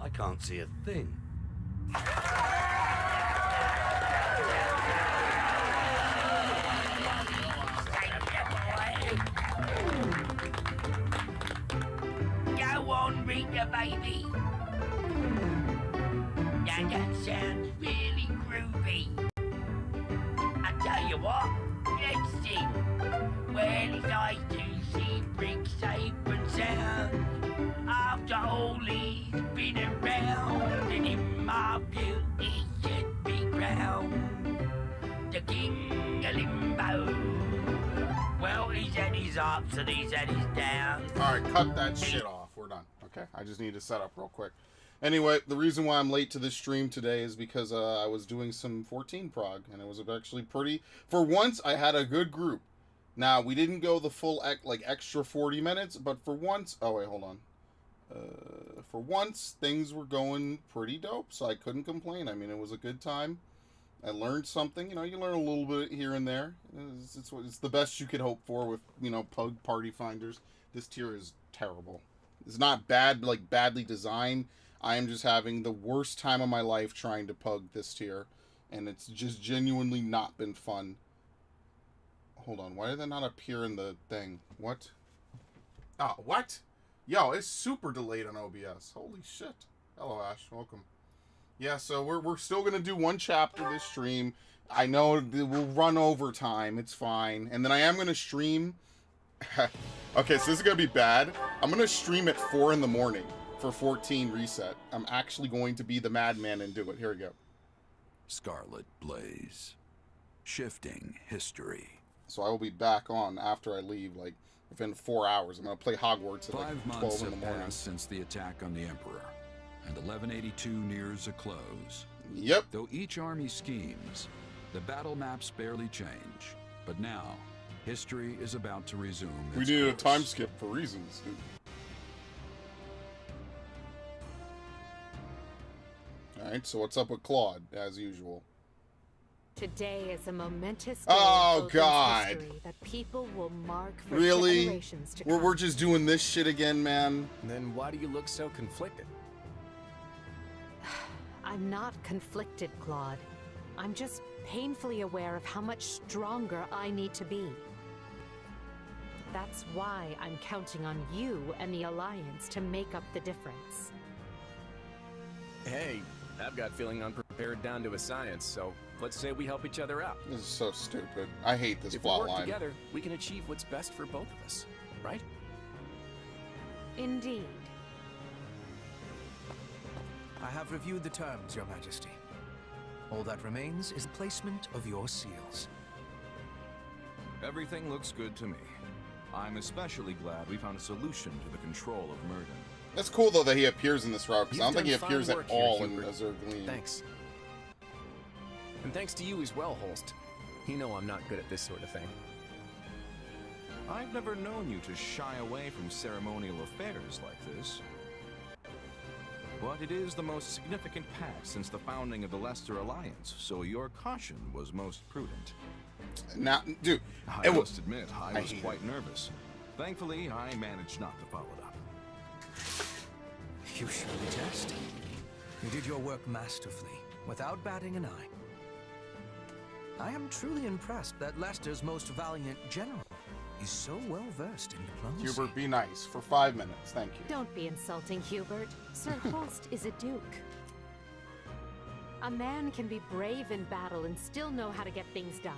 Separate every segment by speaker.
Speaker 1: I can't see a thing.
Speaker 2: Go on, Rita, baby. Now that sounds really groovy. I tell you what, let's sing. Well, it's nice to see Brick safe and sound. After all he's been around, and in my view, he should be crowned the king of limbo. Well, he's had his ups and he's had his downs.
Speaker 3: Alright, cut that shit off. We're done. Okay, I just need to set up real quick. Anyway, the reason why I'm late to this stream today is because I was doing some 14 prog, and it was actually pretty... For once, I had a good group. Now, we didn't go the full, like, extra 40 minutes, but for once... Oh, wait, hold on. For once, things were going pretty dope, so I couldn't complain. I mean, it was a good time. I learned something. You know, you learn a little bit here and there. It's the best you could hope for with, you know, Pug Party Finders. This tier is terrible. It's not bad, like, badly designed. I am just having the worst time of my life trying to Pug this tier. And it's just genuinely not been fun. Hold on, why did that not appear in the thing? What? Oh, what? Yo, it's super delayed on OBS. Holy shit. Hello, Ash. Welcome. Yeah, so we're still going to do one chapter this stream. I know we'll run over time. It's fine. And then I am going to stream... Okay, so this is going to be bad. I'm going to stream at 4 in the morning for 14 reset. I'm actually going to be the madman and do it. Here we go.
Speaker 4: Scarlet Blaze. Shifting history.
Speaker 3: So I will be back on after I leave, like, within 4 hours. I'm going to play Hogwarts at, like, 12 in the morning.
Speaker 4: 5 months have passed since the attack on the Emperor, and 1182 nears a close.
Speaker 3: Yep.
Speaker 4: Though each army schemes, the battle maps barely change. But now, history is about to resume its
Speaker 3: We needed a
Speaker 4: course.
Speaker 3: time skip for reasons, dude. Alright, so what's up with Claude, as usual?
Speaker 5: Today is a momentous day
Speaker 3: Oh,
Speaker 5: in Odin's
Speaker 3: God.
Speaker 5: history that people will mark for
Speaker 3: Really?
Speaker 5: generations to come.
Speaker 3: We're just doing this shit again, man.
Speaker 6: Then why do you look so conflicted?
Speaker 5: I'm not conflicted, Claude. I'm just painfully aware of how much stronger I need to be. That's why I'm counting on you and the Alliance to make up the difference.
Speaker 6: Hey, I've got feeling unprepared down to a science, so let's say we help each other out.
Speaker 3: This is so stupid. I hate this
Speaker 6: If we
Speaker 3: plot
Speaker 6: work
Speaker 3: line.
Speaker 6: together, we can achieve what's best for both of us, right?
Speaker 5: Indeed.
Speaker 7: I have reviewed the terms, Your Majesty. All that remains is the placement of your seals.
Speaker 8: Everything looks good to me. I'm especially glad we found a solution to the control of Murden.
Speaker 3: That's cool, though, that he appears in this route, because I don't think he
Speaker 6: You've done
Speaker 3: appears
Speaker 6: fine
Speaker 3: at
Speaker 6: work here,
Speaker 3: all in
Speaker 6: Hubert.
Speaker 3: Azure Gleam.
Speaker 6: Thanks. And thanks to you as well, Holst. You know I'm not good at this sort of thing.
Speaker 8: I've never known you to shy away from ceremonial affairs like this. But it is the most significant pact since the founding of the Leicester Alliance, so your caution was most prudent.
Speaker 3: Now, dude,
Speaker 8: I must admit, I was
Speaker 3: hate
Speaker 8: quite nervous. Thankfully, I managed not to follow it up.
Speaker 7: You surely jest. You did your work masterfully, without batting an eye. I am truly impressed that Leicester's most valiant general is so well versed in diplomacy.
Speaker 3: Hubert, be nice for 5 minutes. Thank you.
Speaker 5: Don't be insulting, Hubert. Sir Holst is a duke. A man can be brave in battle and still know how to get things done.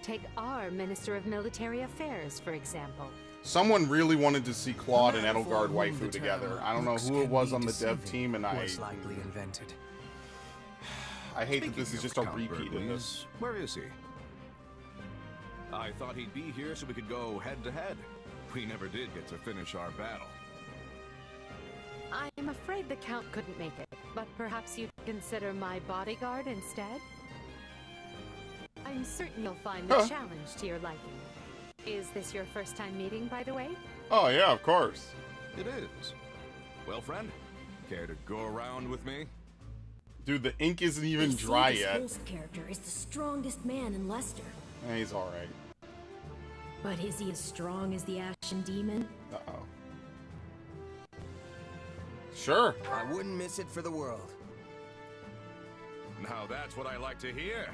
Speaker 5: Take our Minister of Military Affairs, for example.
Speaker 3: Someone really wanted to see Claude and
Speaker 7: The man
Speaker 3: Edelgard
Speaker 7: for whom
Speaker 3: waifu
Speaker 7: the
Speaker 3: together.
Speaker 7: term
Speaker 3: I don't know
Speaker 7: looks
Speaker 3: who it
Speaker 7: can
Speaker 3: was
Speaker 7: be
Speaker 3: on the dev
Speaker 7: deceiving
Speaker 3: team, and I
Speaker 7: was likely invented.
Speaker 3: hate that this is
Speaker 8: Speaking
Speaker 3: just a
Speaker 8: of Count
Speaker 3: repeat of
Speaker 8: Burgleys,
Speaker 3: this.
Speaker 8: Where is he? I thought he'd be here so we could go head to head. We never did get to finish our battle.
Speaker 5: I'm afraid the Count couldn't make it, but perhaps you'd consider my bodyguard instead? I'm certain you'll find the challenge to your liking. Is this your first time meeting, by the way?
Speaker 3: Oh, yeah, of course.
Speaker 8: It is. Well, friend, care to go around with me?
Speaker 3: Dude, the ink isn't even
Speaker 9: They say
Speaker 3: dry
Speaker 9: this
Speaker 3: yet.
Speaker 9: Holst character is the strongest man in Leicester.
Speaker 3: He's alright.
Speaker 9: But is he as strong as the Ashen Demon?
Speaker 3: Uh-oh. Sure.
Speaker 7: I wouldn't miss it for the world.
Speaker 8: Now that's what I like to hear.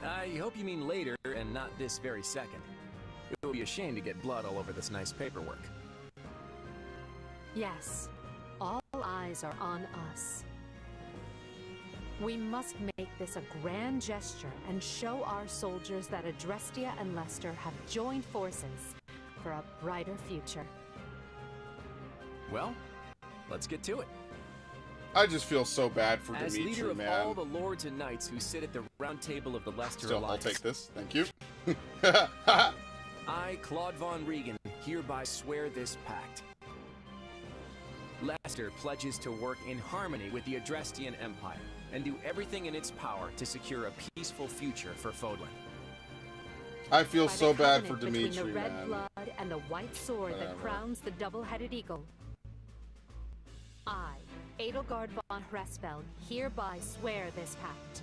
Speaker 6: I hope you mean later and not this very second. It would be a shame to get blood all over this nice paperwork.
Speaker 5: Yes, all eyes are on us. We must make this a grand gesture and show our soldiers that Adrestia and Lester have joined forces for a brighter future.
Speaker 6: Well, let's get to it.
Speaker 3: I just feel so bad for
Speaker 6: As
Speaker 3: Dimitri,
Speaker 6: leader of
Speaker 3: man.
Speaker 6: all the lords and knights who sit at the round table of the Lester
Speaker 3: Still, I'll
Speaker 6: Alliance,
Speaker 3: take this. Thank you.
Speaker 6: I, Claude von Regan, hereby swear this pact. Lester pledges to work in harmony with the Adrestian Empire and do everything in its power to secure a peaceful future for Fodlan.
Speaker 3: I feel
Speaker 5: By the
Speaker 3: so bad for
Speaker 5: covenant
Speaker 3: Dimitri,
Speaker 5: between the red
Speaker 3: man.
Speaker 5: blood and the white sword that
Speaker 3: Whatever.
Speaker 5: crowns the double-headed eagle, I, Edelgard von Hresfeld, hereby swear this pact.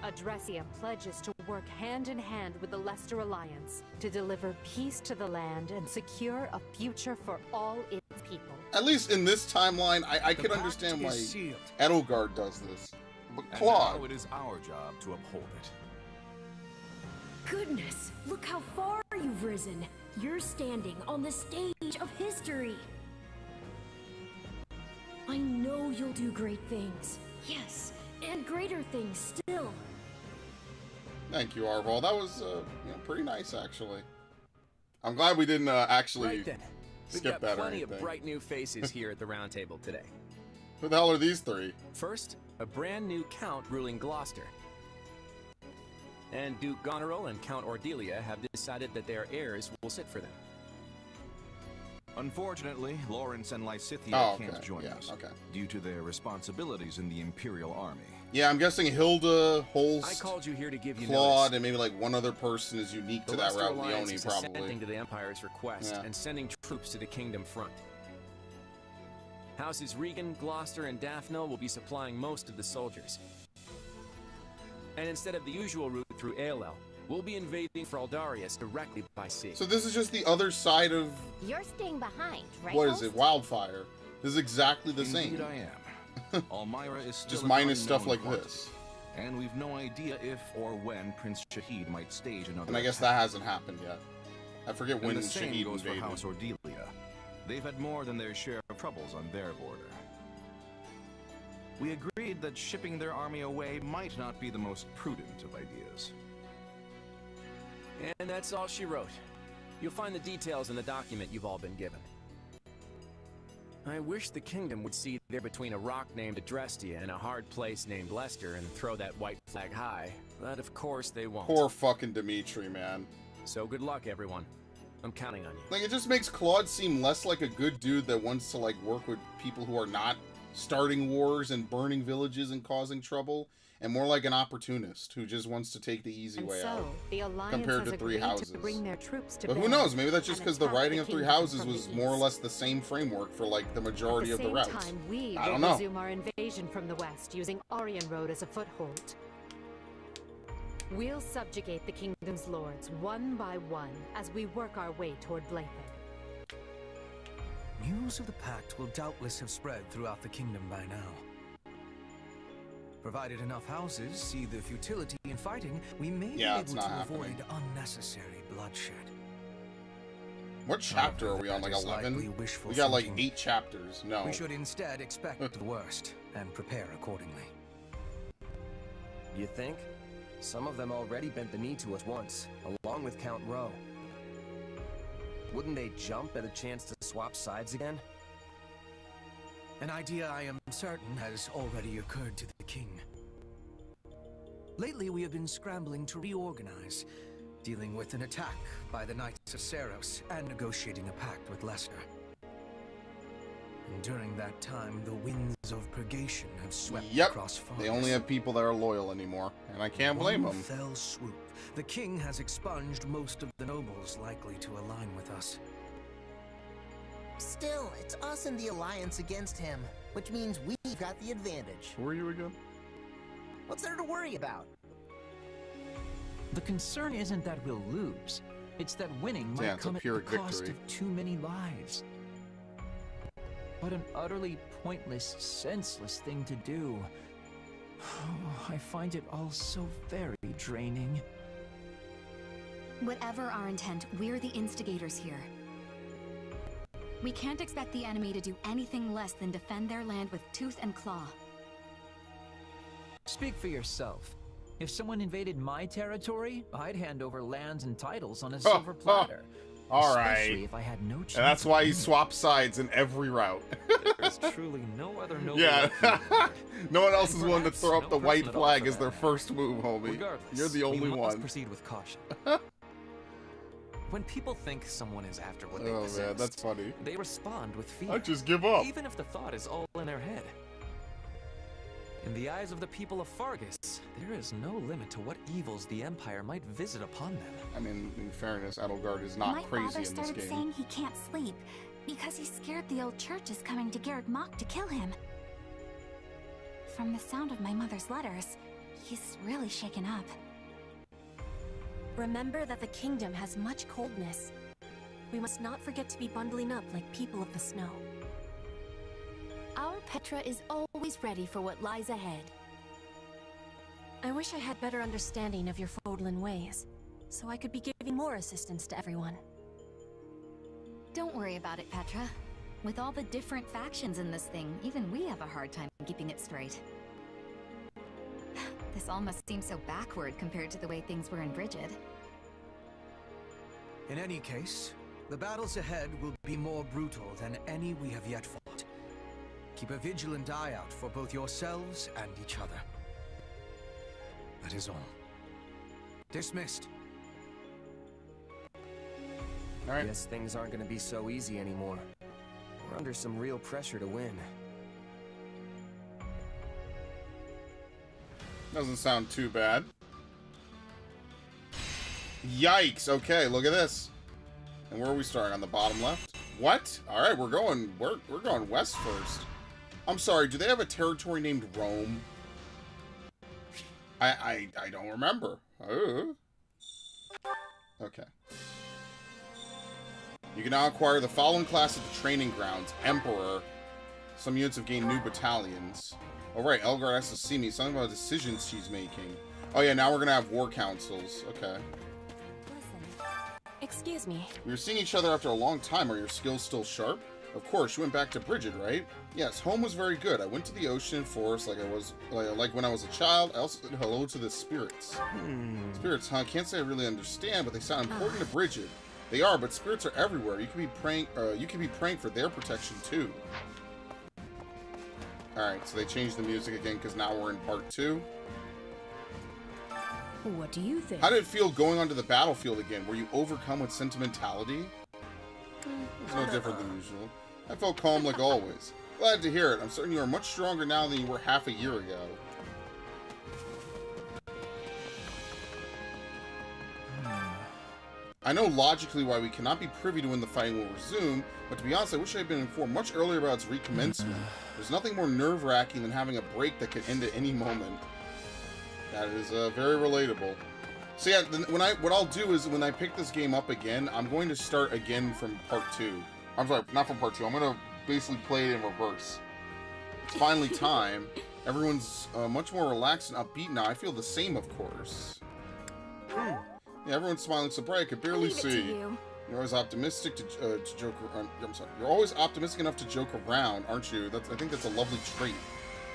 Speaker 5: Adressia pledges to work hand in hand with the Lester Alliance to deliver peace to the land and secure a future for all its people.
Speaker 3: At least in this timeline, I could
Speaker 7: pact
Speaker 3: understand
Speaker 7: is
Speaker 3: why
Speaker 7: sealed.
Speaker 3: Edelgard does this. But
Speaker 8: And
Speaker 3: Claude,
Speaker 8: now it is our job to uphold it.
Speaker 9: Goodness, look how far you've risen. You're standing on the stage of history. I know you'll do great things. Yes, and greater things still.
Speaker 3: thank you, Arval. That was pretty nice, actually. I'm glad we didn't actually
Speaker 6: Right then, we've
Speaker 3: skip
Speaker 6: got
Speaker 3: that or
Speaker 6: plenty of
Speaker 3: anything.
Speaker 6: bright new faces here at the round table today.
Speaker 3: Who the hell are these three?
Speaker 6: First, a brand new count ruling Gloucester. And Duke Goneril and Count Ordelia have decided that their heirs will sit for them.
Speaker 8: Unfortunately, Lawrence and Lysithea
Speaker 3: Oh,
Speaker 8: can't
Speaker 3: okay.
Speaker 8: join
Speaker 3: Yeah,
Speaker 8: us
Speaker 3: okay.
Speaker 8: due to their responsibilities in the Imperial Army.
Speaker 3: Yeah, I'm guessing Hilda,
Speaker 6: I
Speaker 3: Holst,
Speaker 6: called you here to give you
Speaker 3: Claude,
Speaker 6: notice.
Speaker 3: and maybe like one other person is unique to
Speaker 6: The
Speaker 3: that
Speaker 6: Lester
Speaker 3: route.
Speaker 6: Alliance
Speaker 3: Leone,
Speaker 6: is
Speaker 3: probably.
Speaker 6: assenting to the Empire's request
Speaker 3: Yeah.
Speaker 6: and sending troops to the Kingdom front. Houses Regan, Gloucester, and Daphne will be supplying most of the soldiers. And instead of the usual route through Aelel, we'll be invading Fraldarius directly by sea.
Speaker 3: So this is just the other side of,
Speaker 1: You're staying behind, right?
Speaker 3: what is
Speaker 1: Host?
Speaker 3: it, Wildfire. This is exactly the
Speaker 8: Indeed
Speaker 3: same.
Speaker 8: I am. Almyra is still
Speaker 3: Just
Speaker 8: an
Speaker 3: minus stuff
Speaker 8: unknown
Speaker 3: like
Speaker 8: quantity,
Speaker 3: this.
Speaker 8: and we've no idea if or when Prince Shahid might stage another
Speaker 3: And I guess
Speaker 8: attack.
Speaker 3: that hasn't happened yet. I forget
Speaker 8: And
Speaker 3: when
Speaker 8: the same
Speaker 3: Shahid
Speaker 8: goes for
Speaker 3: invaded.
Speaker 8: House Ordelia. They've had more than their share of troubles on their border. We agreed that shipping their army away might not be the most prudent of ideas.
Speaker 6: And that's all she wrote. You'll find the details in the document you've all been given. I wish the kingdom would see there between a rock named Adrestia and a hard place named Lester and throw that white flag high, but of course they won't.
Speaker 3: Poor fucking Dimitri, man.
Speaker 6: So good luck, everyone. I'm counting on you.
Speaker 3: Like, it just makes Claude seem less like a good dude that wants to, like, work with people who are not starting wars and burning villages and causing trouble, and more like an opportunist who just wants to take the easy
Speaker 5: And
Speaker 3: way
Speaker 5: so,
Speaker 3: out.
Speaker 5: the Alliance
Speaker 3: compared
Speaker 5: has
Speaker 3: to Three
Speaker 5: agreed
Speaker 3: Houses.
Speaker 5: to bring their troops to
Speaker 3: But who
Speaker 5: bear
Speaker 3: knows? Maybe that's just
Speaker 5: and
Speaker 3: because the
Speaker 5: attack
Speaker 3: writing of Three
Speaker 5: kingdom
Speaker 3: Houses
Speaker 5: from the
Speaker 3: was more or
Speaker 5: east.
Speaker 3: less the same framework for, like, the majority
Speaker 5: At the
Speaker 3: of the
Speaker 5: same
Speaker 3: routes.
Speaker 5: time, we
Speaker 3: I
Speaker 5: will
Speaker 3: don't know.
Speaker 5: resume our invasion from the west using Aryan Road as a foothold. We'll subjugate the kingdom's lords one by one as we work our way toward Blathen.
Speaker 7: News of the pact will doubtless have spread throughout the kingdom by now. Provided enough houses see the futility in fighting, we may
Speaker 3: Yeah,
Speaker 7: be
Speaker 3: it's
Speaker 7: able
Speaker 3: not
Speaker 7: to
Speaker 3: happening.
Speaker 7: avoid unnecessary bloodshed.
Speaker 3: What chapter are we on? Like
Speaker 7: That is
Speaker 3: 11?
Speaker 7: likely wishful
Speaker 3: We got like
Speaker 7: thinking.
Speaker 3: 8 chapters. No.
Speaker 7: We should instead expect the worst and prepare accordingly.
Speaker 10: You think? Some of them already bent the knee to us once, along with Count Rowe. Wouldn't they jump at a chance to swap sides again?
Speaker 7: An idea I am certain has already occurred to the king. Lately we have been scrambling to reorganize, dealing with an attack by the Knights of Seros and negotiating a pact with Lester. And during that time, the winds of purgation have swept
Speaker 3: Yep.
Speaker 7: across Faunus.
Speaker 3: They only have people that are loyal anymore, and I can't blame
Speaker 7: One
Speaker 3: them.
Speaker 7: fell swoop. The king has expunged most of the nobles likely to align with us.
Speaker 11: Still, it's us and the Alliance against him, which means we've got the advantage.
Speaker 3: Who are you again?
Speaker 11: What's there to worry about?
Speaker 12: The concern isn't that we'll lose. It's that winning
Speaker 3: Yeah,
Speaker 12: might
Speaker 3: it's a
Speaker 12: come at the
Speaker 3: Pyrrhic
Speaker 12: cost
Speaker 3: victory.
Speaker 12: of too many lives. What an utterly pointless, senseless thing to do. Oh, I find it all so very draining.
Speaker 13: Whatever our intent, we're the instigators here. We can't expect the enemy to do anything less than defend their land with tooth and claw.
Speaker 12: Speak for yourself. If someone invaded my territory, I'd hand over lands and titles on a silver platter.
Speaker 3: All right.
Speaker 12: Especially if I had no chance.
Speaker 3: And that's why you swap sides in every route.
Speaker 6: There's truly no other noble.
Speaker 3: Yeah. No one else is
Speaker 6: And
Speaker 3: willing to
Speaker 6: perhaps
Speaker 3: throw up
Speaker 6: no
Speaker 3: the white
Speaker 6: person at all
Speaker 3: flag
Speaker 6: for
Speaker 3: as their
Speaker 6: that
Speaker 3: first move, homie.
Speaker 6: Regardless,
Speaker 3: You're the only
Speaker 6: we must
Speaker 3: one.
Speaker 6: proceed with caution. When people think someone is after what they
Speaker 3: Oh
Speaker 6: possess,
Speaker 3: man, that's funny.
Speaker 6: they respond with fear.
Speaker 3: I just give up.
Speaker 6: Even if the thought is all in their head. In the eyes of the people of Fargus, there is no limit to what evils the Empire might visit upon them.
Speaker 3: I mean, in fairness, Edelgard is not
Speaker 13: My
Speaker 3: crazy
Speaker 13: father
Speaker 3: in this
Speaker 13: started
Speaker 3: game.
Speaker 13: saying he can't sleep because he's scared the old church is coming to Garreg Mach to kill him. From the sound of my mother's letters, he's really shaken up.
Speaker 9: Remember that the kingdom has much coldness. We must not forget to be bundling up like people of the snow.
Speaker 1: Our Petra is always ready for what lies ahead.
Speaker 9: I wish I had better understanding of your Fodlan ways, so I could be giving more assistance to everyone.
Speaker 13: Don't worry about it, Petra. With all the different factions in this thing, even we have a hard time keeping it straight. This all must seem so backward compared to the way things were in Brigid.
Speaker 7: In any case, the battles ahead will be more brutal than any we have yet fought. Keep a vigilant eye out for both yourselves and each other. That is all. Dismissed.
Speaker 3: All right.
Speaker 10: Guess things aren't gonna be so easy anymore. We're under some real pressure to win.
Speaker 3: Doesn't sound too bad. Yikes! Okay, look at this. And where are we starting? On the bottom left? What? All right, we're going west first. I'm sorry. Do they have a territory named Rome? I don't remember. Okay. You can now acquire the following class at the training grounds: Emperor. Some units have gained new battalions. Oh right, Edelgard has to see me. Something about decisions she's making. Oh yeah, now we're gonna have war councils. Okay.
Speaker 9: Excuse me.
Speaker 3: We were seeing each other after a long time. Are your skills still sharp? Of course, you went back to Brigid, right? Yes, home was very good. I went to the ocean and forest like when I was a child. I also said hello to the spirits. Spirits, huh? Can't say I really understand, but they sound important to Brigid. They are, but spirits are everywhere. You could be praying for their protection too. Alright, so they changed the music again because now we're in part 2.
Speaker 9: What do you think?
Speaker 3: How did it feel going onto the battlefield again? Were you overcome with sentimentality? It's no different than usual. I felt calm like always. Glad to hear it. I'm certain you are much stronger now than you were half a year ago. I know logically why we cannot be privy to when the fighting will resume, but to be honest, I wish I had been informed much earlier about its recommencement. There's nothing more nerve-wracking than having a break that could end at any moment. That is very relatable. So yeah, what I'll do is when I pick this game up again, I'm going to start again from part 2. I'm sorry, not from part 2. I'm going to basically play it in reverse. It's finally time. Everyone's much more relaxed and upbeat now. I feel the same, of course. Yeah, everyone's smiling so bright I could barely see. You're always optimistic to joke around. I'm sorry. You're always optimistic enough to joke around, aren't you? I think that's a lovely trait.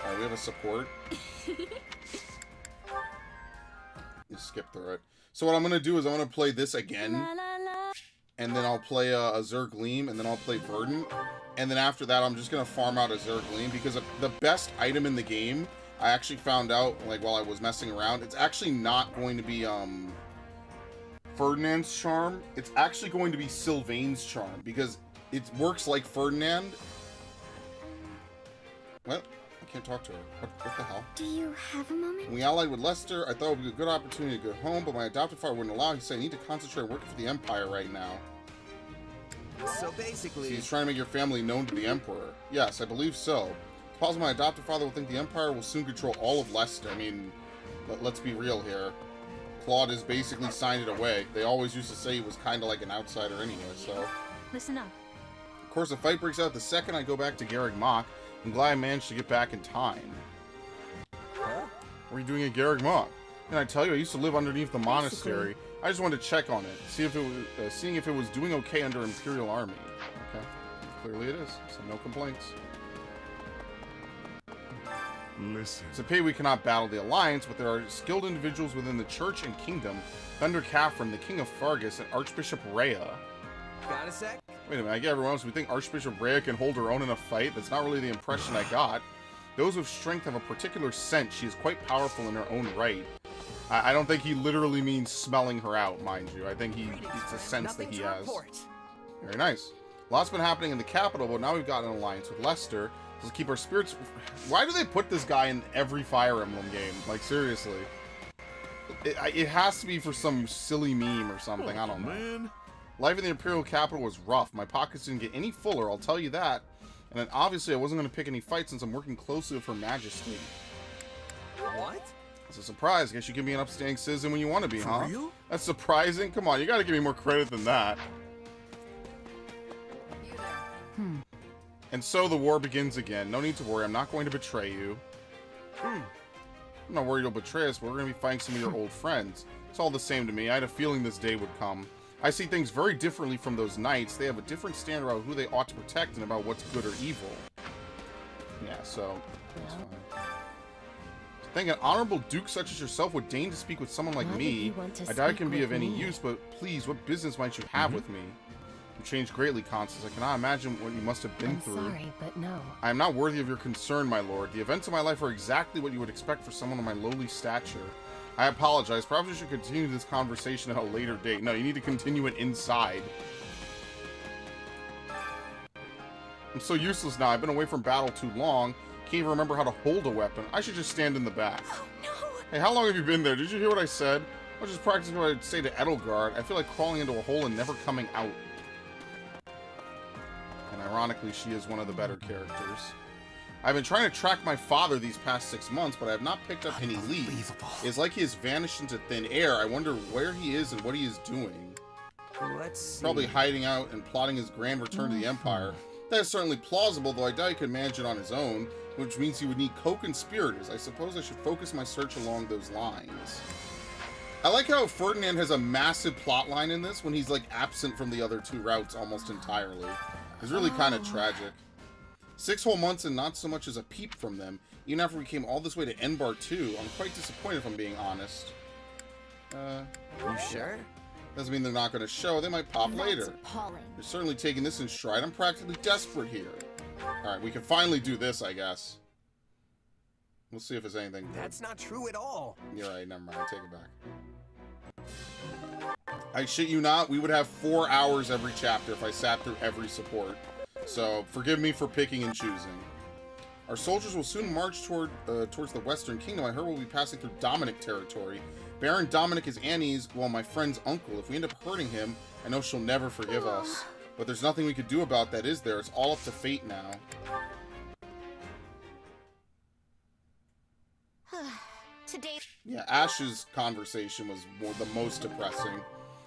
Speaker 3: All right, we have a support. You skip through it. So what I'm going to do is I'm going to play this again. And then I'll play Azure Gleam, and then I'll play Verdant. And then after that, I'm just going to farm out Azure Gleam, because the best item in the game, I actually found out, like, while I was messing around, it's actually not going to be, Ferdinand's Charm. It's actually going to be Sylvain's Charm, because it works like Ferdinand. What? I can't talk to her. What the hell?
Speaker 13: Do you have a moment?
Speaker 3: When we allied with Lester, I thought it would be a good opportunity to go home, but my adoptive father wouldn't allow. He said I need to concentrate on working for the Empire right now.
Speaker 11: So basically...
Speaker 3: So he's trying to make your family known to the Emperor. Yes, I believe so. It's possible my adoptive father will think the Empire will soon control all of Lester. I mean, let's be real here. Claude has basically signed it away. They always used to say he was kind of like an outsider anyway, so...
Speaker 9: Listen up.
Speaker 3: Of course, a fight breaks out the second I go back to Garreg Mach. I'm glad I managed to get back in time.
Speaker 10: Huh?
Speaker 3: What are you doing at Garreg Mach? And I tell you, I used to live underneath the monastery. I just wanted to check on it, see if it was, seeing if it was doing okay under Imperial Army. Okay, clearly it is, so no complaints.
Speaker 14: Listen.
Speaker 3: It's a pity we cannot battle the Alliance, but there are skilled individuals within the Church and Kingdom. Thunder Catherine, the King of Fargus, and Archbishop Rhea.
Speaker 10: Got a sec?
Speaker 3: Wait a minute, I get everyone else. We think Archbishop Rhea can hold her own in a fight? That's not really the impression I got. Those with strength have a particular scent. She is quite powerful in her own right. I don't think he literally means smelling her out, mind you. I think it's a sense that he has. Very nice. Lots been happening in the capital, but now we've got an alliance with Leicester. Let's keep our spirits... Why do they put this guy in every Fire Emblem game? Like, seriously. It has to be for some silly meme or something. I don't know.
Speaker 14: Man.
Speaker 3: Life in the Imperial capital was rough. My pockets didn't get any fuller, I'll tell you that. And then obviously I wasn't going to pick any fights since I'm working closely with Her Majesty.
Speaker 10: What?
Speaker 3: It's a surprise. Guess you can be an upstanding citizen when you want to be, huh?
Speaker 10: For real?
Speaker 3: That's surprising. Come on, you got to give me more credit than that. And so the war begins again. No need to worry. I'm not going to betray you. I'm not worried you'll betray us, but we're going to be fighting some of your old friends. It's all the same to me. I had a feeling this day would come. I see things very differently from those knights. They have a different standard about who they ought to protect and about what's good or evil. Yeah, so that's fine. To think an honorable duke such as yourself would deign to speak with someone like me. I doubt I can be of any use, but please, what business might you have with me? You changed greatly, Constance. I cannot imagine what you must have been through.
Speaker 9: Sorry, but no.
Speaker 3: I am not worthy of your concern, my lord. The events of my life are exactly what you would expect for someone of my lowly stature. I apologize. Perhaps we should continue this conversation at a later date. No, you need to continue it inside. I'm so useless now. I've been away from battle too long. Can't even remember how to hold a weapon. I should just stand in the back.
Speaker 9: Oh, no!
Speaker 3: Hey, how long have you been there? Did you hear what I said? I was just practicing what I'd say to Edelgard. I feel like crawling into a hole and never coming out. And ironically, she is one of the better characters. I've been trying to track my father these past 6 months, but I have not picked up any leads. It's like he has vanished into thin air. I wonder where he is and what he is doing.
Speaker 10: Let's see.
Speaker 3: Probably hiding out and plotting his grand return to the Empire. That is certainly plausible, though I doubt he could manage it on his own, which means he would need co-conspirators. I suppose I should focus my search along those lines. I like how Ferdinand has a massive plot line in this when he's like absent from the other two routes almost entirely. It's really kind of tragic. 6 whole months and not so much as a peep from them. Even after we came all this way to Enbar 2, I'm quite disappointed if I'm being honest.
Speaker 10: You sure?
Speaker 3: Doesn't mean they're not going to show. They might pop later.
Speaker 9: Appalling.
Speaker 3: They're certainly taking this in stride. I'm practically desperate here. Alright, we can finally do this, I guess. We'll see if there's anything good.
Speaker 10: That's not true at all.
Speaker 3: You're right, never mind. I take it back. I shit you not, we would have 4 hours every chapter if I sat through every support. So, forgive me for picking and choosing. Our soldiers will soon march towards the Western Kingdom. I heard we'll be passing through Dominic territory. Baron Dominic is Annie's, well, my friend's uncle. If we end up hurting him, I know she'll never forgive us. But there's nothing we could do about that, is there? It's all up to fate now.
Speaker 9: Today.
Speaker 3: Yeah, Ash's conversation was the most depressing.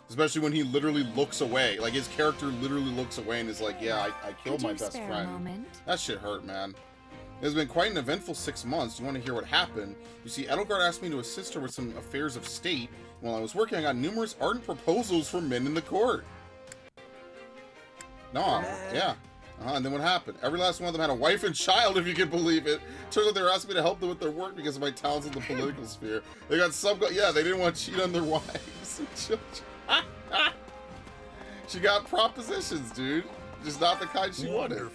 Speaker 3: Especially when he literally looks away. Like, his character literally looks away and is like, yeah, I killed my best friend. That shit hurt, man. It's been quite an eventful 6 months. Do you want to hear what happened? You see, Edelgard asked me to assist her with some affairs of state. While I was working, I got numerous ardent proposals from men in the court. No, yeah. And then what happened? Every last one of them had a wife and child, if you can believe it. Turns out they were asking me to help them with their work because of my talents in the political sphere. They got yeah, they didn't want to cheat on their wives and children. She got propositions, dude. Just not the kind she wanted.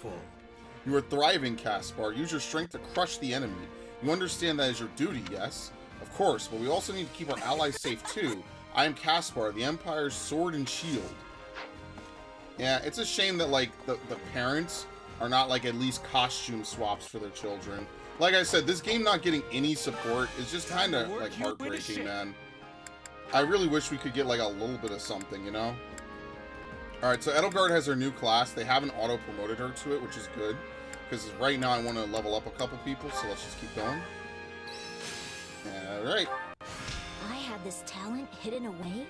Speaker 3: You are thriving, Caspar. Use your strength to crush the enemy. You understand that is your duty, yes? Of course, but we also need to keep our allies safe, too. I am Caspar, the Empire's sword and shield. Yeah, it's a shame that, like, the parents are not, like, at least costume swaps for their children. Like I said, this game not getting any support is just kind of, like, heartbreaking, man. I really wish we could get, like, a little bit of something, you know? Alright, so Edelgard has her new class. They haven't auto-promoted her to it, which is good. Because right now I want to level up a couple people, so let's just keep going. Alright.
Speaker 9: I had this talent hidden away?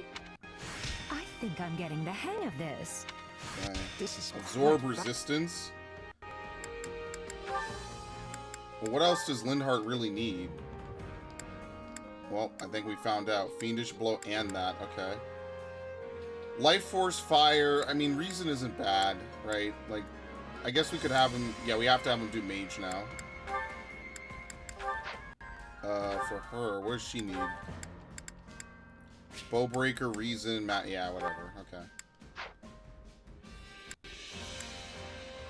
Speaker 5: I think I'm getting the hang of this.
Speaker 3: Okay.
Speaker 12: This is
Speaker 3: Absorb resistance. Well, what else does Lindhart really need? Well, I think we found out. Fiendish Blow and that. Okay. Life Force, Fire. I mean, Reason isn't bad, right? Like, I guess we could have him... Yeah, we have to have him do Mage now. For her, what does she need? Bowbreaker, Reason, yeah, whatever. Okay.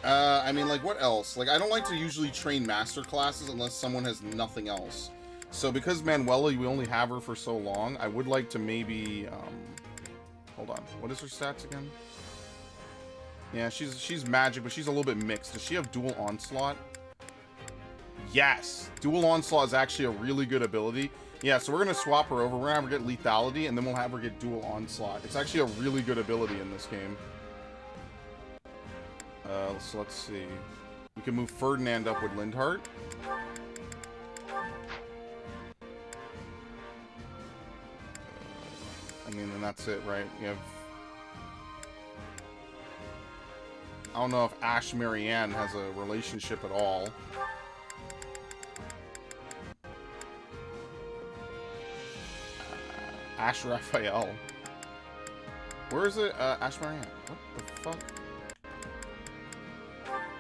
Speaker 3: I mean, like, what else? Like, I don't like to usually train master classes unless someone has nothing else. So, because Manuela, we only have her for so long, I would like to maybe, hold on. What is her stats again? Yeah, she's magic, but she's a little bit mixed. Does she have dual onslaught? Yes! Dual onslaught is actually a really good ability. Yeah, so we're going to swap her over. We're going to have her get lethality, and then we'll have her get dual onslaught. It's actually a really good ability in this game. So let's see. We can move Ferdinand up with Lindhart. I mean, and that's it, right? You have... I don't know if Ash Marianne has a relationship at all. Ash Raphael. Where is it? Ash Marianne. What the fuck?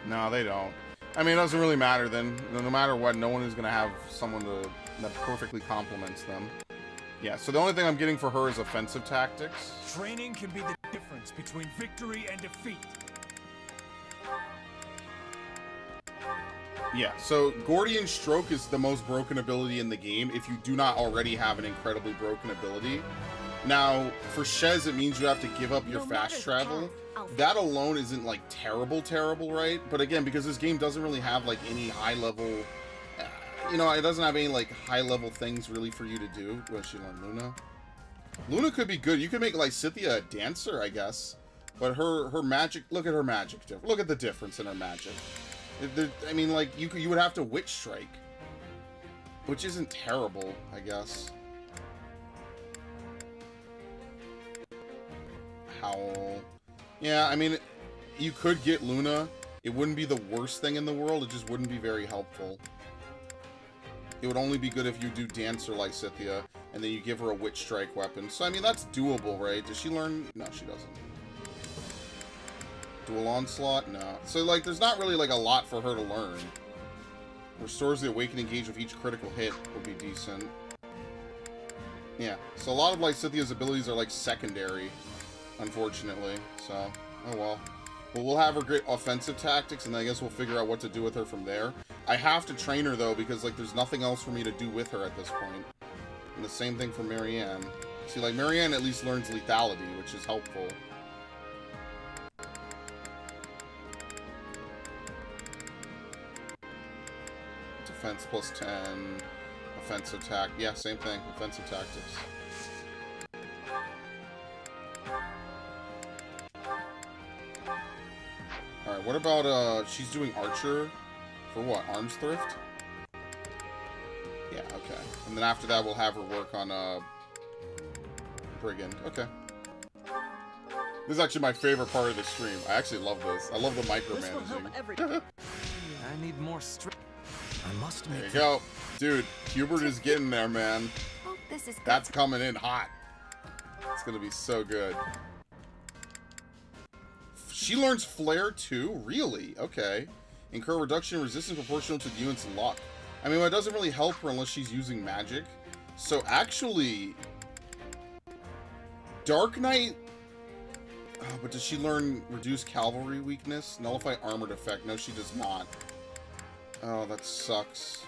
Speaker 3: No, they don't. I mean, it doesn't really matter then. No matter what, no one is going to have someone that perfectly complements them. Yeah, so the only thing I'm getting for her is offensive tactics.
Speaker 14: Training can be the difference between victory and defeat.
Speaker 3: Yeah, so Gordian Stroke is the most broken ability in the game if you do not already have an incredibly broken ability. Now, for Shez, it means you have to give up your fast travel. That alone isn't, like, terrible, right? But again, because this game doesn't really have, like, any high-level... you know, it doesn't have any, like, high-level things really for you to do. What, she learned Luna? Luna could be good. You could make, like, Scythia a dancer, I guess. But her magic... Look at her magic. Look at the difference in her magic. I mean, like, you would have to Witch Strike. Which isn't terrible, I guess. Howl. Yeah, I mean, you could get Luna. It wouldn't be the worst thing in the world. It just wouldn't be very helpful. It would only be good if you do Dancer like Scythia, and then you give her a Witch Strike weapon. So, I mean, that's doable, right? Does she learn? No, she doesn't. Dual Onslaught? No. So, like, there's not really, like, a lot for her to learn. Restores the Awakening gauge with each critical hit would be decent. Yeah. So, a lot of, like, Scythia's abilities are, like, secondary, unfortunately. So, oh well. But we'll have her get offensive tactics, and then I guess we'll figure out what to do with her from there. I have to train her, though, because, like, there's nothing else for me to do with her at this point. And the same thing for Marianne. See, like, Marianne at least learns lethality, which is helpful. Defense plus 10. Offensive tact. Yeah, same thing. Offensive tactics. Alright, what about, she's doing Archer for what? Arms Thrift? Yeah, okay. And then after that, we'll have her work on, Brigand. Okay. This is actually my favorite part of the stream. I actually love this. I love the micromanaging.
Speaker 12: I need more strength. I must make...
Speaker 3: There you go. Dude, Hubert is getting there, man.
Speaker 13: Oh, this is good.
Speaker 3: That's coming in hot. It's gonna be so good. She learns Flare too? Really? Okay. Incur reduction in resistance proportional to the unit's luck. I mean, it doesn't really help her unless she's using magic. So actually... Dark Knight... Oh, but does she learn Reduce Cavalry Weakness? Nullify Armored Effect? No, she does not. Oh, that sucks.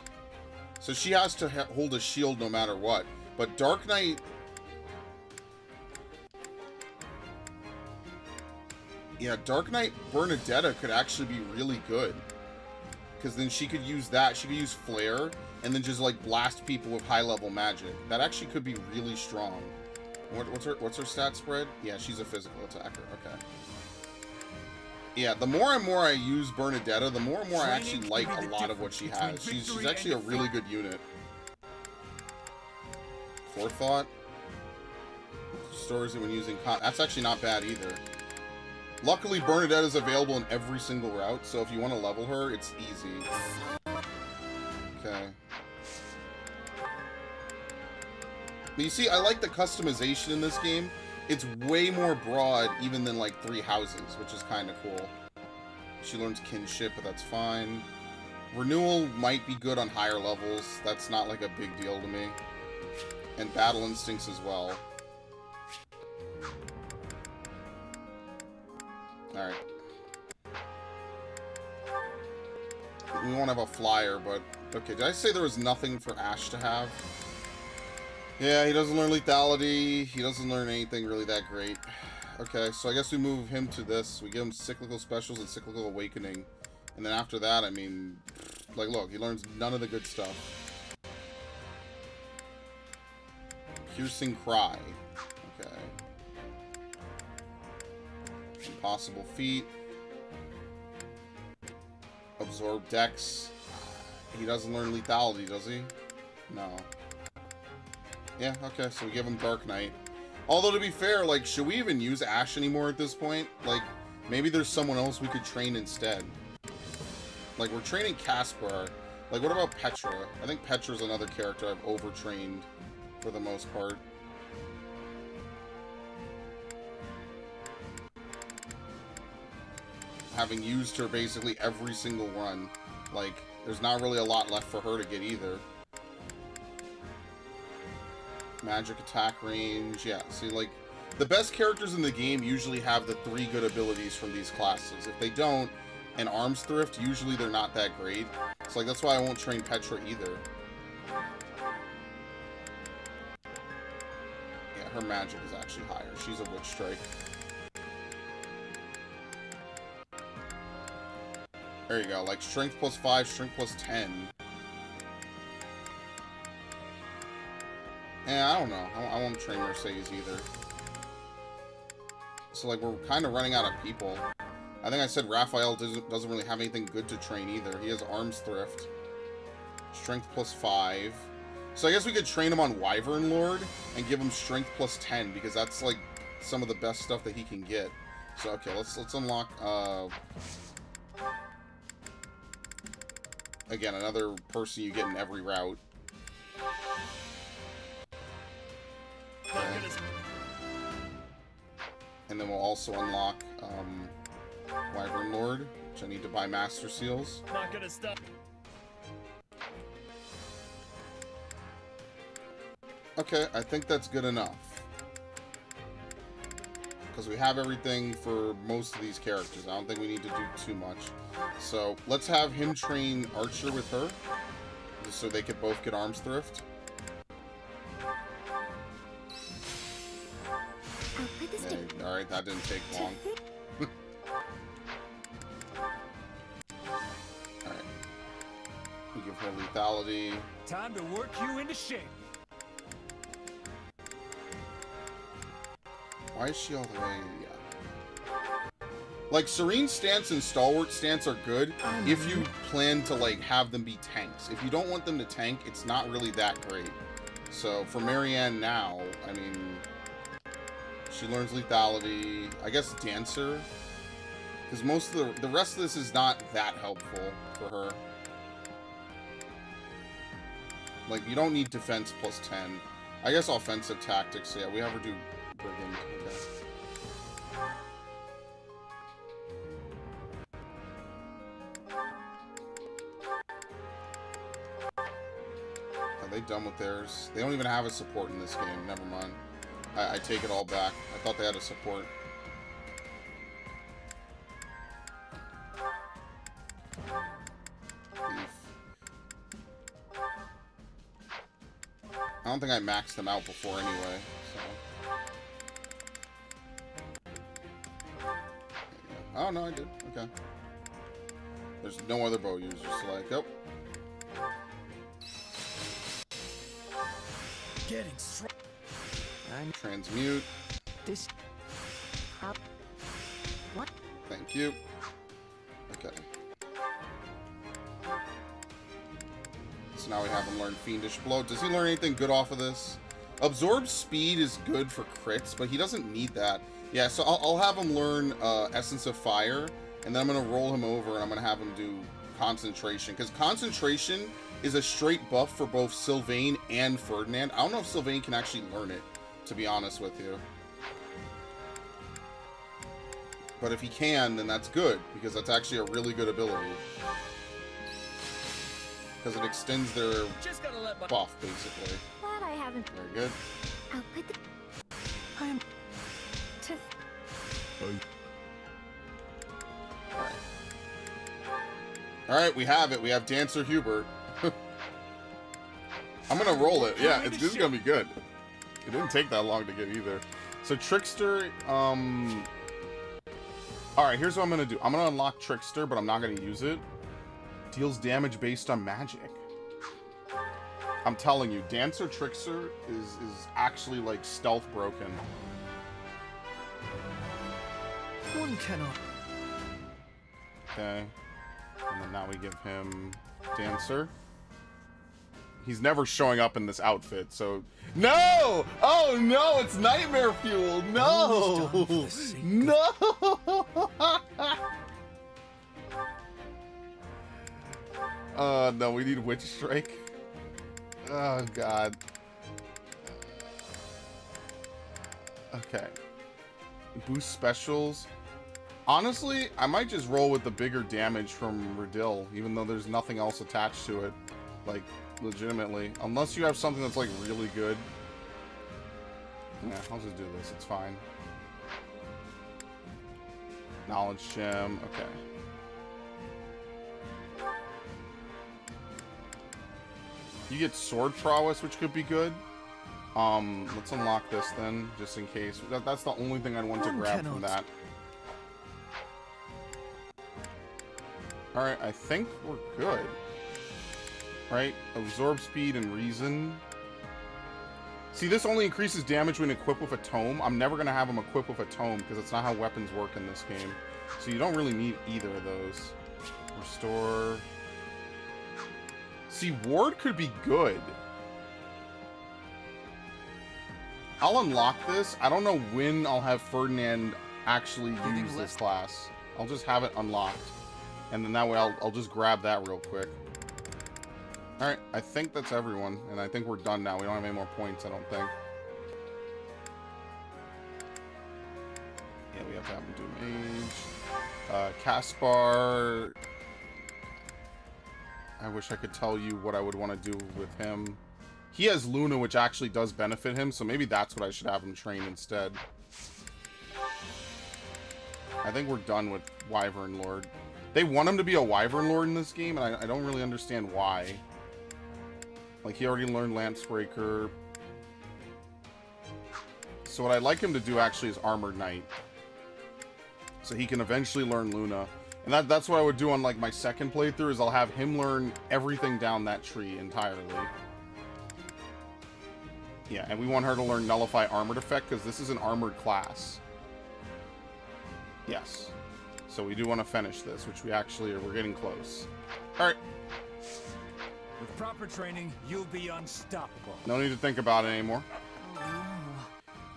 Speaker 3: So she has to hold a shield no matter what. But Dark Knight... Yeah, Dark Knight Bernadetta could actually be really good. Because then she could use that. She could use Flare and then just, like, blast people with high-level magic. That actually could be really strong. What's her stat spread? Yeah, she's a physical attacker. Okay. Yeah, the more and more I use Bernadetta, the more and more I actually like a lot of what she has. She's actually a really good unit. Forethought. Stores it when using... That's actually not bad either. Luckily, Bernadette is available in every single route, so if you want to level her, it's easy. Okay. But you see, I like the customization in this game. It's way more broad even than like 3 Houses, which is kind of cool. She learns kinship, but that's fine. Renewal might be good on higher levels. That's not like a big deal to me. And battle instincts as well. Alright. We won't have a flyer, but... Okay, did I say there was nothing for Ash to have? Yeah, he doesn't learn lethality. He doesn't learn anything really that great. Okay, so I guess we move him to this. We give him cyclical specials and cyclical awakening. And then after that, I mean... Like, look, he learns none of the good stuff. Piercing Cry. Okay. Impossible Feat. Absorb Dex. He doesn't learn lethality, does he? No. Yeah, okay, so we give him Dark Knight. Although, to be fair, like, should we even use Ash anymore at this point? Like, maybe there's someone else we could train instead. Like, we're training Caspar. Like, what about Petra? I think Petra's another character I've overtrained for the most part. Having used her basically every single run. Like, there's not really a lot left for her to get either. Magic attack range, yeah. See, like, the best characters in the game usually have the 3 good abilities from these classes. If they don't, and Arms Thrift, usually they're not that great. So, like, that's why I won't train Petra either. Yeah, her magic is actually higher. She's a Witch Strike. There you go, like, Strength plus 5, Strength plus 10. Yeah, I don't know. I won't train Mercedes either. So, like, we're kind of running out of people. I think I said Raphael doesn't really have anything good to train either. He has Arms Thrift. Strength plus 5. So I guess we could train him on Wyvern Lord and give him Strength plus 10 because that's, like, some of the best stuff that he can get. So, okay, let's unlock, again, another person you get in every route. Okay. And then we'll also unlock, Wyvern Lord, which I need to buy Master Seals.
Speaker 14: Not gonna stop.
Speaker 3: Okay, I think that's good enough. Because we have everything for most of these characters. I don't think we need to do too much. So, let's have him train Archer with her. Just so they could both get Arms Thrift. Okay, alright, that didn't take long. Alright. We give her lethality.
Speaker 14: Time to work you into shape.
Speaker 3: Why is she all the way? Yeah. Like, Serene Stance and Stalwart Stance are good if you plan to, like, have them be tanks. If you don't want them to tank, it's not really that great. So, for Marianne now, I mean, she learns lethality. I guess Dancer. Because most of the rest of this is not that helpful for her. Like, you don't need defense plus 10. I guess offensive tactics, yeah, we have her do Brigand. Okay. Are they done with theirs? They don't even have a support in this game. Never mind. I take it all back. I thought they had a support. Thief. I don't think I maxed them out before anyway, so. Oh, no, I did. Okay. There's no other bow users, so like, oh.
Speaker 14: Getting strong.
Speaker 3: Transmute.
Speaker 9: This. What?
Speaker 3: Thank you. Okay. So now we have him learn Fiendish Blow. Does he learn anything good off of this? Absorb speed is good for crits, but he doesn't need that. Yeah, so I'll have him learn Essence of Fire, and then I'm going to roll him over and I'm going to have him do Concentration. Because Concentration is a straight buff for both Sylvain and Ferdinand. I don't know if Sylvain can actually learn it, to be honest with you. But if he can, then that's good, because that's actually a really good ability. Because it extends their buff, basically.
Speaker 13: Glad I haven't.
Speaker 3: Very good.
Speaker 13: I'll put the...
Speaker 5: I'm...
Speaker 3: Alright, we have it. We have Dancer Hubert. I'm gonna roll it. Yeah, this is gonna be good. It didn't take that long to get either. So Trickster, alright, here's what I'm gonna do. I'm gonna unlock Trickster, but I'm not gonna use it. Deals damage based on magic. I'm telling you, Dancer Trickster is actually like stealth broken.
Speaker 7: One cannot.
Speaker 3: Okay. And then now we give him Dancer. He's never showing up in this outfit, so... No! Oh no, it's Nightmare Fuel! No! No! No, we need Witch Strike. Oh god. Okay. Boost specials. Honestly, I might just roll with the bigger damage from Radill, even though there's nothing else attached to it. Like, legitimately. Unless you have something that's, like, really good. Yeah, I'll just do this. It's fine. Knowledge Gem. Okay. You get Sword Prowess, which could be good. Let's unlock this then, just in case. That's the only thing I'd want to grab from that. Alright, I think we're good. Right? Absorb speed and reason. See, this only increases damage when equipped with a tome. I'm never going to have him equipped with a tome, because that's not how weapons work in this game. So you don't really need either of those. Restore. See, Ward could be good. I'll unlock this. I don't know when I'll have Ferdinand actually use this class. I'll just have it unlocked. And then that way I'll just grab that real quick. Alright, I think that's everyone. And I think we're done now. We don't have any more points, I don't think. Yeah, we have to have him do Mage. Caspar. I wish I could tell you what I would want to do with him. He has Luna, which actually does benefit him, so maybe that's what I should have him train instead. I think we're done with Wyvern Lord. They want him to be a Wyvern Lord in this game, and I don't really understand why. Like, he already learned Lancebreaker. So what I'd like him to do, actually, is Armored Knight. So he can eventually learn Luna. And that's what I would do on, like, my second playthrough, is I'll have him learn everything down that tree entirely. Yeah, and we want her to learn Nullify Armored Effect, because this is an armored class. Yes. So we do want to finish this, which we actually we're getting close. Alright.
Speaker 14: With proper training, you'll be unstoppable.
Speaker 3: No need to think about it anymore.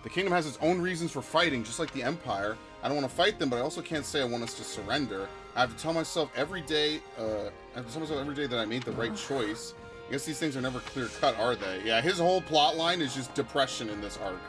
Speaker 3: The kingdom has its own reasons for fighting, just like the Empire. I don't want to fight them, but I also can't say I want us to surrender. I have to tell myself every day, that I made the right choice. I guess these things are never clear-cut, are they? Yeah, his whole plot line is just depression in this arc.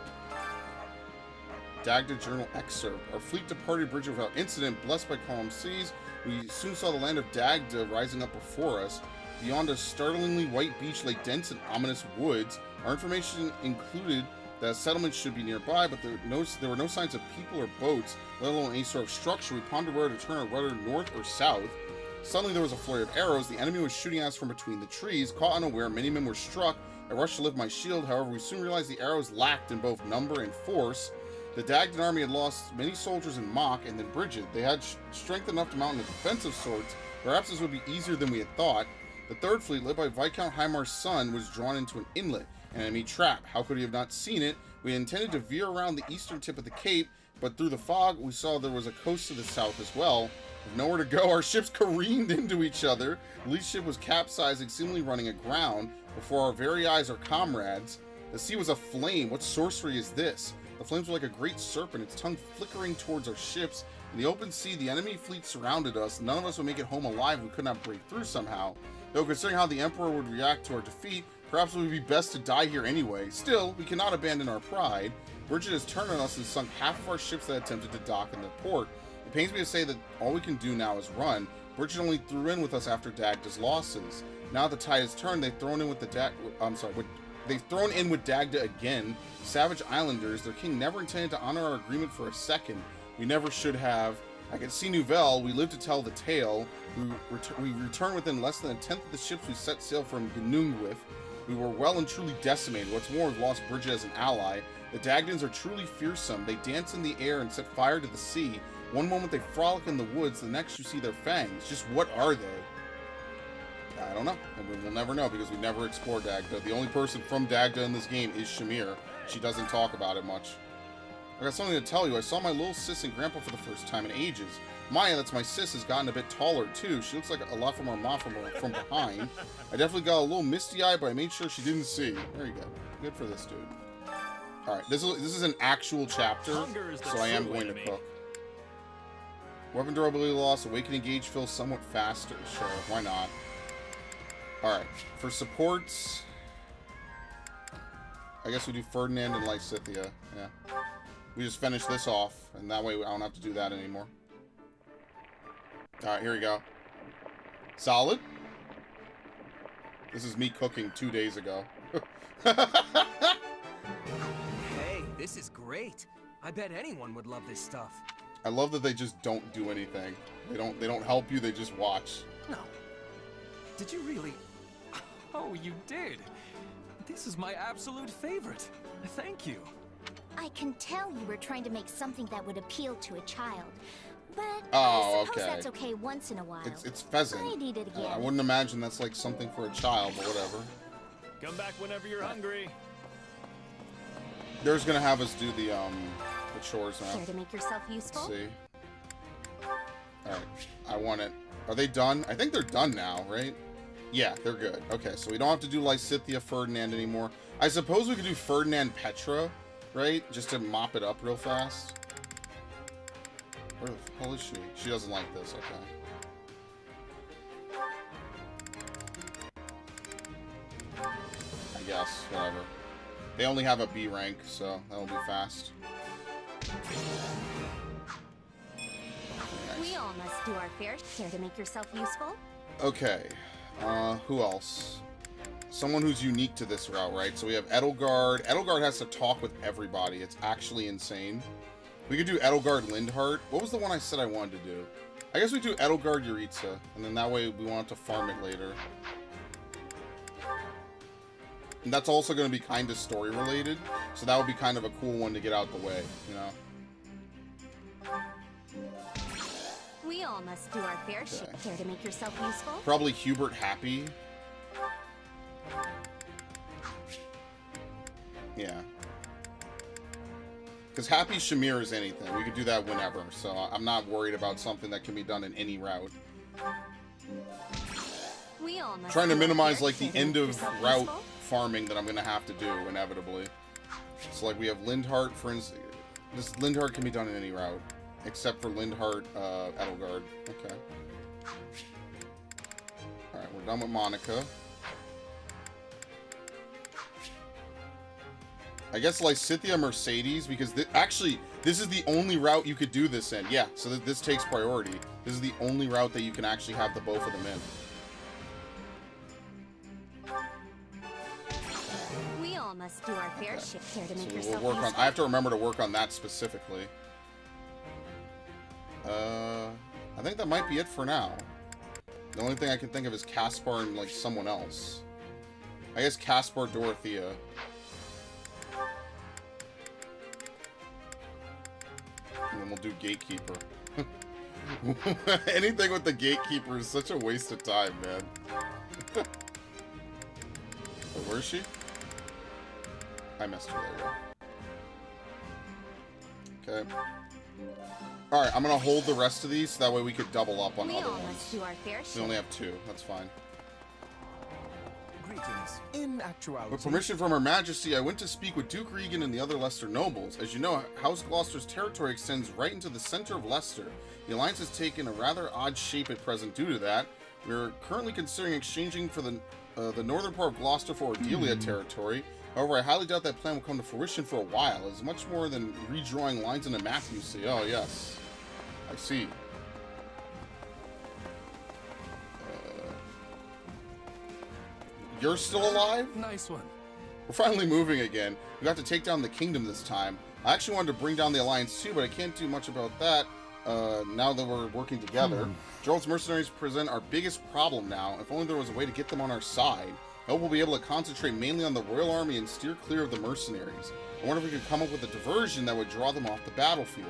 Speaker 3: Dagda Journal Excerpt. Our fleet departed bridge without incident, blessed by calm seas. We soon saw the land of Dagda rising up before us. Beyond a startlingly white beach lay dense and ominous woods. Our information included that a settlement should be nearby, but there were no signs of people or boats, let alone any sort of structure. We pondered whether to turn our rudder north or south. Suddenly there was a flurry of arrows. The enemy was shooting at us from between the trees. Caught unaware, many men were struck. I rushed to lift my shield. However, we soon realized the arrows lacked in both number and force. The Dagdan army had lost many soldiers in Mach and then Bridget. They had strength enough to mount in a defensive sorts. Perhaps this would be easier than we had thought. The third fleet, led by Viscount Hymar's son, was drawn into an inlet, an enemy trap. How could he have not seen it? We had intended to veer around the eastern tip of the cape, but through the fog we saw there was a coast to the south as well. With nowhere to go, our ships careened into each other. The lead ship was capsizing, seemingly running aground. Before our very eyes, our comrades, The sea was aflame. What sorcery is this? The flames were like a great serpent, its tongue flickering towards our ships. In the open sea, the enemy fleet surrounded us. None of us would make it home alive if we could not break through somehow. Though considering how the Emperor would react to our defeat, perhaps it would be best to die here anyway. Still, we cannot abandon our pride. Bridget has turned on us and sunk half of our ships that attempted to dock in the port. It pains me to say that all we can do now is run. Bridget only threw in with us after Dagda's losses. Now the tide has turned, they've thrown in with they've thrown in with Dagda again. Savage Islanders, their king never intended to honor our agreement for a second. We never should have. I can see Nouvelle, we live to tell the tale. We return within less than a tenth of the ships we set sail from Gnung with. We were well and truly decimated. What's more, we've lost Bridget as an ally. The Dagdans are truly fearsome. They dance in the air and set fire to the sea. One moment they frolic in the woods, the next you see their fangs. Just what are they? I don't know. And we'll never know because we never explored Dagda. The only person from Dagda in this game is Shamir. She doesn't talk about it much. I got something to tell you. I saw my little sis and grandpa for the first time in ages. Maya, that's my sis, has gotten a bit taller too. She looks like a lot from our mom from behind. I definitely got a little misty-eyed, but I made sure she didn't see. There you go. Good for this dude. Alright, this is an actual chapter, so I am going to cook. Weapon durability loss, awakening gauge fills somewhat faster. Sure, why not? Alright, for supports, I guess we do Ferdinand and Lysithea. Yeah. We just finish this off, and that way I don't have to do that anymore. Alright, here we go. Solid? This is me cooking 2 days ago.
Speaker 7: Hey, this is great. I bet anyone would love this stuff.
Speaker 3: I love that they just don't do anything. They don't help you, they just watch.
Speaker 7: No. Did you really? Oh, you did. This is my absolute favorite. Thank you.
Speaker 13: I can tell you were trying to make something that would appeal to a child. But
Speaker 3: oh,
Speaker 13: I suppose
Speaker 3: okay.
Speaker 13: that's okay once in a while.
Speaker 3: It's pheasant.
Speaker 13: I need it again.
Speaker 3: I wouldn't imagine that's like something for a child, but whatever.
Speaker 14: Come back whenever you're hungry.
Speaker 3: They're just gonna have us do the chores now.
Speaker 13: Care to make yourself useful?
Speaker 3: Let's see. Alright, I want it. Are they done? I think they're done now, right? Yeah, they're good. Okay, so we don't have to do Lysithea Ferdinand anymore. I suppose we could do Ferdinand Petra, right? Just to mop it up real fast. Where the hell is she? She doesn't like this, okay. I guess, whatever. They only have a B rank, so that'll be fast. Nice.
Speaker 13: We all must do our fair share to make yourself useful.
Speaker 3: Okay, who else? Someone who's unique to this route, right? So we have Edelgard. Edelgard has to talk with everybody. It's actually insane. We could do Edelgard Lindhart. What was the one I said I wanted to do? I guess we do Edelgard Yuritsa, and then that way we won't have to farm it later. And that's also going to be kind of story related, so that would be kind of a cool one to get out the way, you know?
Speaker 13: We all must do our fair share to make yourself useful.
Speaker 3: Probably Hubert Happy. Yeah. Because Happy Shamir is anything. We could do that whenever, so I'm not worried about something that can be done in any route.
Speaker 13: We all must
Speaker 3: Trying to minimize like the end of route farming that I'm going to have to do inevitably. So like we have Lindhart, for instance. This Lindhart can be done in any route. Except for Lindhart, Edelgard. Okay. Alright, we're done with Monica. I guess Lysithea Mercedes, because actually, this is the only route you could do this in. Yeah, so this takes priority. This is the only route that you can actually have the both of them in.
Speaker 13: We all must do our fair share to make
Speaker 3: So
Speaker 13: yourself
Speaker 3: we'll work on.
Speaker 13: useful.
Speaker 3: I have to remember to work on that specifically. I think that might be it for now. The only thing I can think of is Caspar and like someone else. I guess Caspar Dorothea. And then we'll do Gatekeeper. Anything with the Gatekeeper is such a waste of time, man. Wait, where is she? I missed her. There you go. Okay. Alright, I'm gonna hold the rest of these so that way we could double up on other ones.
Speaker 13: Do our fair
Speaker 3: We
Speaker 13: share.
Speaker 3: only have two. That's fine.
Speaker 7: Greetings. In actuality...
Speaker 3: With permission from Her Majesty, I went to speak with Duke Regan and the other Leicester nobles. As you know, House Gloucester's territory extends right into the center of Leicester. The alliance has taken a rather odd shape at present due to that. We're currently considering exchanging for the northern part of Gloucester for Ardelia territory. However, I highly doubt that plan will come to fruition for a while. It's much more than redrawing lines in a map, you see. Oh, yes. I see. You're still alive?
Speaker 6: Nice one.
Speaker 3: We're finally moving again. We got to take down the kingdom this time. I actually wanted to bring down the alliance too, but I can't do much about that now that we're working together. Gerald's mercenaries present our biggest problem now. If only there was a way to get them on our side. I hope we'll be able to concentrate mainly on the royal army and steer clear of the mercenaries. I wonder if we could come up with a diversion that would draw them off the battlefield.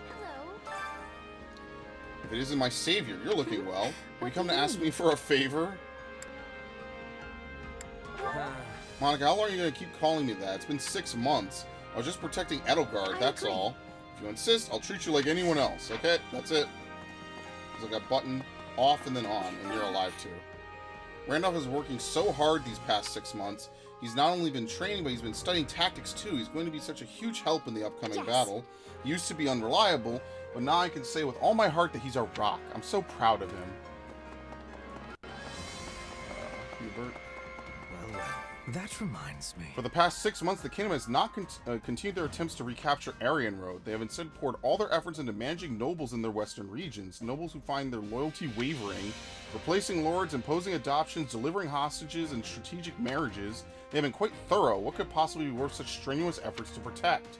Speaker 13: Hello.
Speaker 3: If it isn't my savior, you're looking well. Have you come to ask me for a favor? Monica, how long are you going to keep calling me that? It's been 6 months. I was just protecting Edelgard, that's all. If you insist, I'll treat you like anyone else, okay? That's it. There's like a button off and then on, and you're alive too. Randolph is working so hard these past 6 months. He's not only been training, but he's been studying tactics too. He's going to be such a huge help in the upcoming battle. He used to be unreliable, but now I can say with all my heart that he's a rock. I'm so proud of him. Hubert.
Speaker 7: Well, that reminds me.
Speaker 3: For the past 6 months, the kingdom has not continued their attempts to recapture Aryan Road. They have instead poured all their efforts into managing nobles in their western regions, nobles who find their loyalty wavering, replacing lords, imposing adoptions, delivering hostages, and strategic marriages. They have been quite thorough. What could possibly be worth such strenuous efforts to protect?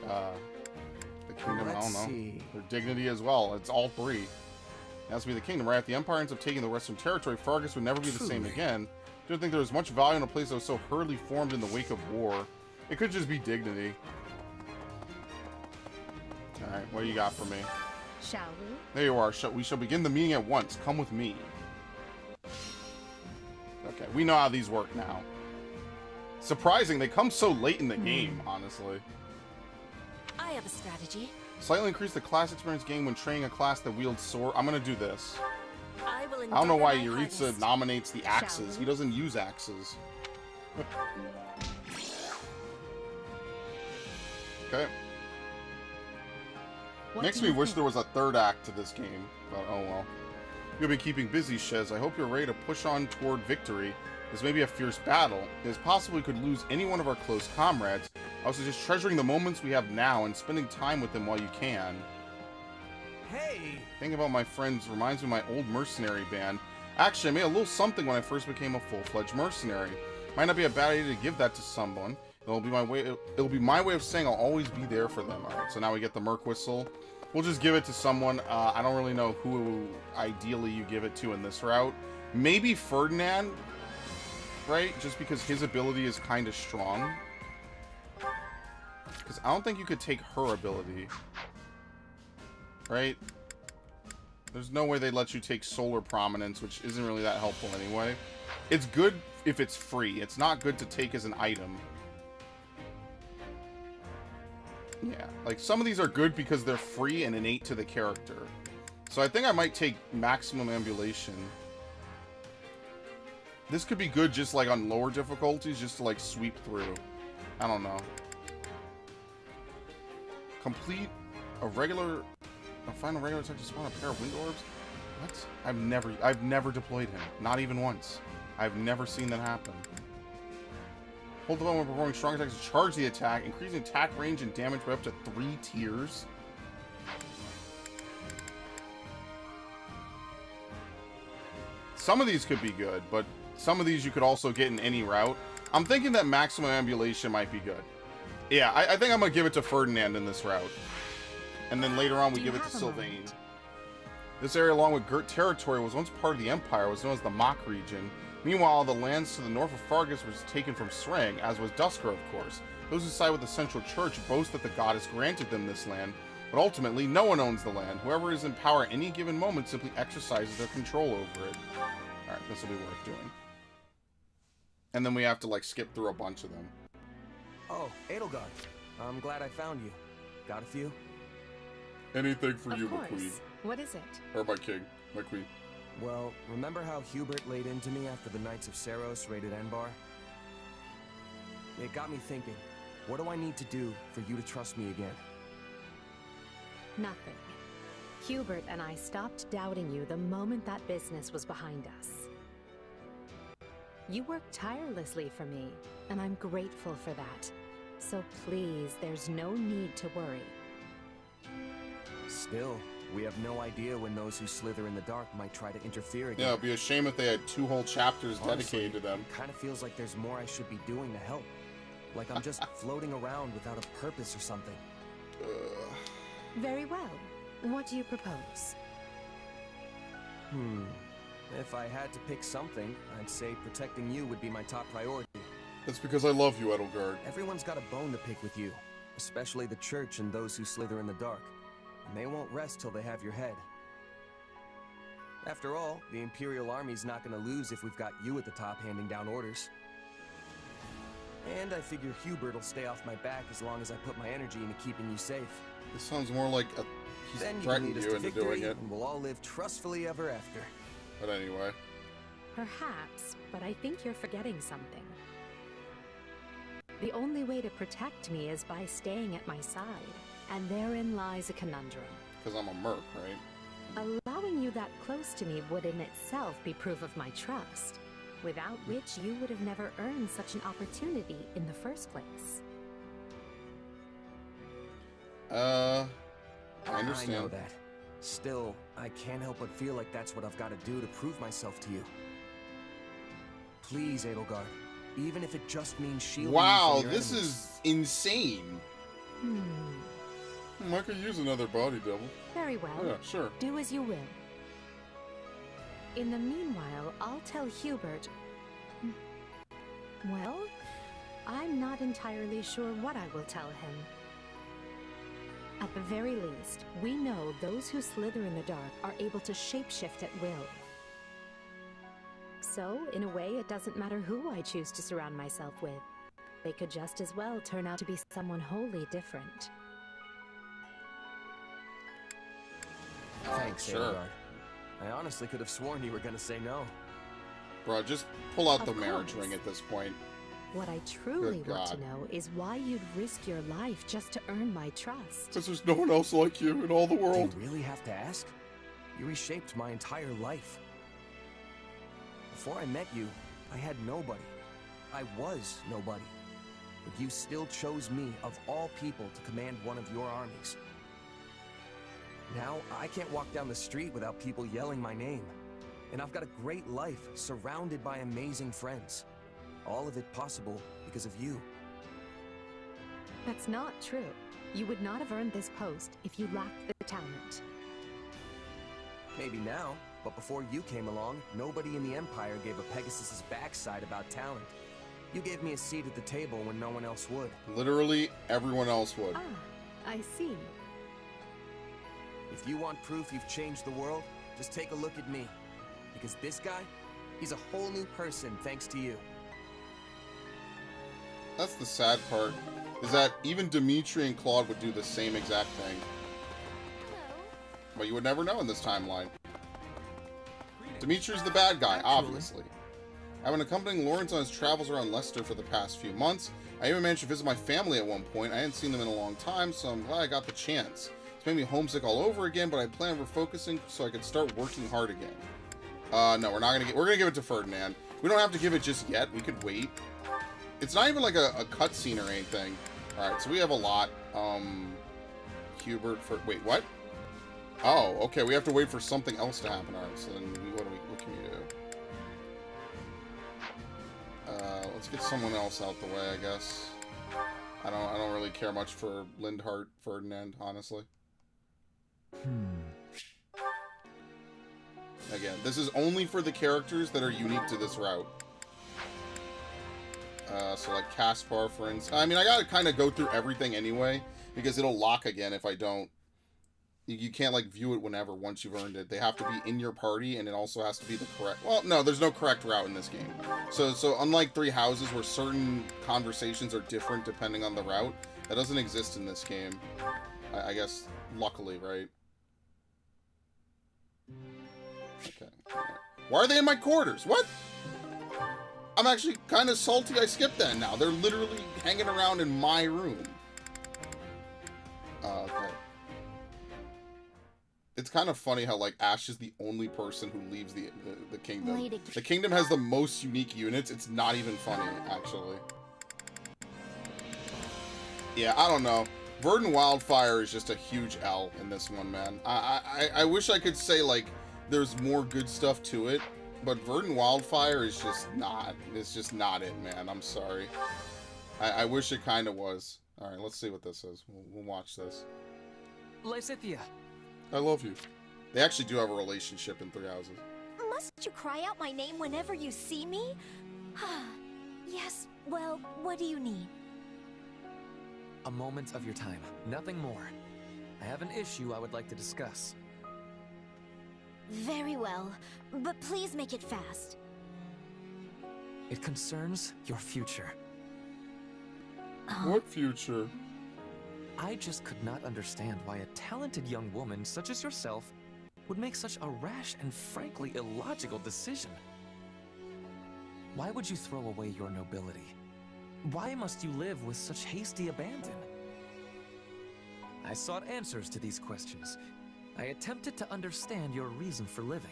Speaker 3: The kingdom, I don't know. Their dignity as well. It's all three. It has to be the kingdom, right? If the empire ends up taking the western territory, Fargus would never be the same again. I don't think there was much value in a place that was so hurriedly formed in the wake of war. It could just be dignity. Alright, what do you got for me?
Speaker 5: Shall we?
Speaker 3: There you are. We shall begin the meeting at once. Come with me. Okay, we know how these work now. Surprising, they come so late in the game, honestly.
Speaker 9: I have a strategy.
Speaker 3: Slightly increase the class experience gained when training a class that wields sword. I'm gonna do this.
Speaker 9: I will
Speaker 3: I don't know why
Speaker 9: endeavor my
Speaker 3: Yuritsa
Speaker 9: hardest.
Speaker 3: nominates the axes. He doesn't use axes. Okay. Makes me wish there was a third act to this game, but oh well. You've been keeping busy, Shez. I hope you're ready to push on toward victory. This may be a fierce battle. It is possible we could lose any one of our close comrades. I was just treasuring the moments we have now and spending time with them while you can.
Speaker 7: Hey!
Speaker 3: Thinking about my friends reminds me of my old mercenary band. Actually, I made a little something when I first became a full-fledged mercenary. Might not be a bad idea to give that to someone. It'll be my way of saying I'll always be there for them. Alright, so now we get the Merc Whistle. We'll just give it to someone. I don't really know who ideally you give it to in this route. Maybe Ferdinand, right? Just because his ability is kind of strong. Because I don't think you could take her ability. Right? There's no way they'd let you take Solar Prominence, which isn't really that helpful anyway. It's good if it's free. It's not good to take as an item. Yeah, like some of these are good because they're free and innate to the character. So I think I might take Maximum Ambulation. This could be good just like on lower difficulties, just to like sweep through. I don't know. Complete a final regular attack to spawn a pair of wind orbs? What? I've never deployed him. Not even once. I've never seen that happen. Hold the button when performing strong attacks to charge the attack, increasing attack range and damage by up to 3 tiers. Some of these could be good, but some of these you could also get in any route. I'm thinking that Maximum Ambulation might be good. Yeah, I think I'm going to give it to Ferdinand in this route. And then later on we give it to Sylvain. This area along with Gert territory was once part of the Empire, was known as the Mach region. Meanwhile, the lands to the north of Fargus was taken from Sreng, as was Dusker, of course. Those who side with the Central Church boast that the goddess granted them this land, but ultimately no one owns the land. Whoever is in power at any given moment simply exercises their control over it. Alright, this will be worth doing. And then we have to like skip through a bunch of them.
Speaker 10: Oh, Edelgard. I'm glad I found you. Got a few?
Speaker 3: Anything for you,
Speaker 5: Of
Speaker 3: my
Speaker 5: course.
Speaker 3: queen.
Speaker 5: What is it?
Speaker 3: Or my king. My queen.
Speaker 10: Well, remember how Hubert laid into me after the Knights of Seiros raided Enbar? It got me thinking, what do I need to do for you to trust me again?
Speaker 5: Nothing. Hubert and I stopped doubting you the moment that business was behind us. You worked tirelessly for me, and I'm grateful for that. So please, there's no need to worry.
Speaker 10: Still, we have no idea when those who slither in the dark might try to interfere again.
Speaker 3: Yeah, it'd be a shame if they had 2 whole chapters
Speaker 10: Honestly,
Speaker 3: dedicated to them.
Speaker 10: It kind of feels like there's more I should be doing to help. Like I'm just floating around without a purpose or something.
Speaker 5: Very well. What do you propose?
Speaker 10: If I had to pick something, I'd say protecting you would be my top priority.
Speaker 3: That's because I love you, Edelgard.
Speaker 10: Everyone's got a bone to pick with you, especially the Church and those who slither in the dark. And they won't rest till they have your head. After all, the Imperial Army's not gonna lose if we've got you at the top handing down orders. And I figure Hubert will stay off my back as long as I put my energy into keeping you safe.
Speaker 3: This sounds more like he's
Speaker 10: Then you can
Speaker 3: threatened
Speaker 10: lead us
Speaker 3: you
Speaker 10: to
Speaker 3: into
Speaker 10: victory,
Speaker 3: doing it.
Speaker 10: and we'll all live trustfully ever after.
Speaker 3: But anyway.
Speaker 5: Perhaps, but I think you're forgetting something. The only way to protect me is by staying at my side, and therein lies a conundrum.
Speaker 3: Because I'm a merc, right?
Speaker 5: Allowing you that close to me would in itself be proof of my trust, without which you would have never earned such an opportunity in the first place.
Speaker 3: I understand.
Speaker 10: I know that. Still, I can't help but feel like that's what I've got to do to prove myself to you. Please, Edelgard, even if it just means shielding
Speaker 3: Wow,
Speaker 10: you from your
Speaker 3: this
Speaker 10: enemies.
Speaker 3: is insane. I could use another body double.
Speaker 5: Very well.
Speaker 3: Yeah, sure.
Speaker 5: Do as you will. In the meanwhile, I'll tell Hubert... Well, I'm not entirely sure what I will tell him. At the very least, we know those who slither in the dark are able to shapeshift at will. So, in a way, it doesn't matter who I choose to surround myself with. They could just as well turn out to be someone wholly different.
Speaker 10: Thanks,
Speaker 3: Sure.
Speaker 10: Edelgard. I honestly could have sworn you were gonna say no.
Speaker 3: Bro, just pull out the
Speaker 5: Of
Speaker 3: marriage
Speaker 5: course.
Speaker 3: ring at this point.
Speaker 5: What I truly
Speaker 3: Good
Speaker 5: want to
Speaker 3: God.
Speaker 5: know is why you'd risk your life just to earn my trust.
Speaker 3: Because there's no one else like you in all the
Speaker 10: Do
Speaker 3: world.
Speaker 10: you really have to ask? You reshaped my entire life. Before I met you, I had nobody. I was nobody. But you still chose me, of all people, to command one of your armies. Now, I can't walk down the street without people yelling my name. And I've got a great life, surrounded by amazing friends. All of it possible because of you.
Speaker 5: That's not true. You would not have earned this post if you lacked the talent.
Speaker 10: Maybe now, but before you came along, nobody in the Empire gave a Pegasus's backside about talent. You gave me a seat at the table when no one else would.
Speaker 3: Literally, everyone else would.
Speaker 5: Ah, I see.
Speaker 10: If you want proof you've changed the world, just take a look at me. Because this guy, he's a whole new person thanks to you.
Speaker 3: That's the sad part, is that even Dimitri and Claude would do the same exact thing. But you would never know in this timeline. Dimitri's the bad guy, obviously. I've been accompanying Lawrence on his travels around Leicester for the past few months. I even managed to visit my family at one point. I hadn't seen them in a long time, so I'm glad I got the chance. It's made me homesick all over again, but I plan on refocusing so I could start working hard again. No, we're gonna give it to Ferdinand. We don't have to give it just yet. We could wait. It's not even like a cutscene or anything. Alright, so we have a lot. Hubert for... Wait, what? Oh, okay, we have to wait for something else to happen. Alright, so then what can we do? Let's get someone else out the way, I guess. I don't really care much for Lindhart Ferdinand, honestly. Again, this is only for the characters that are unique to this route. So like Caspar, for instance. I mean, I gotta kind of go through everything anyway, because it'll lock again if I don't. You can't, like, view it whenever, once you've earned it. They have to be in your party, and it also has to be the correct... Well, no, there's no correct route in this game. So unlike Three Houses, where certain conversations are different depending on the route, that doesn't exist in this game. I guess, luckily, right? Okay. Why are they in my quarters? What? I'm actually kind of salty I skipped that now. They're literally hanging around in my room. Okay. It's kind of funny how, like, Ash is the only person who leaves the kingdom. The kingdom has the most unique units. It's not even funny, actually. Yeah, I don't know. Verdant Wildfire is just a huge L in this one, man. I wish I could say, like, there's more good stuff to it, but Verdant Wildfire is just not. It's just not it, man. I'm sorry. I wish it kind of was. All right, let's see what this is. We'll watch this.
Speaker 10: Lysithea.
Speaker 3: I love you. They actually do have a relationship in Three Houses.
Speaker 9: Must you cry out my name whenever you see me? Yes, well, what do you need?
Speaker 10: A moment of your time, nothing more. I have an issue I would like to discuss.
Speaker 9: Very well, but please make it fast.
Speaker 10: It concerns your future.
Speaker 3: What future?
Speaker 10: I just could not understand why a talented young woman such as yourself would make such a rash and frankly illogical decision. Why would you throw away your nobility? Why must you live with such hasty abandon? I sought answers to these questions. I attempted to understand your reason for living.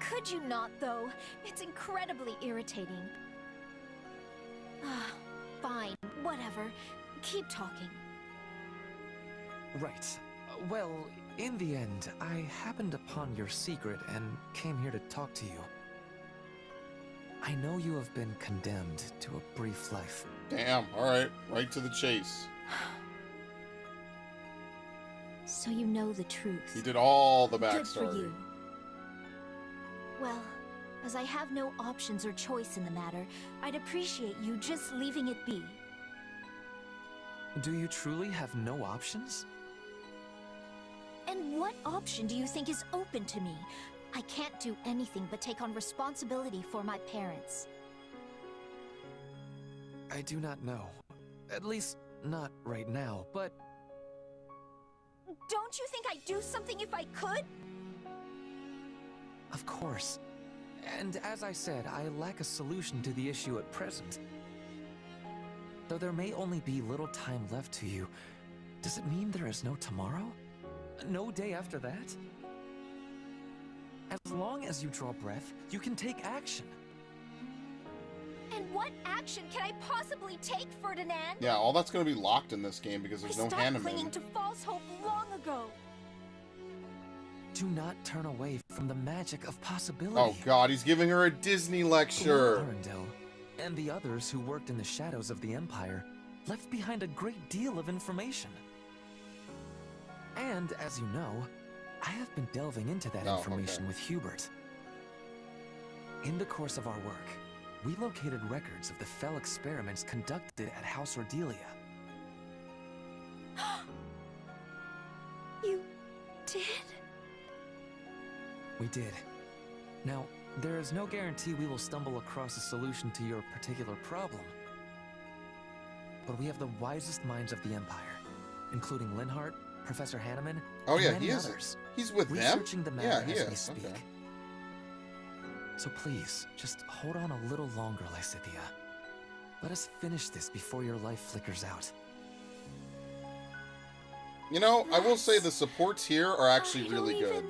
Speaker 9: Could you not, though? It's incredibly irritating. Fine, whatever. Keep talking.
Speaker 10: Right. Well, in the end, I happened upon your secret and came here to talk to you. I know you have been condemned to a brief life.
Speaker 3: Damn, alright. Right to the chase.
Speaker 9: So you know the truth.
Speaker 3: He did all the backstory.
Speaker 9: Good for you. Well, as I have no options or choice in the matter, I'd appreciate you just leaving it be.
Speaker 10: Do you truly have no options?
Speaker 9: And what option do you think is open to me? I can't do anything but take on responsibility for my parents.
Speaker 10: I do not know. At least, not right now, but...
Speaker 9: Don't you think I'd do something if I could?
Speaker 10: Of course. And as I said, I lack a solution to the issue at present. Though there may only be little time left to you, does it mean there is no tomorrow? No day after that? As long as you draw breath, you can take action.
Speaker 9: And what action can I possibly take, Ferdinand?
Speaker 3: Yeah, all that's going to be locked in this game because there's no
Speaker 9: stopped
Speaker 3: Hanneman.
Speaker 9: clinging to false hope long ago.
Speaker 10: Do not turn away from the magic of possibility.
Speaker 3: Oh god, he's giving her a Disney lecture.
Speaker 10: Lord Arundel and the others who worked in the shadows of the Empire left behind a great deal of information. And, as you know, I have been delving into that information with Hubert. In the course of our work, we located records of the fell experiments conducted at House Ordelia.
Speaker 9: You did?
Speaker 10: We did. Now, there is no guarantee we will stumble across a solution to your particular problem. But we have the wisest minds of the Empire, including Linhart, Professor Hanneman, and many others.
Speaker 3: He's with them?
Speaker 10: Researching the matter
Speaker 3: Yeah, he
Speaker 10: as we
Speaker 3: is.
Speaker 10: speak.
Speaker 3: Okay.
Speaker 10: So please, just hold on a little longer, Lysithea. Let us finish this before your life flickers out.
Speaker 3: You know, I will say the supports here are actually really good.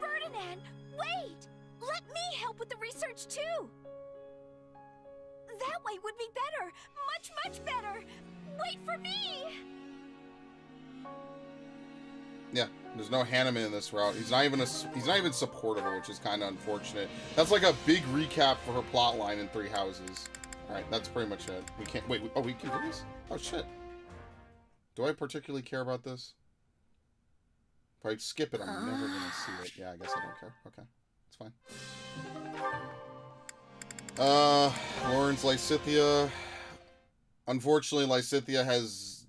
Speaker 9: Ferdinand, wait! Let me help with the research too! That way would be better! Much, much better! Wait for me!
Speaker 3: Yeah, there's no Hanneman in this route. He's not even supportable, which is kind of unfortunate. That's like a big recap for her plot line in Three Houses. All right, that's pretty much it. We can't wait. We can do this? Oh shit! Do I particularly care about this? If I skip it, I'm never gonna see it. Yeah, I guess I don't care. Okay, it's fine. Lawrence Lysithea. Unfortunately, Lysithea has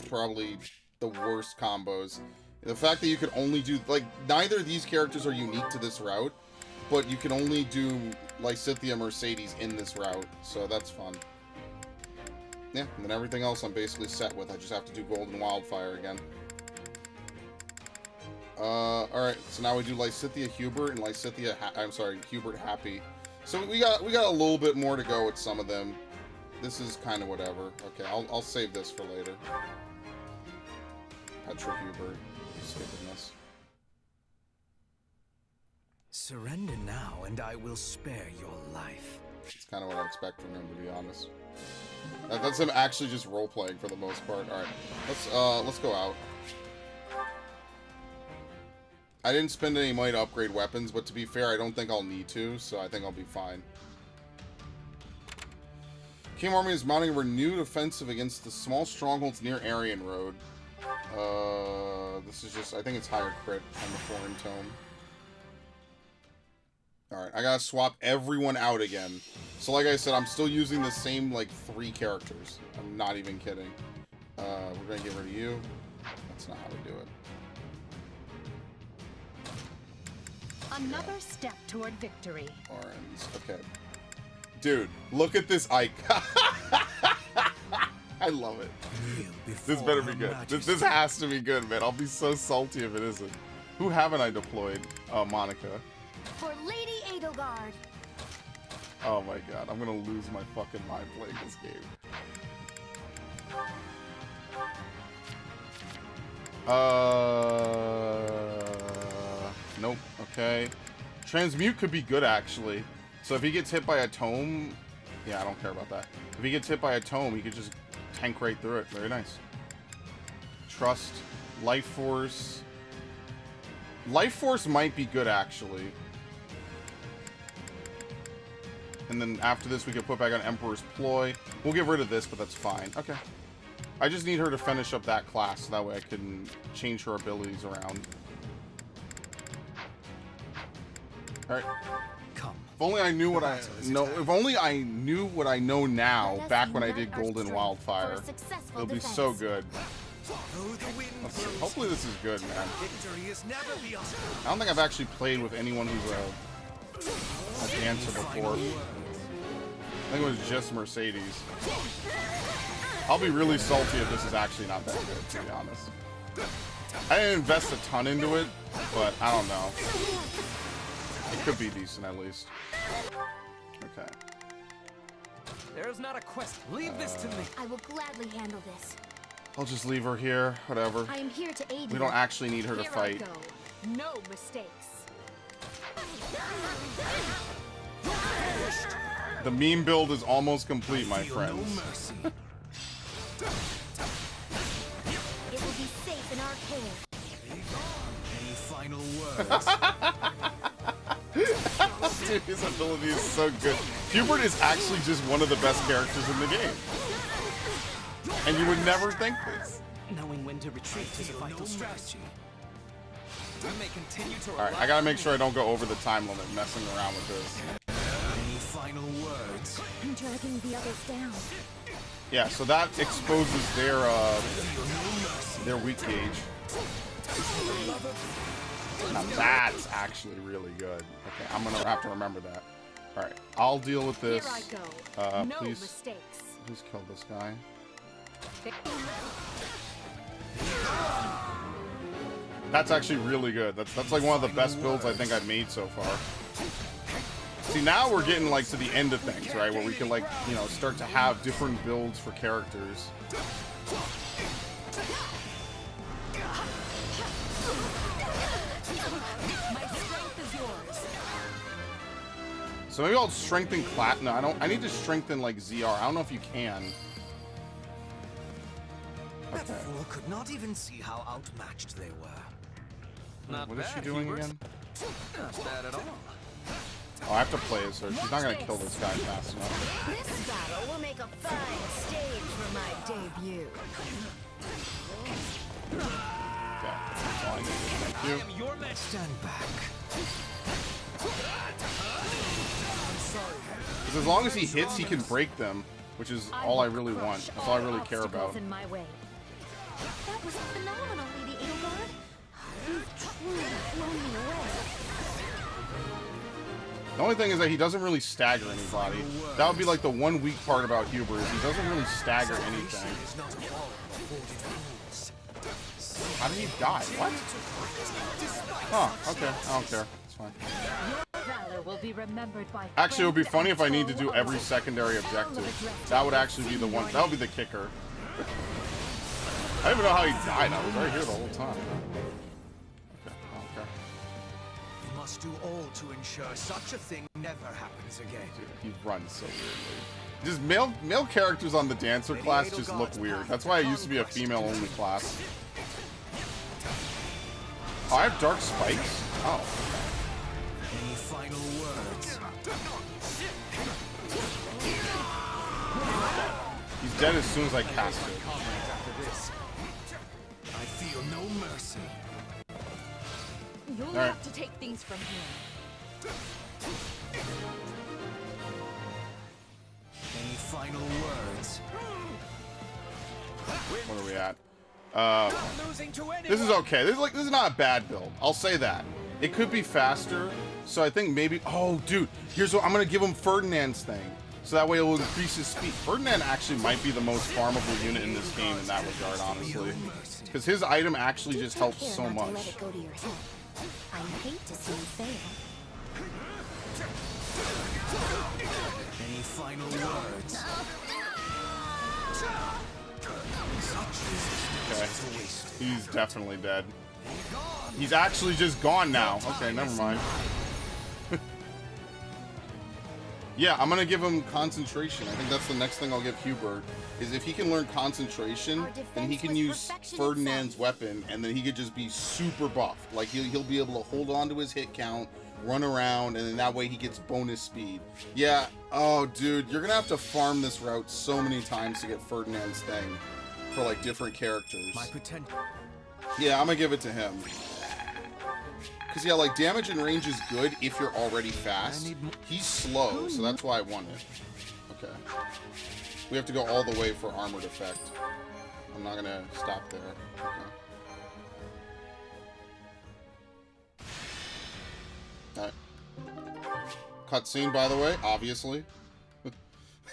Speaker 3: probably the worst combos. The fact that you could only do, like, neither of these characters are unique to this route, but you can only do Lysithea Mercedes in this route, so that's fun. Yeah, and then everything else I'm basically set with. I just have to do Golden Wildfire again. Alright, so now we do Lysithea Hubert and Hubert Happy. So we got a little bit more to go with some of them. This is kind of whatever. Okay, I'll save this for later. Petra Hubert. Skipping this.
Speaker 7: Surrender now, and I will spare your life.
Speaker 3: It's kind of what I expect from him, to be honest. That's him actually just role-playing for the most part. Alright, let's go out. I didn't spend any money to upgrade weapons, but to be fair, I don't think I'll need to, so I think I'll be fine. King Army is mounting a renewed offensive against the small strongholds near Aryan Road. This is just, I think it's higher crit on the foreign tome. Alright, I gotta swap everyone out again. So like I said, I'm still using the same, like, 3 characters. I'm not even kidding. We're gonna get rid of you. That's not how we do it.
Speaker 5: Another step toward victory.
Speaker 3: Orange. Okay. Dude, look at this icon. I love it. This better be good. This has to be good, man. I'll be so salty if it isn't. Who haven't I deployed? Monica.
Speaker 1: For Lady Edelgard.
Speaker 3: Oh my god, I'm gonna lose my fucking mind playing this game. Nope. Okay. Transmute could be good, actually. So if he gets hit by a tome... Yeah, I don't care about that. If he gets hit by a tome, he could just tank right through it. Very nice. Trust. Life Force. Life Force might be good, actually. And then after this, we could put back on Emperor's Ploy. We'll get rid of this, but that's fine. Okay. I just need her to finish up that class, so that way I can change her abilities around. Alright. If only I knew what I know. If only I knew what I know now back when I did Golden Wildfire. It'll be so good. Let's see. Hopefully this is good, man. I don't think I've actually played with anyone who's a dancer before. I think it was just Mercedes. I'll be really salty if this is actually not that good, to be honest. I didn't invest a ton into it, but I don't know. It could be decent, at least. Okay.
Speaker 10: There's not a quest. Leave this to me.
Speaker 1: I will gladly handle this.
Speaker 3: I'll just leave her here. Whatever.
Speaker 1: I am here to aid you.
Speaker 3: We don't actually need her to fight.
Speaker 5: Here I go. No mistakes.
Speaker 3: The meme build is almost complete, my friends.
Speaker 1: It will be safe in our care.
Speaker 7: Any final words?
Speaker 3: Dude, his ability is so good. Hubert is actually just one of the best characters in the game. And you would never think this.
Speaker 10: Knowing when to retreat is a vital strategy. We may continue to
Speaker 3: Alright, I gotta make sure I don't go over the time limit messing around with this.
Speaker 7: Any final words?
Speaker 1: I'm dragging the others down.
Speaker 3: Yeah, so that exposes their weak gauge. Now that's actually really good. Okay, I'm gonna have to remember that. Alright, I'll deal with this.
Speaker 5: Here I go. No
Speaker 3: please
Speaker 5: mistakes.
Speaker 3: kill this guy. That's actually really good. That's like one of the best builds I think I've made so far. See, now we're getting like to the end of things, right? Where we can like, you know, start to have different builds for characters. So maybe I'll strengthen Clat. No, I need to strengthen like ZR. I don't know if you can. Okay.
Speaker 7: That fool could not even see how outmatched they were.
Speaker 3: What is she doing again?
Speaker 10: Not bad at all.
Speaker 3: Oh, I have to play as her. She's not gonna kill this guy fast enough.
Speaker 1: This battle will make a fine stage for my debut.
Speaker 3: Okay, that's all I need. Thank you.
Speaker 10: I am your man.
Speaker 7: Stand back.
Speaker 3: Because as long as he hits, he can break them, which is all I really want. That's all I really care about.
Speaker 5: In my way.
Speaker 1: That was phenomenal, Lady Edelgard. You've truly blown me away.
Speaker 3: The only thing is that he doesn't really stagger anybody. That would be like the one weak part about Hubert, is he doesn't really stagger anything. How did he die? What? Oh, okay. I don't care. It's fine.
Speaker 5: Your valor will be remembered by
Speaker 3: Actually, it would be
Speaker 5: friend
Speaker 3: funny if I
Speaker 5: and
Speaker 3: need to
Speaker 5: foe
Speaker 3: do every
Speaker 5: alike.
Speaker 3: secondary
Speaker 5: All of
Speaker 3: objective.
Speaker 5: Adrestia
Speaker 3: That would
Speaker 5: will
Speaker 3: actually be
Speaker 5: see
Speaker 3: the one.
Speaker 5: your
Speaker 3: That would be the kicker. I don't even know how he died. I was right here the whole time. Okay. Okay.
Speaker 7: We must do all to ensure such a thing never happens again.
Speaker 3: Dude, he runs so weirdly. Just male characters on the dancer class just look weird. That's why I used to be a female-only class. Oh, I have dark spikes? Oh.
Speaker 7: Any final words?
Speaker 3: He's dead as soon as I cast it.
Speaker 7: I feel no mercy.
Speaker 5: You'll
Speaker 3: Alright.
Speaker 5: have to take things from here.
Speaker 7: Any final words?
Speaker 3: What are we at?
Speaker 14: Losing to anyone.
Speaker 3: This is okay. This is not a bad build. I'll say that. It could be faster, so I think maybe. Oh, dude, here's what I'm gonna give him Ferdinand's thing, so that way it will increase his speed. Ferdinand actually might be the most farmable unit in this game in that regard, honestly, because his item actually just helps
Speaker 1: Care
Speaker 3: so
Speaker 1: not to let
Speaker 3: much.
Speaker 1: it go to your head. I hate to see you fail.
Speaker 7: Any final words?
Speaker 3: Okay, he's definitely dead. He's actually just gone now. Okay, never mind. Yeah, I'm gonna give him concentration. I think that's the next thing I'll give Hubert, is if he can learn concentration, then he can use Ferdinand's weapon, and then he could just be super buffed. Like, he'll be able to hold on to his hit count, run around, and then that way he gets bonus speed. Yeah, oh, dude, you're gonna have to farm this route so many times to get Ferdinand's thing for, like, different characters.
Speaker 7: My potential.
Speaker 3: Yeah, I'm gonna give it to him. Because, yeah, like, damage and range is good if you're already fast. He's slow, so that's why I won it. Okay. We have to go all the way for armored effect. I'm not gonna stop there. Okay. Alright. Cutscene, by the way, obviously.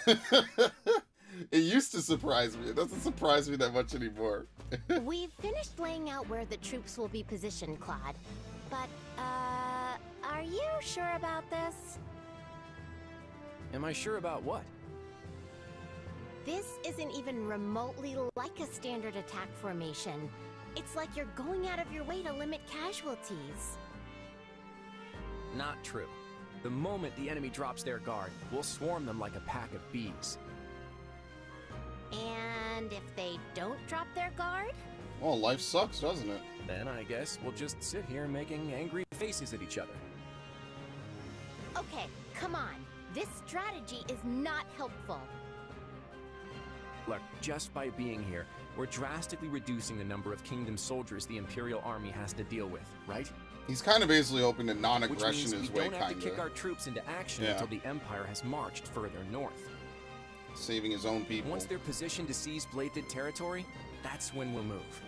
Speaker 3: It used to surprise me. It doesn't surprise me that much anymore.
Speaker 1: We've finished laying out where the troops will be positioned, Claude. But, are you sure about this?
Speaker 6: Am I sure about what?
Speaker 1: This isn't even remotely like a standard attack formation. It's like you're going out of your way to limit casualties.
Speaker 6: Not true. The moment the enemy drops their guard, we'll swarm them like a pack of bees.
Speaker 1: And if they don't drop their guard?
Speaker 3: Well, life sucks, doesn't it?
Speaker 6: Then I guess we'll just sit here making angry faces at each other.
Speaker 1: Okay, come on. This strategy is not helpful.
Speaker 6: Look, just by being here, we're drastically reducing the number of Kingdom soldiers the Imperial Army has to deal with, right?
Speaker 3: He's kind of basically hoping that non-aggression
Speaker 6: Which means
Speaker 3: is
Speaker 6: we
Speaker 3: way,
Speaker 6: don't have to kick
Speaker 3: kinda.
Speaker 6: our troops into action
Speaker 3: Yeah.
Speaker 6: until the Empire has marched further north.
Speaker 3: Saving his own people.
Speaker 6: Once they're positioned to seize bladed territory, that's when we'll move.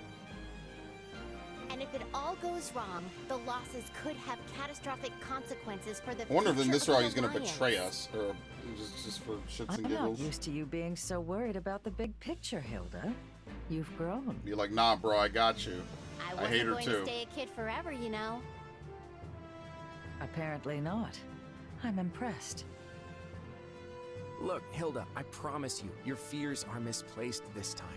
Speaker 1: And if it all goes wrong, the losses could have catastrophic consequences for the
Speaker 3: I wonder if in
Speaker 1: future
Speaker 3: this
Speaker 1: of
Speaker 3: route
Speaker 1: the
Speaker 3: he's going to
Speaker 1: Alliance.
Speaker 3: betray us, or just for shits
Speaker 15: I'm
Speaker 3: and
Speaker 15: not
Speaker 3: giggles.
Speaker 15: used to you being so worried about the big picture, Hilda. You've grown.
Speaker 3: Be like, nah, bro, I got you.
Speaker 1: I
Speaker 3: I
Speaker 1: wasn't
Speaker 3: hate her
Speaker 1: going
Speaker 3: too.
Speaker 1: to stay a kid forever, you know.
Speaker 15: Apparently not. I'm impressed.
Speaker 6: Look, Hilda, I promise you, your fears are misplaced this time.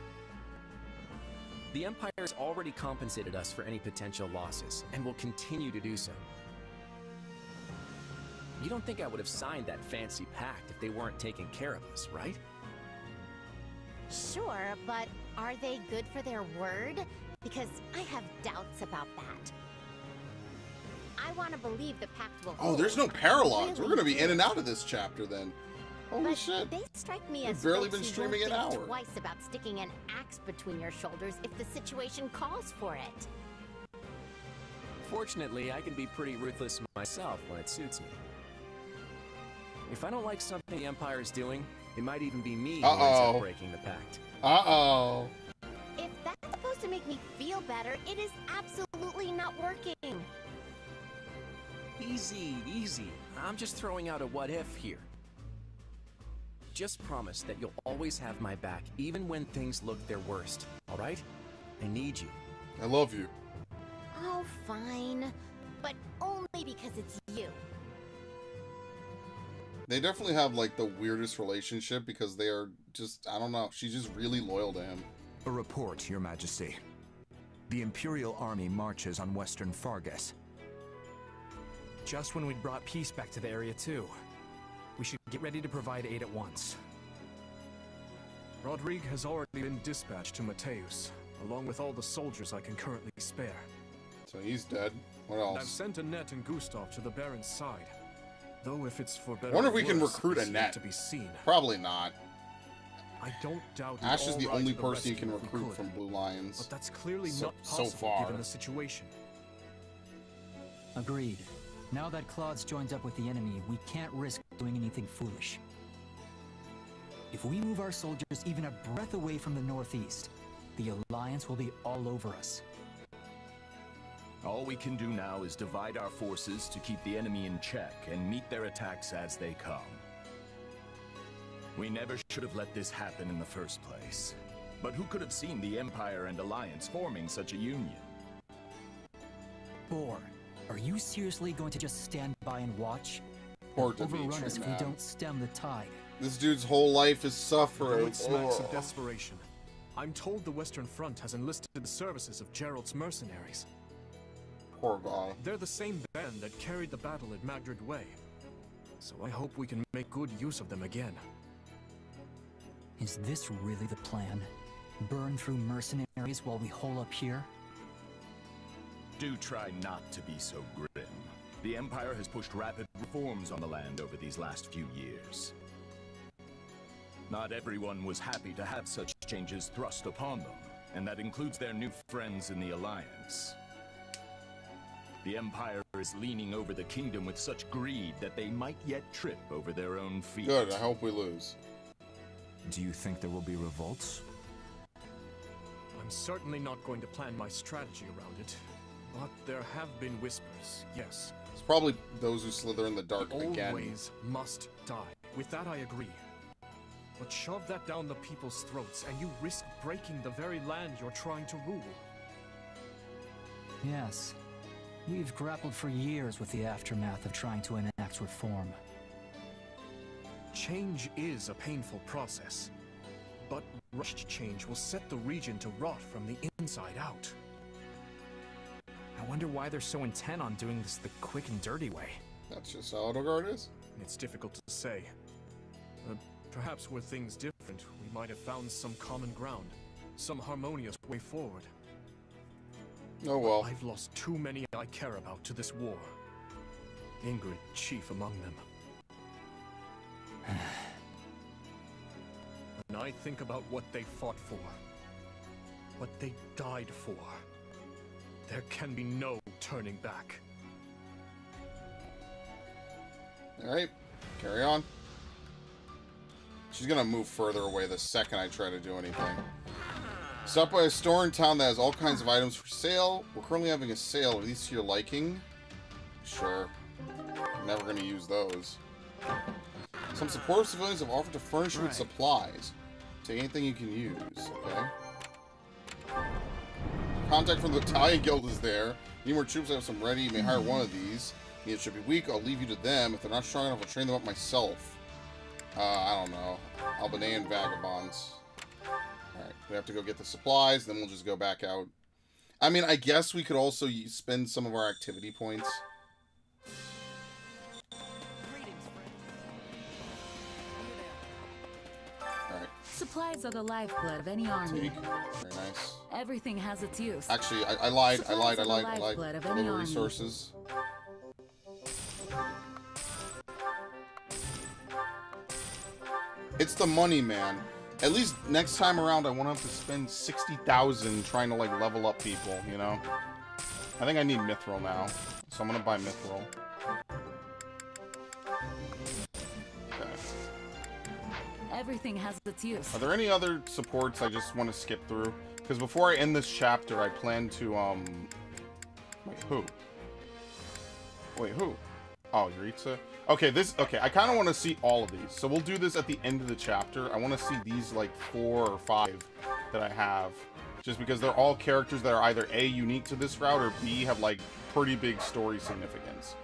Speaker 6: The Empire's already compensated us for any potential losses, and will continue to do so. You don't think I would have signed that fancy pact if they weren't taking care of us, right?
Speaker 1: Sure, but are they good for their word? Because I have doubts about that. I want to believe the pact will
Speaker 3: Oh,
Speaker 1: hold.
Speaker 3: there's no paralogs.
Speaker 1: Really
Speaker 3: We're going to be
Speaker 1: do.
Speaker 3: in and out of this chapter then. Holy
Speaker 1: But
Speaker 3: shit.
Speaker 1: they strike me
Speaker 3: We've
Speaker 1: as
Speaker 3: barely
Speaker 1: folks
Speaker 3: been
Speaker 1: who
Speaker 3: streaming
Speaker 1: won't
Speaker 3: an
Speaker 1: think
Speaker 3: hour.
Speaker 1: twice about sticking an axe between your shoulders if the situation calls for it.
Speaker 6: Fortunately, I can be pretty ruthless myself when it suits me. If I don't like something the Empire's doing, it might even be me who ends
Speaker 3: Uh-oh.
Speaker 6: up breaking the pact.
Speaker 3: Uh-oh.
Speaker 1: If that's supposed to make me feel better, it is absolutely not working.
Speaker 6: Easy, easy. I'm just throwing out a what if here. Just promise that you'll always have my back, even when things look their worst, all right? I need you.
Speaker 3: I love you.
Speaker 1: Oh, fine. But only because it's you.
Speaker 3: They definitely have, like, the weirdest relationship because they are just, I don't know, she's just really loyal to him.
Speaker 7: A report, Your Majesty. The Imperial Army marches on western Fargus.
Speaker 6: Just when we'd brought peace back to the area, too. We should get ready to provide aid at once.
Speaker 16: Rodrigue has already been dispatched to Mateus, along with all the soldiers I can currently spare.
Speaker 3: So he's dead. What
Speaker 16: And
Speaker 3: else?
Speaker 16: I've sent Annette and Gustav to the Baron's side. Though if it's for better
Speaker 3: I wonder if
Speaker 16: or
Speaker 3: we can
Speaker 16: worse,
Speaker 3: recruit
Speaker 16: it's yet
Speaker 3: Annette.
Speaker 16: to be seen.
Speaker 3: Probably not.
Speaker 16: I don't doubt
Speaker 3: Ash is
Speaker 16: all
Speaker 3: the
Speaker 16: right
Speaker 3: only
Speaker 16: to the
Speaker 3: person you
Speaker 16: rescue
Speaker 3: can
Speaker 16: if we
Speaker 3: recruit
Speaker 16: could.
Speaker 3: from Blue Lions.
Speaker 16: But that's clearly
Speaker 3: So-
Speaker 16: not
Speaker 3: so
Speaker 16: possible
Speaker 3: far.
Speaker 16: given the situation.
Speaker 12: Agreed. Now that Claude's joined up with the enemy, we can't risk doing anything foolish. If we move our soldiers even a breath away from the northeast, the Alliance will be all over us.
Speaker 8: All we can do now is divide our forces to keep the enemy in check and meet their attacks as they come. We never should have let this happen in the first place. But who could have seen the Empire and Alliance forming such a union?
Speaker 12: Boar, are you seriously going to just stand by and watch?
Speaker 3: Poor
Speaker 12: They'll overrun
Speaker 3: Dimitri,
Speaker 12: us if we
Speaker 3: man.
Speaker 12: don't stem the tide.
Speaker 3: This dude's whole life is suffering.
Speaker 16: Though it smacks of
Speaker 3: Oh.
Speaker 16: desperation. I'm told the Western Front has enlisted the services of Gerald's mercenaries.
Speaker 3: Poor guy.
Speaker 16: They're the same band that carried the battle at Magdred Way. So I hope we can make good use of them again.
Speaker 12: Is this really the plan? Burn through mercenaries while we hole up here?
Speaker 8: Do try not to be so grim. The Empire has pushed rapid reforms on the land over these last few years. Not everyone was happy to have such changes thrust upon them, and that includes their new friends in the Alliance. The Empire is leaning over the kingdom with such greed that they might yet trip over their own feet.
Speaker 3: Good, I hope we lose.
Speaker 7: Do you think there will be revolts?
Speaker 16: I'm certainly not going to plan my strategy around it. But there have been whispers, yes.
Speaker 3: It's probably those who slither in the dark
Speaker 16: The old
Speaker 3: again.
Speaker 16: ways must die. With that I agree. But shove that down the people's throats, and you risk breaking the very land you're trying to rule.
Speaker 12: Yes. We've grappled for years with the aftermath of trying to enact reform.
Speaker 16: Change is a painful process. But rushed change will set the region to rot from the inside out.
Speaker 6: I wonder why they're so intent on doing this the quick and dirty way.
Speaker 3: That's just how Edelgard is.
Speaker 16: It's difficult to say. Perhaps were things different, we might have found some common ground. Some harmonious way forward.
Speaker 3: Oh well.
Speaker 16: I've lost too many I care about to this war. Ingrid chief among them. When I think about what they fought for, what they died for, there can be no turning back.
Speaker 3: Alright, carry on. She's gonna move further away the second I try to do anything. Stop by a store in town that has all kinds of items for sale. We're currently having a sale, are these to your liking? Sure. I'm never gonna use those. Some supportive civilians have offered to furnish you with supplies. Take anything you can use, okay? Contact from the Battalion Guild is there. Need more troops, I have some ready. You may hire one of these. It should be weak, I'll leave you to them. If they're not strong enough, I'll train them up myself. I don't know. Albanian vagabonds. Alright, we have to go get the supplies, then we'll just go back out. I mean, I guess we could also spend some of our activity points. Alright.
Speaker 17: Supplies are the lifeblood of any army.
Speaker 3: Take. Very nice.
Speaker 17: Everything has its use.
Speaker 3: Actually, I lied. I lied.
Speaker 17: Supplies are the lifeblood of any
Speaker 3: Little
Speaker 17: army.
Speaker 3: resources. It's the money, man. At least next time around, I won't have to spend 60,000 trying to like level up people. You know. I think I need Mithril now, so I'm gonna buy Mithril. Okay.
Speaker 17: Everything has its use.
Speaker 3: Are there any other supports I just want to skip through? Because before I end this chapter, I plan to wait, who? Wait, who? Oh, Yuritsa? Okay, okay, I kind of want to see all of these. So we'll do this at the end of the chapter. I want to see these, like, 4 or 5 that I have. just because they're all characters that are either A, unique to this route, or B, have like pretty big story significance.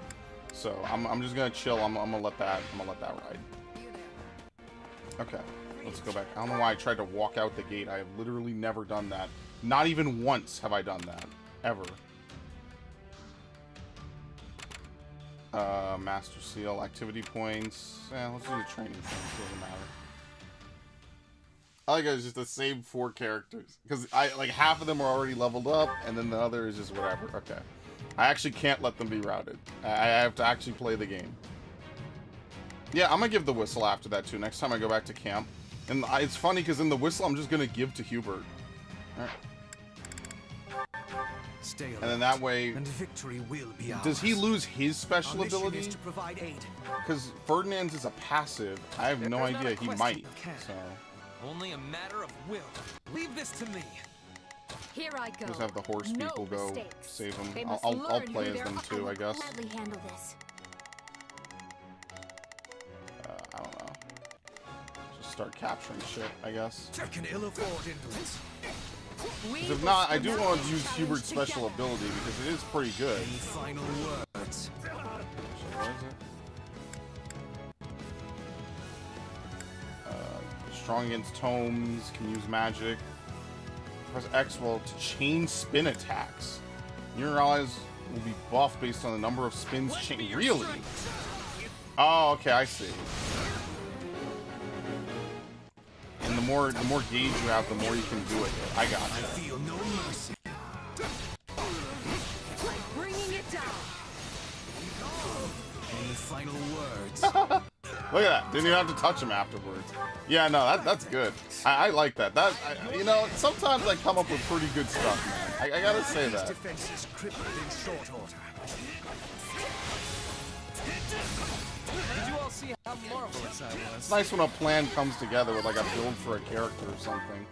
Speaker 3: So I'm just gonna chill. I'm gonna let that ride. Okay, let's go back. I don't know why I tried to walk out the gate. I have literally never done that. Not even once have I done that, ever. Master Seal, activity points. Let's do the training points. Doesn't matter. I like it's just the same 4 characters because like half of them are already leveled up, and then the other is just whatever. Okay, I actually can't let them be routed. I have to actually play the game. Yeah, I'm gonna give the whistle after that too. Next time I go back to camp, and it's funny because in the whistle I'm just gonna give to Hubert. All right.
Speaker 7: Stay alert,
Speaker 3: and then that way,
Speaker 7: and victory will be ours.
Speaker 3: Does he lose his special
Speaker 7: Our mission
Speaker 3: ability?
Speaker 7: is to provide aid.
Speaker 3: Because Ferdinand's is a passive. I have no idea. He might. So
Speaker 7: Only a matter of will. Leave this to me.
Speaker 5: Here I go.
Speaker 3: just have the horse
Speaker 5: No
Speaker 3: people go
Speaker 5: mistakes.
Speaker 3: save
Speaker 5: They
Speaker 3: him.
Speaker 5: must
Speaker 3: I'll
Speaker 5: learn
Speaker 3: play
Speaker 5: who
Speaker 3: as
Speaker 5: they're
Speaker 3: them
Speaker 5: up
Speaker 3: too, I guess.
Speaker 13: Gladly handle this.
Speaker 3: I don't know. Just start capturing shit, I guess.
Speaker 7: I can ill afford indolence.
Speaker 3: Because if not, I do want to use Hubert's special ability because it is pretty good.
Speaker 7: Any final words?
Speaker 3: Where is it? Strong against tomes, can use magic. Press X to chain spin attacks. Your allies will be buffed based on the number of spins chain. Really? Oh, okay, I see. And the more gauge you have, the more you can do it. I got you.
Speaker 7: I feel no mercy.
Speaker 5: Bringing it down.
Speaker 7: Any final words?
Speaker 3: Look at that. Didn't even have to touch him afterwards. Yeah, no, that's good. I like that. You know, sometimes I come up with pretty good stuff, man. I gotta say that.
Speaker 7: Defenses crippled in short order. Did you all see how marvelous I was?
Speaker 3: It's nice when a plan comes together with like a build for a character or something.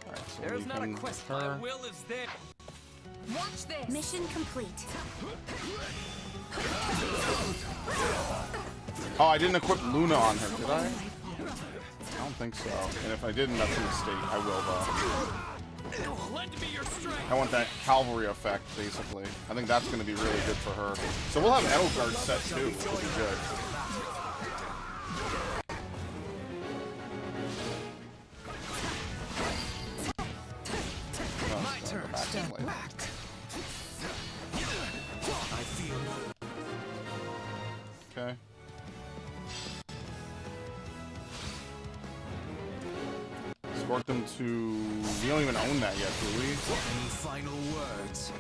Speaker 3: Alright, so
Speaker 7: There's
Speaker 3: we
Speaker 7: not a
Speaker 3: can
Speaker 7: quest.
Speaker 3: her.
Speaker 7: My will is there.
Speaker 5: Watch this.
Speaker 13: Mission complete.
Speaker 3: Oh, I didn't equip Luna on her, did I? I don't think so. And if I didn't, that's a mistake. I will though. I want that cavalry effect, basically. I think that's going to be really good for her. So we'll have Edelgard set too, which will be good.
Speaker 7: My turn. Stand back. I feel.
Speaker 3: Okay. Escort them to... We don't even own that yet, do we?
Speaker 7: Any final words?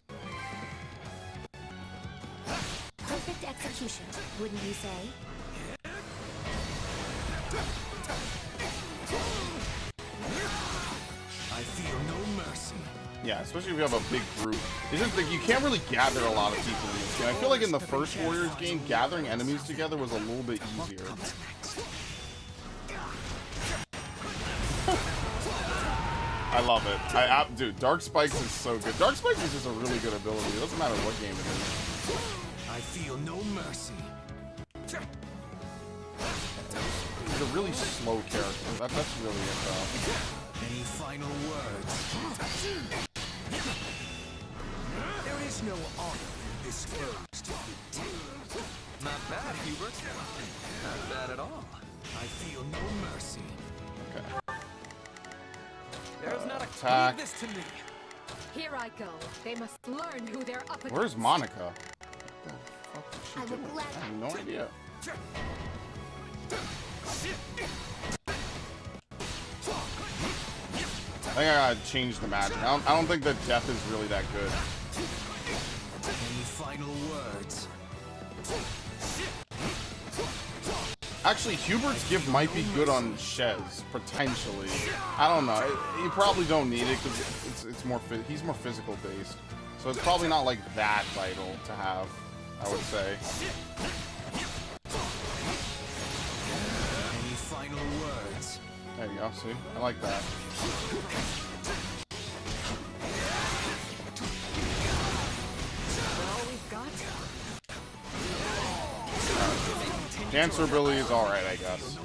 Speaker 13: Perfect execution, wouldn't you say?
Speaker 7: I feel no mercy.
Speaker 3: Yeah, especially if you have a big group. It's just like you can't really gather a lot of people in this game. I feel like in the first Warriors game, gathering enemies together was a little bit easier. I love it. Dude, Dark Spikes is so good. Dark Spikes is just a really good ability. It doesn't matter what game it is.
Speaker 7: I feel no mercy.
Speaker 3: He's a really slow character. That's really it, though.
Speaker 7: Any final words? There is no honor in this foe's defeat. Not bad, Hubert. Not bad at all. I feel no mercy.
Speaker 3: Okay.
Speaker 7: There's not a
Speaker 3: attack.
Speaker 7: Leave this to me.
Speaker 5: Here I go. They must learn who they're up against.
Speaker 3: Where's Monica?
Speaker 13: I will
Speaker 3: I have no idea. I think I gotta change the magic. I don't think that death is really that good.
Speaker 7: Any final words?
Speaker 3: Actually, Hubert's gift might be good on Shez, potentially. I don't know. You probably don't need it because it's more he's more physical based, so it's probably not like that vital to have. I would say.
Speaker 7: Any final words?
Speaker 3: There you go. See, I like that. Dancer ability is alright, I guess.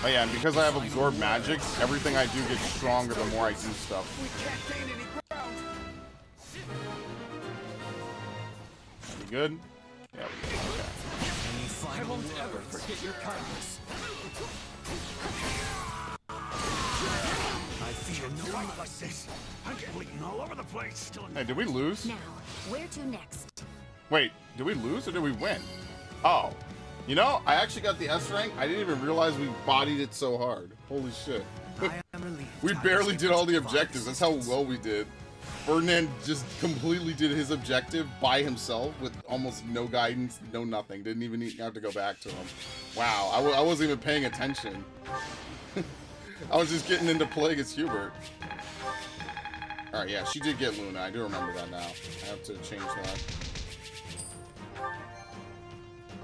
Speaker 3: Oh yeah, and because I have absorbed magic, everything I do gets stronger the more I do stuff.
Speaker 14: We can't gain any ground.
Speaker 3: We good? Yeah, we good. Okay.
Speaker 16: I won't ever forget your kindness.
Speaker 14: I feel no fight like this. I'm bleeding all over the place. Still.
Speaker 3: Hey, did we lose?
Speaker 1: Now, where to next?
Speaker 3: Wait, did we lose or did we win? Oh. You know, I actually got the S rank. I didn't even realize we bodied it so hard. Holy shit. We barely did all the objectives. That's how well we did. Ferdinand just completely did his objective by himself with almost no guidance, no nothing. Didn't even have to go back to him. Wow, I wasn't even paying attention. I was just getting into play against Hubert. Alright, yeah, she did get Luna. I do remember that now. I have to change that.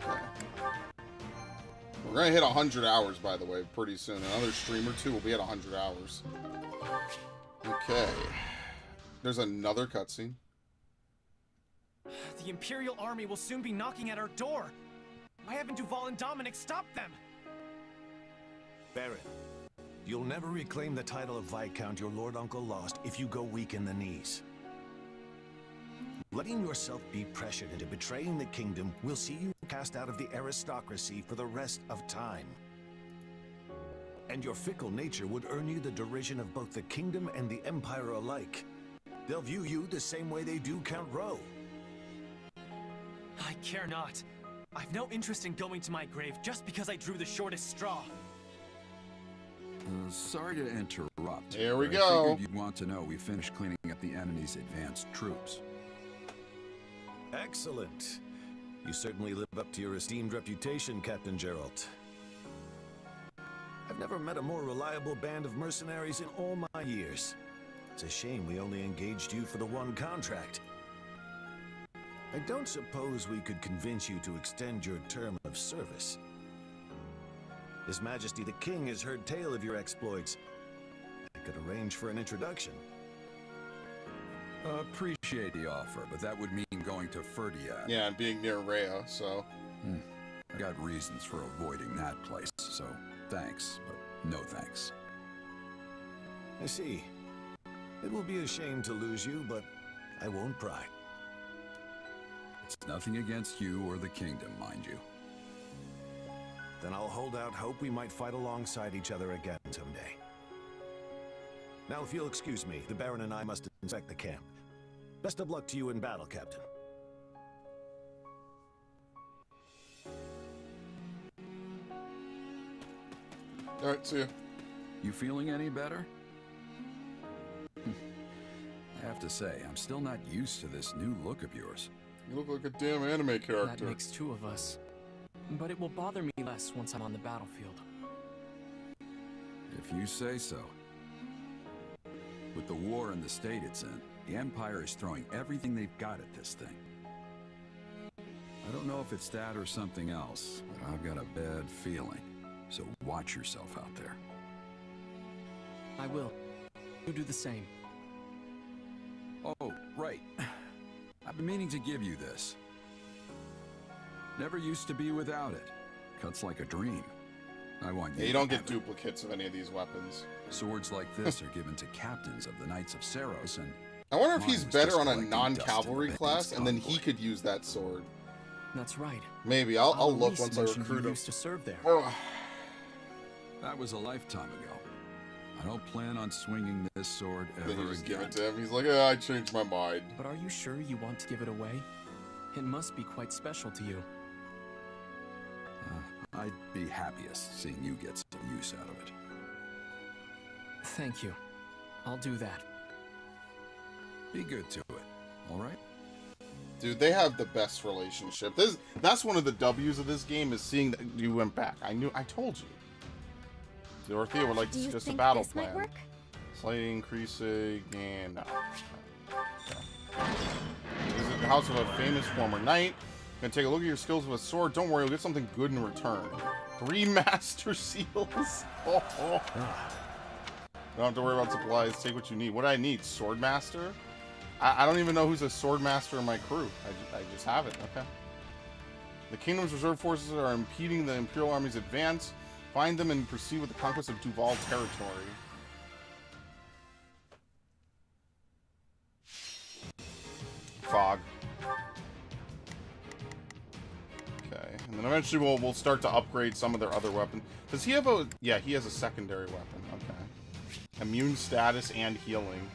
Speaker 3: Okay. We're gonna hit 100 hours, by the way, pretty soon. Another stream or two will be at 100 hours. Okay. There's another cutscene.
Speaker 16: The Imperial army will soon be knocking at our door. Why haven't Duval and Dominic stopped them?
Speaker 18: Baron, you'll never reclaim the title of Viscount your Lord Uncle lost if you go weak in the knees. Letting yourself be pressured into betraying the kingdom will see you cast out of the aristocracy for the rest of time. And your fickle nature would earn you the derision of both the kingdom and the Empire alike. They'll view you the same way they do Count Rowe.
Speaker 16: I care not. I've no interest in going to my grave just because I drew the shortest straw.
Speaker 4: Sorry to interrupt.
Speaker 3: Here we
Speaker 4: but
Speaker 3: go.
Speaker 4: I figured you'd want to know we finished cleaning up the enemy's advanced troops.
Speaker 18: Excellent. You certainly live up to your esteemed reputation, Captain Geralt. I've never met a more reliable band of mercenaries in all my years. It's a shame we only engaged you for the one contract. I don't suppose we could convince you to extend your term of service. His Majesty the King has heard tale of your exploits. I could arrange for an introduction.
Speaker 4: Appreciate the offer, but that would mean going to Ferdia.
Speaker 3: Yeah, and being near Rhea, so...
Speaker 4: I got reasons for avoiding that place, so thanks, but no thanks.
Speaker 18: I see. It will be a shame to lose you, but I won't pry.
Speaker 4: It's nothing against you or the kingdom, mind you.
Speaker 18: Then I'll hold out hope we might fight alongside each other again someday. Now, if you'll excuse me, the Baron and I must inspect the camp. Best of luck to you in battle, Captain.
Speaker 3: Alright, see ya.
Speaker 4: You feeling any better? I have to say, I'm still not used to this new look of yours.
Speaker 3: You look like a damn anime character.
Speaker 16: That makes two of us. But it will bother me less once I'm on the battlefield.
Speaker 4: If you say so. With the war and the state it's in, the Empire is throwing everything they've got at this thing. I don't know if it's that or something else, but I've got a bad feeling. So watch yourself out there.
Speaker 16: I will. You do the same.
Speaker 4: Oh, right. I've been meaning to give you this. Never used to be without it. Cuts like a dream. I want you.
Speaker 3: Yeah, you don't get duplicates of any of these weapons.
Speaker 4: Swords like this are given to captains of the Knights of Saros, and
Speaker 3: I wonder if he's
Speaker 4: mine's
Speaker 3: better
Speaker 4: just
Speaker 3: on a
Speaker 4: collecting
Speaker 3: non-cavalry
Speaker 4: dust in the
Speaker 3: class,
Speaker 4: Ben's
Speaker 3: and then
Speaker 4: convoy.
Speaker 3: he could use that sword.
Speaker 16: That's right.
Speaker 3: Maybe I'll look
Speaker 16: Luis
Speaker 3: once I
Speaker 16: mentioned
Speaker 3: recruit
Speaker 16: you
Speaker 3: him.
Speaker 16: used to serve there.
Speaker 4: That was a lifetime ago. I don't plan on swinging this sword
Speaker 3: Then
Speaker 4: ever
Speaker 3: you just give
Speaker 4: again.
Speaker 3: it to him. He's like, I changed my mind.
Speaker 16: But are you sure you want to give it away? It must be quite special to you.
Speaker 4: I'd be happiest seeing you get some use out of it.
Speaker 16: Thank you. I'll do that.
Speaker 4: Be good to it, all right?
Speaker 3: Dude, they have the best relationship. That's one of the W's of this game, is seeing that you went back. I told you. Dorothea would like to discuss a battle plan. Slightly increasing and no. Visit the house of a famous former knight. Gonna take a look at your skills with a sword. Don't worry, you'll get something good in return. 3 master seals. Oh. Don't have to worry about supplies. Take what you need. What do I need? Sword master? I don't even know who's a sword master in my crew. I just have it. Okay. The kingdom's reserve forces are impeding the Imperial Army's advance. Find them and proceed with the conquest of Duval territory. Fog. Okay, and then eventually we'll start to upgrade some of their other weapons. Does he have a... Yeah, he has a secondary weapon. Okay. Immune status and healing.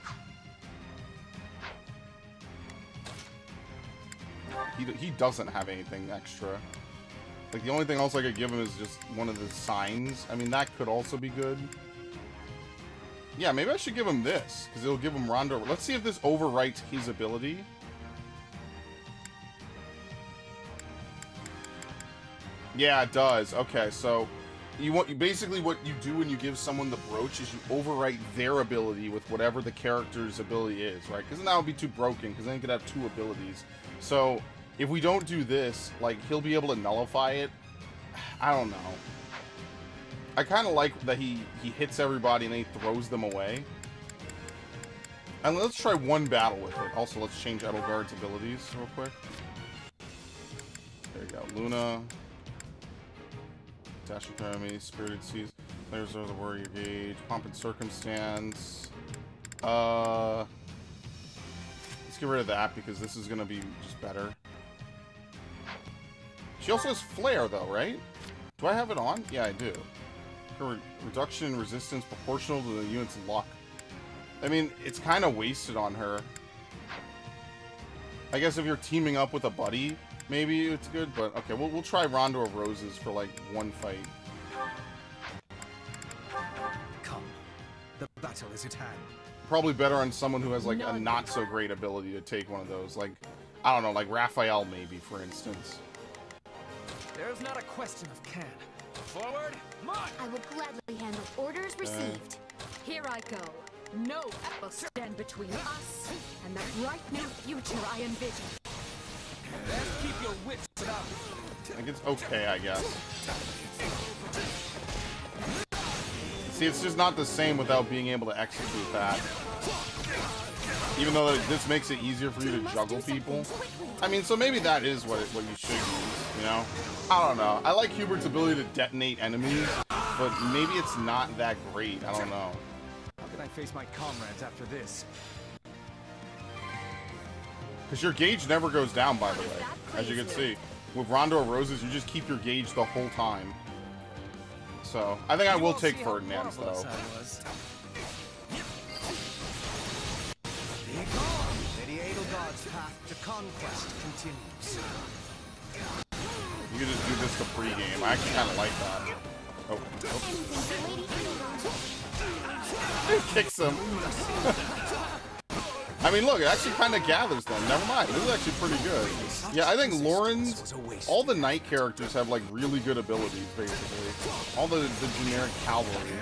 Speaker 3: He doesn't have anything extra. Like, the only thing else I could give him is just one of the signs. I mean, that could also be good. Yeah, maybe I should give him this, because it'll give him Rondo. Let's see if this overwrites his ability. Yeah, it does. Okay, so basically what you do when you give someone the brooch is you overwrite their ability with whatever the character's ability is, right? Because then that would be too broken, because then he could have two abilities. So if we don't do this, like, he'll be able to nullify it. I don't know. I kind of like that he hits everybody and then he throws them away. And let's try one battle with it. Also, let's change Edelgard's abilities real quick. There you go. Luna. Dash Academy, Spirited Seas. There's the Warrior Gauge. Pomp and Circumstance. Let's get rid of that because this is going to be just better. She also has Flare, though, right? Do I have it on? Yeah, I do. Her reduction in resistance proportional to the unit's luck. I mean, it's kind of wasted on her. I guess if you're teaming up with a buddy, maybe it's good, but okay, we'll try Rondo of Roses for, like, one fight.
Speaker 7: Come. The battle is at hand.
Speaker 3: Probably better on someone who has, like, a not-so-great ability to take one of those. Like, I don't know, like Raphael, maybe, for instance.
Speaker 16: There's not a question of can. Forward, march!
Speaker 13: I will gladly handle orders received.
Speaker 5: Here I go. No will stand between us and the bright new future I envision.
Speaker 16: Best keep your wits about
Speaker 3: I think it's okay, I guess. See, it's just not the same without being able to execute that. Even though this makes it easier for you to juggle people. I mean, so maybe that is what you should use, you know? I don't know. I like Hubert's ability to detonate enemies, but maybe it's not that great. I don't know.
Speaker 16: How can I face my comrades after this?
Speaker 3: Because your gauge never goes down, by the way, as you can see. With Rondo of Roses, you just keep your gauge the whole time. So, I think I will take Ferdinand's, though.
Speaker 7: Lady Edelgard's path to conquest continues.
Speaker 3: You can just do this to pregame. I actually kind of like that. Oh. It kicks him. I mean, look, it actually kind of gathers them. Never mind. This is actually pretty good. Yeah, I think Lauren's... All the knight characters have, like, really good abilities, basically. All the generic cavalry.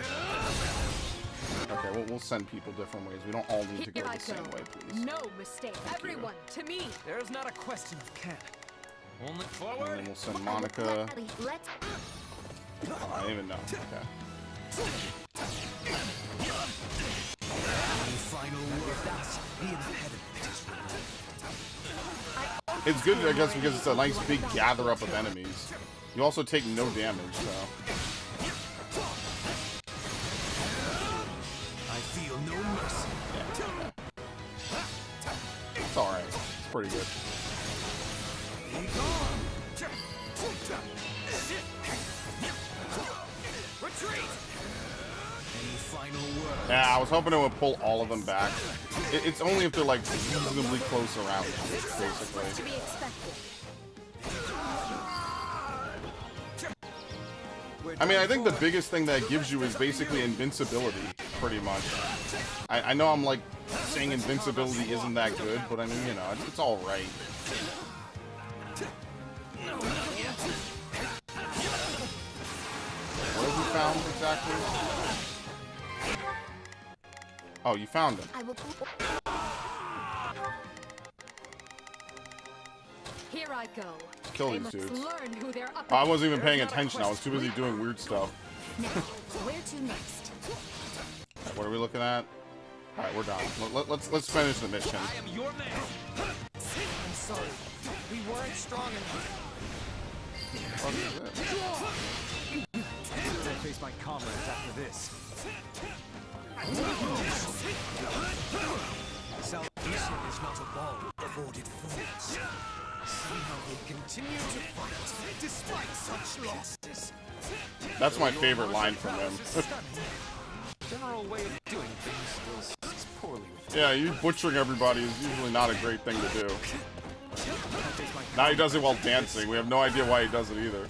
Speaker 3: Okay, we'll send people different ways. We don't all need to go the same way, please.
Speaker 5: No mistake. Everyone, to me.
Speaker 16: There's not a question of can. Only forward.
Speaker 3: And then we'll send Monica. Oh, I didn't even know. Okay. It's good, I guess, because it's a nice big gather up of enemies. You also take no damage, so.
Speaker 7: I feel no mercy.
Speaker 3: Yeah. It's alright. It's pretty good.
Speaker 16: Retreat!
Speaker 7: Any final word?
Speaker 3: Yeah, I was hoping it would pull all of them back. It's only if they're like reasonably close around, basically. I mean, I think the biggest thing that gives you is basically invincibility, pretty much. I know I'm like saying invincibility isn't that good, but I mean, you know, it's all right. What have you found exactly? Oh, you found him.
Speaker 5: Here I go.
Speaker 3: Kill
Speaker 5: They
Speaker 3: these
Speaker 5: must
Speaker 3: dudes.
Speaker 5: learn who they're up
Speaker 3: Oh, I wasn't even
Speaker 5: against.
Speaker 3: paying attention. I was too busy doing weird stuff.
Speaker 13: Now, where to next?
Speaker 3: Right, what are we looking at? All right, we're done. Let's finish the mission.
Speaker 16: I am your man. I'm sorry. We weren't strong enough.
Speaker 3: What is it?
Speaker 14: face my comrades after this.
Speaker 7: Salvation is not a ball of avoided fools. Somehow they continue to fight despite such losses.
Speaker 3: That's my favorite line from him.
Speaker 8: General way of doing things still sits poorly with
Speaker 3: Yeah, you butchering everybody is usually not a great thing to do. Now he does it while dancing. We have no idea why he does it either.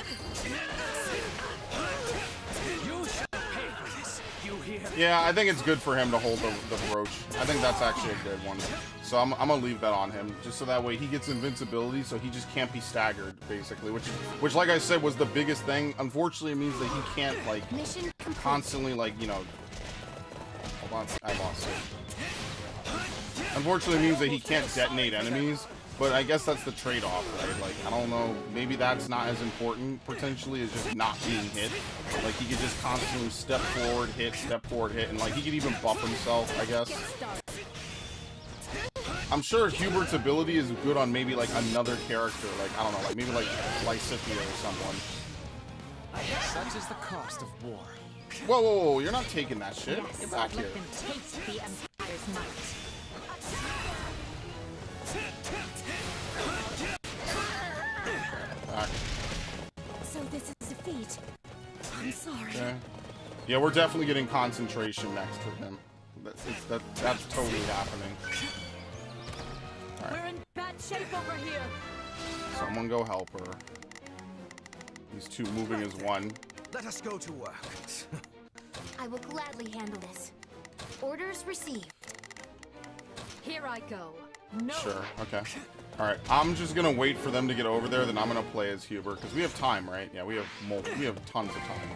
Speaker 3: Yeah, I think it's good for him to hold the brooch. I think that's actually a good one. So I'm gonna leave that on him, just so that way he gets invincibility, so he just can't be staggered, basically. Which, like I said, was the biggest thing. Unfortunately, it means that he can't, like, constantly, like, you know... Hold on, I lost it. Unfortunately, it means that he can't detonate enemies, but I guess that's the trade-off, right? Like, I don't know, maybe that's not as important, potentially, as just not being hit. Like, he could just constantly step forward, hit, and, like, he could even buff himself, I guess. I'm sure Hubert's ability is good on maybe, like, another character, like, I don't know, like, maybe, like, Lysithea or someone.
Speaker 14: Such is the cost of war.
Speaker 3: Whoa, whoa, whoa, you're not taking that shit.
Speaker 1: Yes,
Speaker 3: Get back here.
Speaker 1: let them taste the Empire's might.
Speaker 3: Back.
Speaker 1: So this is defeat. I'm sorry.
Speaker 3: Okay. Yeah, we're definitely getting concentration next for him. That's totally happening. Alright.
Speaker 5: We're in bad shape over here.
Speaker 3: Someone go help her. These two moving as one.
Speaker 7: Let us go to work.
Speaker 13: I will gladly handle this. Orders received.
Speaker 5: Here I go. No.
Speaker 3: Sure, okay. Alright, I'm just gonna wait for them to get over there, then I'm gonna play as Hubert, because we have time, right? Yeah, we have tons of time.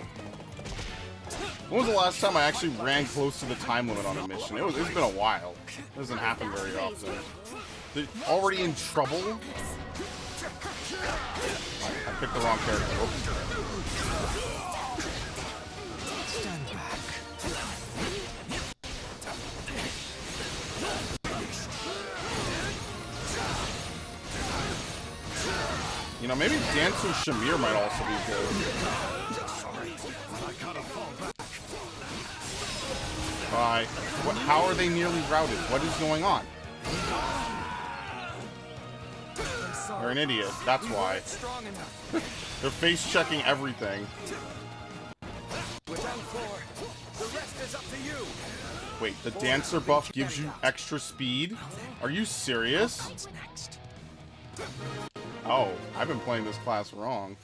Speaker 3: When was the last time I actually ran close to the time limit on a mission? It's been a while. It doesn't happen very often. They're already in trouble? I picked the wrong character.
Speaker 7: Stand back.
Speaker 3: You know, maybe Dancing Shamir might also be good. Bye. How are they nearly routed? What is going on? They're an idiot. That's why. They're face checking everything. Wait, the dancer buff gives you extra speed? Are you serious? Oh, I've been playing this class wrong.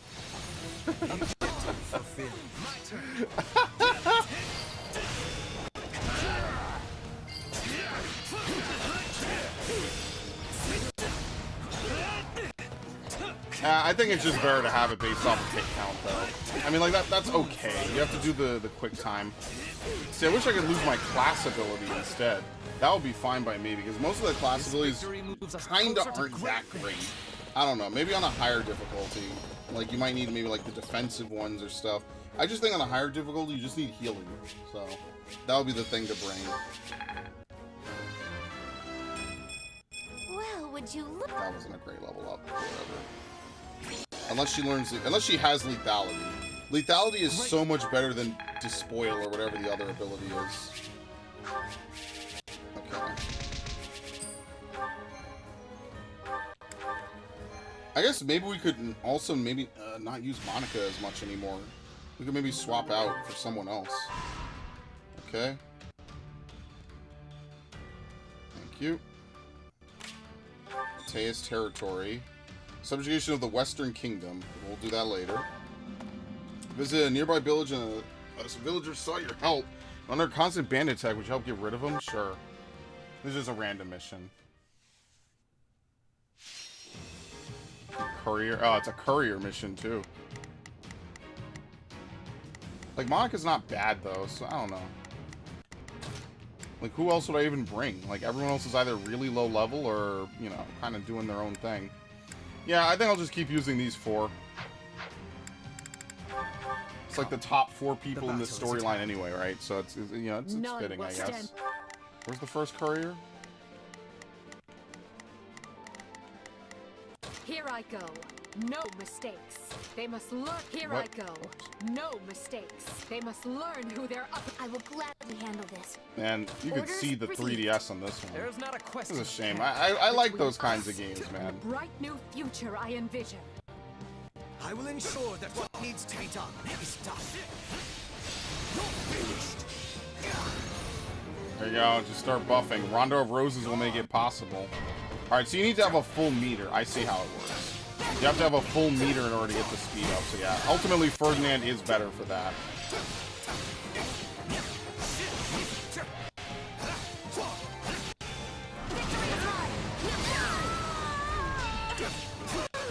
Speaker 3: I think it's just better to have it based off of hit count, though. I mean, like, that's okay. You have to do the quick time. See, I wish I could lose my class ability instead. That would be fine by me, because most of the class abilities kinda aren't that great. I don't know, maybe on a higher difficulty. Like, you might need maybe, like, the defensive ones or stuff. I just think on a higher difficulty, you just need healing. So, that would be the thing to bring.
Speaker 13: Well, would you look?
Speaker 3: That wasn't a great level up, or whatever. Unless she has lethality. Lethality is so much better than Despoil or whatever the other ability is. Okay. I guess maybe we could also maybe not use Monica as much anymore. We could maybe swap out for someone else. Okay. Thank you. Teus territory. Subjugation of the Western Kingdom. We'll do that later. Visit a nearby village and a villager sought your help. Under constant bandit attack, would you help get rid of them? Sure. This is a random mission. Courier. Oh, it's a courier mission too. Like, Monica's not bad though, so I don't know. Like, who else would I even bring? Like, everyone else is either really low level or, you know, kind of doing their own thing. Yeah, I think I'll just keep using these four. It's like the top 4 people in this storyline anyway, right? So it's you know, it's fitting, I guess. Where's the first courier?
Speaker 5: Here I go. No mistakes. They must learn. Here
Speaker 3: What?
Speaker 5: I go. No mistakes. They must learn who they're up.
Speaker 13: I will gladly handle this.
Speaker 3: Man, you could
Speaker 13: Orders
Speaker 3: see the
Speaker 13: received.
Speaker 3: 3DS on this one.
Speaker 5: There's not a
Speaker 3: This
Speaker 5: question.
Speaker 3: is a shame. I like those kinds of games, man.
Speaker 5: Bright new future I envision.
Speaker 10: I will ensure that what needs to be done is done. You're finished.
Speaker 3: There you go. Just start buffing. Rondo of Roses will make it possible. Alright, so you need to have a full meter. I see how it works. You have to have a full meter in order to get the speed up. So yeah, ultimately Ferdinand is better for that.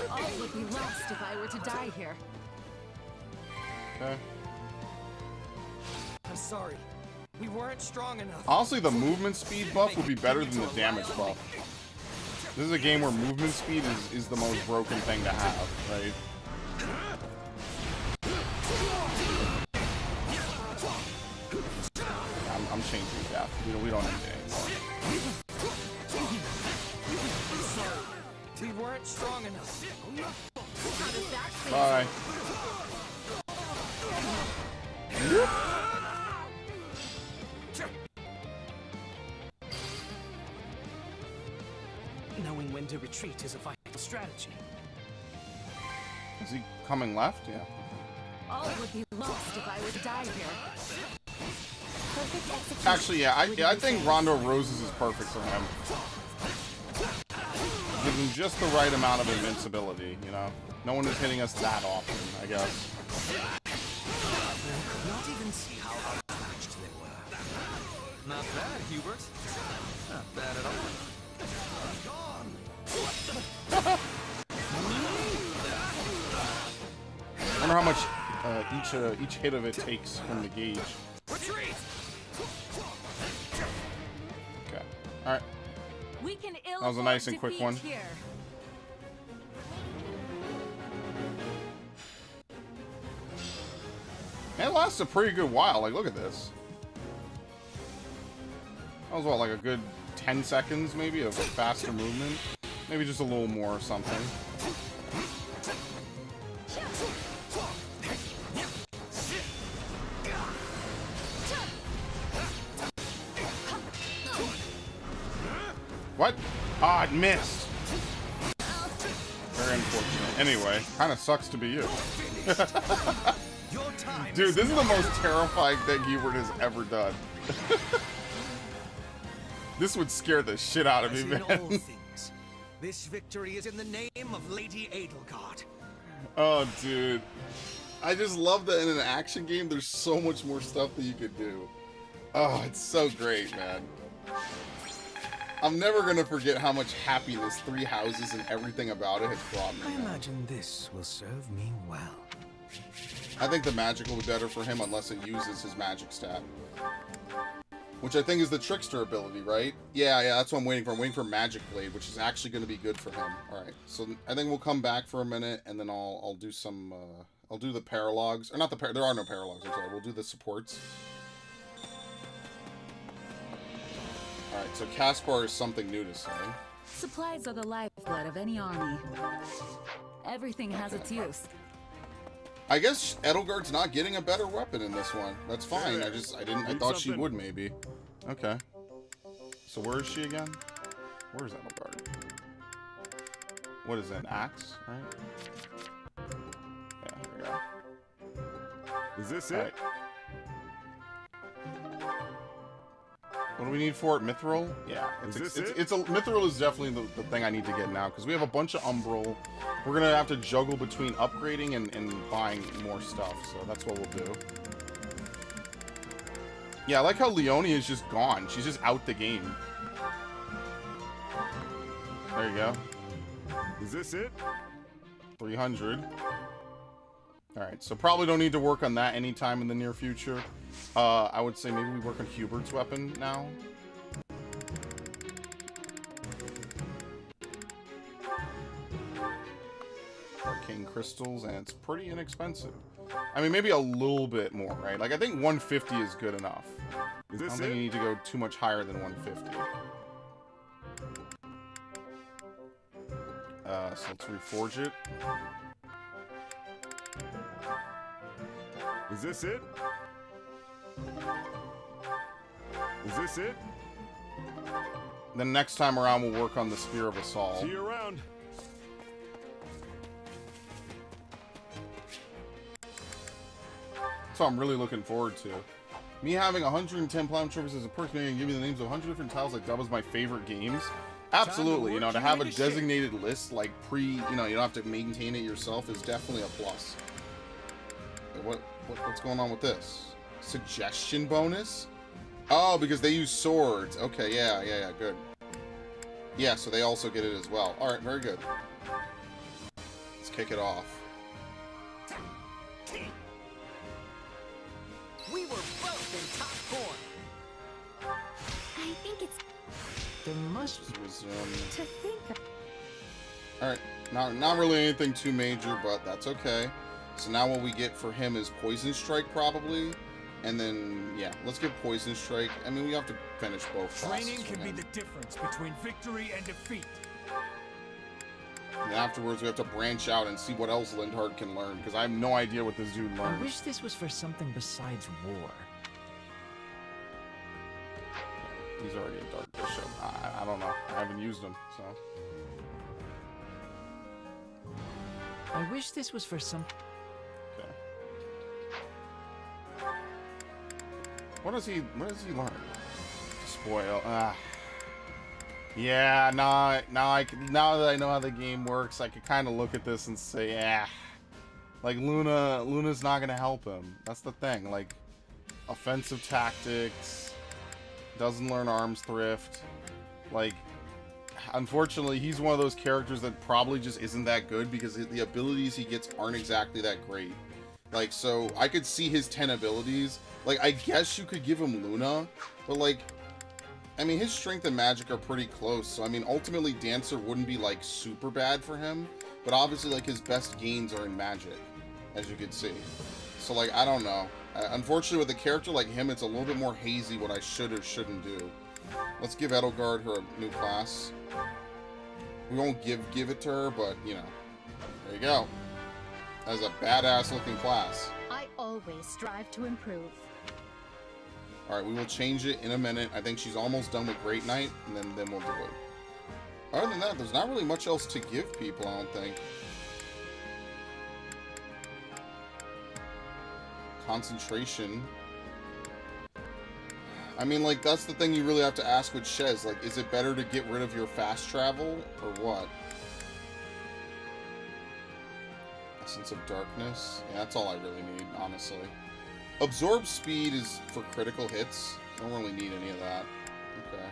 Speaker 17: All would be lost if I were to die here.
Speaker 3: Okay.
Speaker 10: I'm sorry. We weren't strong enough.
Speaker 3: Honestly, the movement speed buff would be better than the damage buff. This is a game where movement speed is the most broken thing to have, right? I'm changing death. We don't need it anymore.
Speaker 10: We weren't strong enough.
Speaker 3: Bye.
Speaker 10: Knowing when to retreat is a vital strategy.
Speaker 3: Is he coming left? Yeah.
Speaker 17: All would be lost if I were to die here.
Speaker 13: Perfect execution.
Speaker 3: Actually, yeah, I think Rondo of Roses is perfect for him. Gives him just the right amount of invincibility, you know? No one is hitting us that often, I guess.
Speaker 10: Not even see how unmatched they were.
Speaker 8: Not bad, Hubert. Not bad at all.
Speaker 3: I wonder how much each hit of it takes from the gauge.
Speaker 10: Retreat!
Speaker 3: Okay. Alright.
Speaker 17: We can
Speaker 3: That was a nice and quick one.
Speaker 17: Here.
Speaker 3: Man, it lasts a pretty good while. Like, look at this. That was what, like a good 10 seconds maybe of faster movement? Maybe just a little more or something. What? Ah, it missed. Very unfortunate. Anyway, kind of sucks to be you. Dude, this is the most terrifying thing Hubert has ever done. This would scare the shit out of me,
Speaker 10: As in all
Speaker 3: man.
Speaker 10: things, this victory is in the name of Lady Edelgard.
Speaker 3: Oh, dude. I just love that in an action game, there's so much more stuff that you could do. Oh, it's so great, man. I'm never gonna forget how much happiness Three Houses and everything about it has brought me.
Speaker 10: I
Speaker 3: man.
Speaker 10: imagine this will serve me well.
Speaker 3: I think the magic will be better for him unless it uses his magic stat. Which I think is the Trickster ability, right? Yeah, that's what I'm waiting for. I'm waiting for Magic Blade, which is actually going to be good for him. Alright, so I think we'll come back for a minute, and then I'll do some, I'll do the paralogs. Or not the there are no paralogs, I'm sorry. We'll do the supports. Alright, so Caspar is something new to say.
Speaker 17: Supplies are the lifeblood of any army. Everything has its use.
Speaker 3: I guess Edelgard's not getting a better weapon in this one. That's fine. I thought she would maybe. Okay. So where is she again? Where's Edelgard? What is that, an axe, right? Yeah, here we go.
Speaker 8: Is this
Speaker 3: All
Speaker 8: it?
Speaker 3: right. What do we need for it? Mithril? Yeah. Mithril is definitely the thing I need to get now, because we have a bunch of Umbral. We're going to have to juggle between upgrading and buying more stuff, so that's what we'll do. Yeah, I like how Leonie is just gone. She's just out the game. There you go.
Speaker 8: Is this it?
Speaker 3: 300. Alright, so probably don't need to work on that anytime in the near future. I would say maybe we work on Hubert's weapon now. Arcane crystals, and it's pretty inexpensive. I mean, maybe a little bit more, right? Like, I think 150 is good enough. I don't think you need to go too much higher than 150. So let's reforge it.
Speaker 14: Is this it? Is this it?
Speaker 3: Then next time around, we'll work on the Spear of Assault.
Speaker 14: See you around.
Speaker 3: So I'm really looking forward to. Me having 110 platinum trophies as a perk, and give me the names of 100 different titles like that was my favorite games. Absolutely, you know, to have a designated list, like you know, you don't have to maintain it yourself, is definitely a plus. What's going on with this? Suggestion bonus? Oh, because they use swords. Okay, yeah, good. Yeah, so they also get it as well. Alright, very good. Let's kick it off.
Speaker 11: We were both in top form.
Speaker 13: I think it's...
Speaker 15: There must
Speaker 3: resume.
Speaker 15: To think of...
Speaker 3: Alright, not really anything too major, but that's okay. So now what we get for him is Poison Strike, probably. And then, yeah, let's get Poison Strike. I mean, we have to finish both classes.
Speaker 14: Training can be the difference between victory and defeat.
Speaker 3: And afterwards, we have to branch out and see what else Lindhard can learn, because I have no idea what this dude
Speaker 12: I
Speaker 3: learns.
Speaker 12: wish this was for something besides war.
Speaker 3: He's already a Dark Bishop. I don't know. I haven't used him, so.
Speaker 12: I wish this was for some...
Speaker 3: Okay. What does he learn? Spoil. Yeah, now that I know how the game works, I can kind of look at this and say, yeah. Like, Luna's not going to help him. That's the thing. Like, offensive tactics, doesn't learn arms thrift. Like, unfortunately, he's one of those characters that probably just isn't that good because the abilities he gets aren't exactly that great. Like, so I could see his 10 abilities. Like, I guess you could give him Luna, but like, I mean, his strength and magic are pretty close. So, I mean, ultimately, Dancer wouldn't be like super bad for him, but obviously, like, his best gains are in magic, as you can see. So, like, I don't know. Unfortunately, with a character like him, it's a little bit more hazy what I should or shouldn't do. Let's give Edelgard her a new class. We won't give it to her, but, you know, there you go. As a badass-looking class.
Speaker 5: I always strive to improve.
Speaker 3: Alright, we will change it in a minute. I think she's almost done with Great Knight, and then we'll do it. Other than that, there's not really much else to give people, I don't think. Concentration. I mean, like, that's the thing you really have to ask with Shez. Like, is it better to get rid of your fast travel, or what? Essence of Darkness. Yeah, that's all I really need, honestly. Absorb Speed is for critical hits. I don't really need any of that. Okay.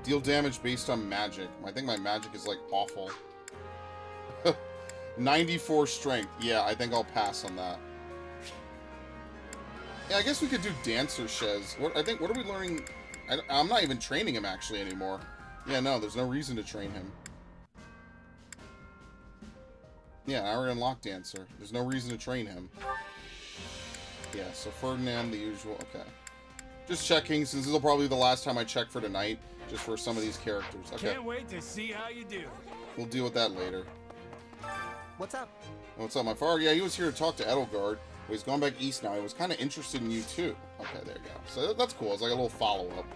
Speaker 3: Deal damage based on magic. I think my magic is, like, awful. 94 strength. Yeah, I think I'll pass on that. Yeah, I guess we could do Dancer Shez. What are we learning? I'm not even training him, actually, anymore. Yeah, no, there's no reason to train him. Yeah, I already unlocked Dancer. There's no reason to train him. Yeah, so Ferdinand, the usual. Okay. Just checking, since this will probably be the last time I check for tonight, just for some of these characters. Okay.
Speaker 14: Can't wait to see how you do.
Speaker 3: We'll deal with that later.
Speaker 11: What's up?
Speaker 3: What's up, my father? Yeah, he was here to talk to Edelgard. But he's going back east now. He was kind of interested in you, too. Okay, there you go. So that's cool. It's like a little follow-up.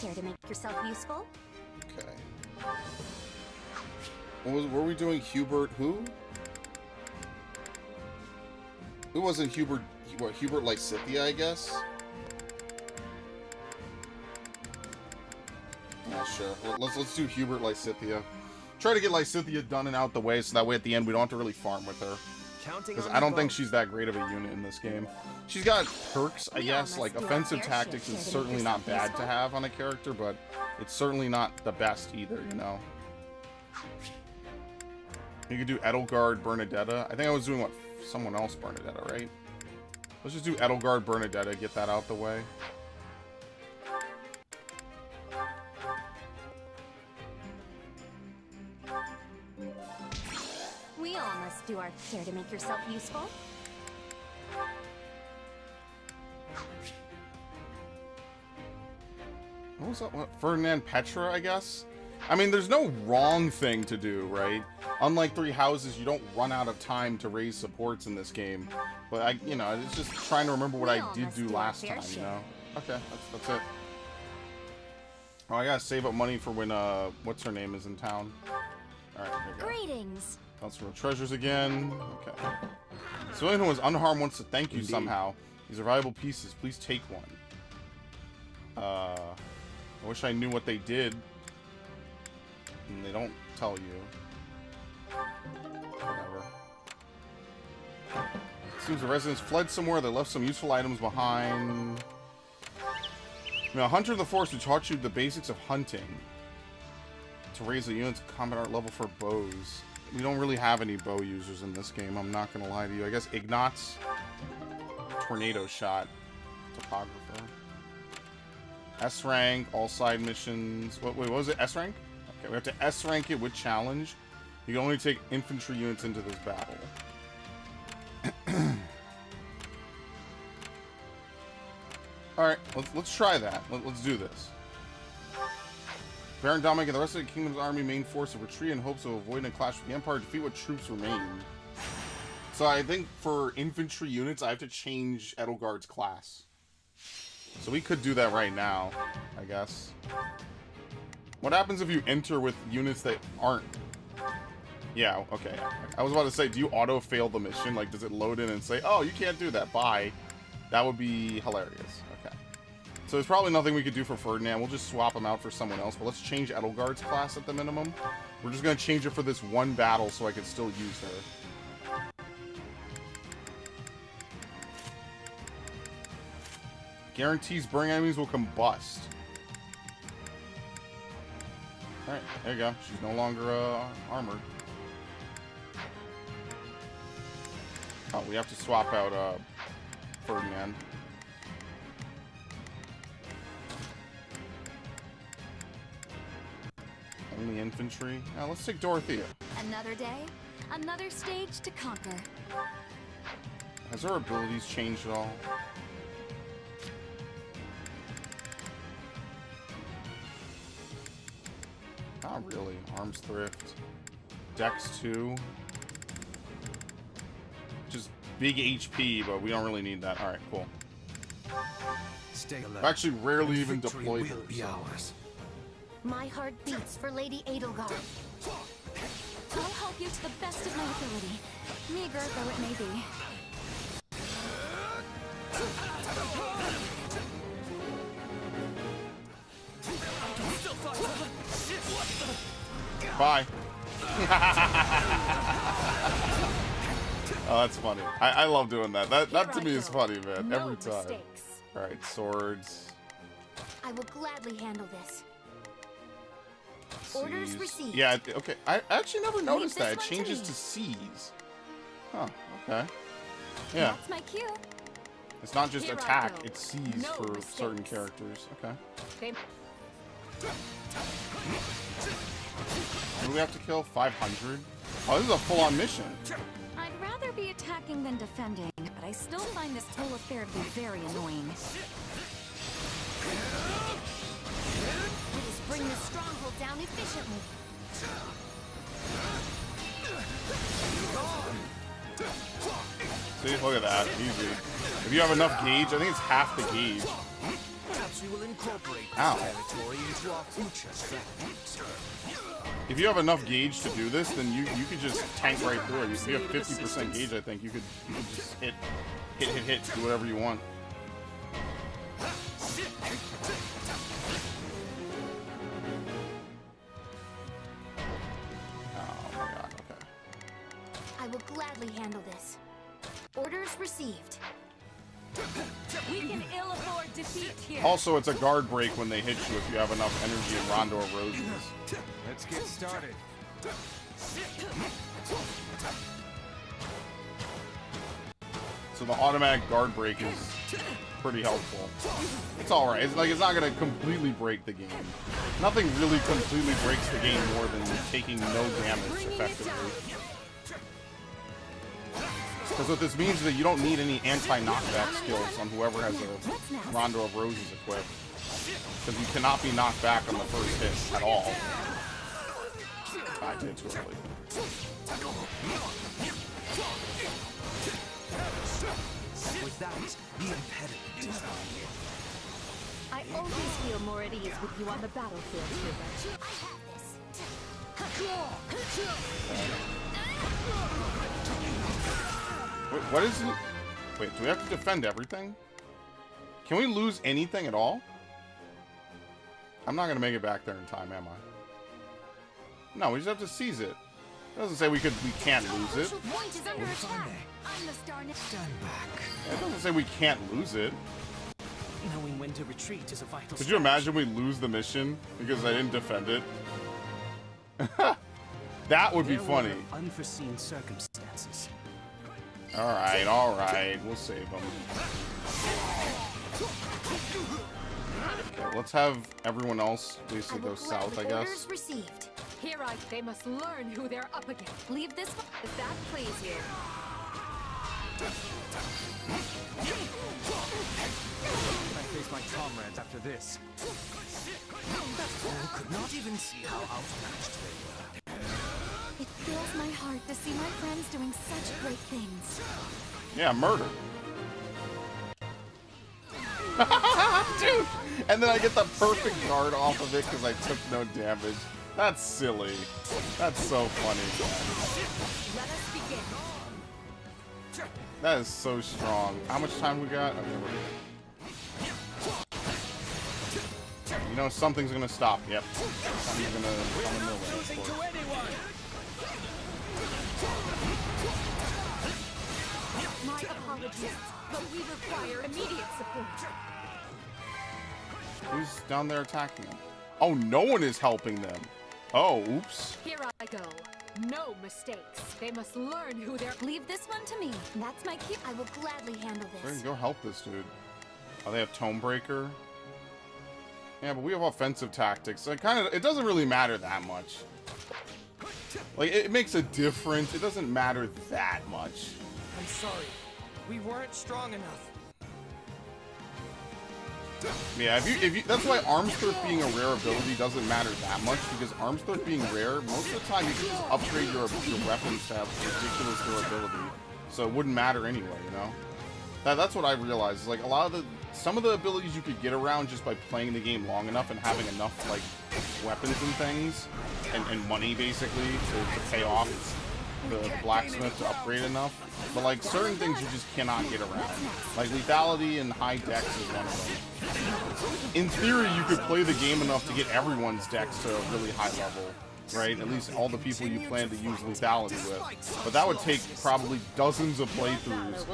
Speaker 13: Care to make yourself useful?
Speaker 3: Okay. Were we doing Hubert who? Who wasn't Hubert? What, Hubert Lysithea, I guess? Yeah, sure. Let's do Hubert Lysithea. Try to get Lysithea done and out the way, so that way at the end we don't have to really farm with her. Because I don't think she's that great of a unit in this game. She's got perks, I guess. Like, offensive tactics is certainly not bad to have on a character, but it's certainly not the best either, you know? You could do Edelgard, Bernadetta. I think I was doing, what, someone else Bernadetta, right? Let's just do Edelgard, Bernadetta, get that out the way.
Speaker 13: We all must do our share to make yourself useful.
Speaker 3: What was that? What, Ferdinand Petra, I guess? I mean, there's no wrong thing to do, right? Unlike Three Houses, you don't run out of time to raise supports in this game. But you know, it's just trying to remember what I did do last time, you know? Okay, that's it. Oh, I gotta save up money for when, what's her name is in town. Alright, here we go.
Speaker 13: Greetings.
Speaker 3: Constable Treasures again. Okay. Civilian who was unharmed wants to thank you somehow. These are valuable pieces. Please take one. I wish I knew what they did. And they don't tell you. Whatever. Seems the residents fled somewhere. They left some useful items behind. Now, Hunter of the Forest who taught you the basics of hunting. To raise the unit's combat art level for bows. We don't really have any bow users in this game, I'm not gonna lie to you. I guess Ignatz. Tornado Shot. Topographer. S rank, all side missions. Wait, what was it? S rank? Okay, we have to S rank it with challenge. You can only take infantry units into this battle. Alright, let's try that. Let's do this. Baron Dominic and the rest of the kingdom's army main force have retreated in hopes of avoiding a clash with the Empire. Defeat what troops remain. So I think for infantry units, I have to change Edelgard's class. So we could do that right now, I guess. What happens if you enter with units that aren't? Yeah, okay. I was about to say, do you auto-fail the mission? Like, does it load in and say, oh, you can't do that, bye. That would be hilarious. Okay. So there's probably nothing we could do for Ferdinand. We'll just swap him out for someone else. But let's change Edelgard's class at the minimum. We're just going to change it for this one battle so I can still use her. Guarantees burning enemies will combust. Alright, there you go. She's no longer armored. Oh, we have to swap out Ferdinand. Only infantry? Now let's take Dorothea.
Speaker 13: Another day, another stage to conquer.
Speaker 3: Has her abilities changed at all? Not really. Arms Thrift. Dex 2. Just big HP, but we don't really need that. Alright, cool.
Speaker 7: Stay alert.
Speaker 3: I've actually rarely even deployed her.
Speaker 1: My heart beats for Lady Edelgard.
Speaker 13: I'll help you to the best of my ability, meager though it may be.
Speaker 3: Bye. Oh, that's funny. I love doing that. That to me is funny, man.
Speaker 1: No
Speaker 3: Every time.
Speaker 1: mistakes.
Speaker 3: Alright, swords.
Speaker 1: I will gladly handle this. Orders
Speaker 3: Seize.
Speaker 1: received.
Speaker 3: Yeah, okay. I actually never noticed
Speaker 1: Leave
Speaker 3: that. It
Speaker 1: this one to
Speaker 3: changes
Speaker 1: me.
Speaker 3: to seize. Huh, okay. Yeah.
Speaker 13: That's my cue.
Speaker 3: It's not just
Speaker 13: Here I
Speaker 3: attack,
Speaker 13: go.
Speaker 3: it's seize
Speaker 13: No
Speaker 3: for
Speaker 13: mistakes.
Speaker 3: certain characters. Okay. What do we have to kill? 500? Oh, this is a full-on mission.
Speaker 13: I'd rather be attacking than defending, but I still find this whole affair to be very annoying.
Speaker 1: Let us bring the stronghold down efficiently.
Speaker 3: See, look at that. Easy. If you have enough gauge, I think it's half the gauge.
Speaker 7: Perhaps we will incorporate this
Speaker 3: Ow.
Speaker 7: territory into our future strategies.
Speaker 3: If you have enough gauge to do this, then you could just tank right through it. If you have 50% gauge, I think you could just hit, do whatever you want. Oh my god, okay.
Speaker 1: I will gladly handle this. Orders received.
Speaker 17: We can ill afford defeat here.
Speaker 3: Also, it's a guard break when they hit you if you have enough energy in Rondo of Roses.
Speaker 14: Let's get started.
Speaker 3: So the automatic guard break is pretty helpful. It's alright. It's like it's not gonna completely break the game. Nothing really completely breaks the game more than taking no damage effectively. Because what this means is that you don't need any anti-knockback skills on whoever has a Rondo of Roses equipped. Because you cannot be knocked back on the first hit at all. I did too early.
Speaker 7: Was that the impediment?
Speaker 5: I always feel more at ease with you on the battlefield, Hubert.
Speaker 3: Wait, what is it? Wait, do we have to defend everything? Can we lose anything at all? I'm not gonna make it back there in time, am I? No, we just have to seize it. It doesn't say we can't lose it.
Speaker 7: Stand back.
Speaker 3: It doesn't say we can't lose it.
Speaker 7: Knowing when to retreat is a vital.
Speaker 3: Could you imagine we lose the mission because I didn't defend it? That would be funny.
Speaker 7: Unforeseen circumstances.
Speaker 3: Alright, we'll save them. Okay, let's have everyone else basically go south, I guess.
Speaker 5: Received. Here they must learn who they're up against. Leave this one. Does that please you?
Speaker 7: I face my comrades after this. That fool could not even see how outmatched they were.
Speaker 13: It fills my heart to see my friends doing such great things.
Speaker 3: Yeah, murder. Dude! And then I get the perfect guard off of it because I took no damage. That's silly. That's so funny.
Speaker 5: Let us begin.
Speaker 3: That is so strong. How much time we got? Okay, you know, something's gonna stop. Yep. Something's gonna come in the way, of course.
Speaker 5: My apologies, but we require immediate support.
Speaker 3: Who's down there attacking them? Oh, no one is helping them. Oh, oops.
Speaker 5: Here I go. No mistakes. They must learn who they're.
Speaker 13: Leave this one to me. That's my key. I will gladly handle
Speaker 3: There
Speaker 13: this.
Speaker 3: you go, help this dude. Oh, they have Tomebreaker. Yeah, but we have offensive tactics. So it doesn't really matter that much. Like, it makes a difference. It doesn't matter that much.
Speaker 7: I'm sorry. We weren't strong enough.
Speaker 3: Yeah, if you that's why Arms Thrift being a rare ability doesn't matter that much, because Arms Thrift being rare, most of the time you can just upgrade your weapons to have ridiculous durability. So it wouldn't matter anyway, you know? That's what I realized. Is like some of the abilities you could get around just by playing the game long enough and having enough like weapons and things and money basically to pay off the blacksmith to upgrade enough. But like certain things you just cannot get around. Like lethality and high dex is one of them. In theory, you could play the game enough to get everyone's dex to a really high level, right? At least all the people you plan to use lethality with. But that would take probably dozens of playthroughs.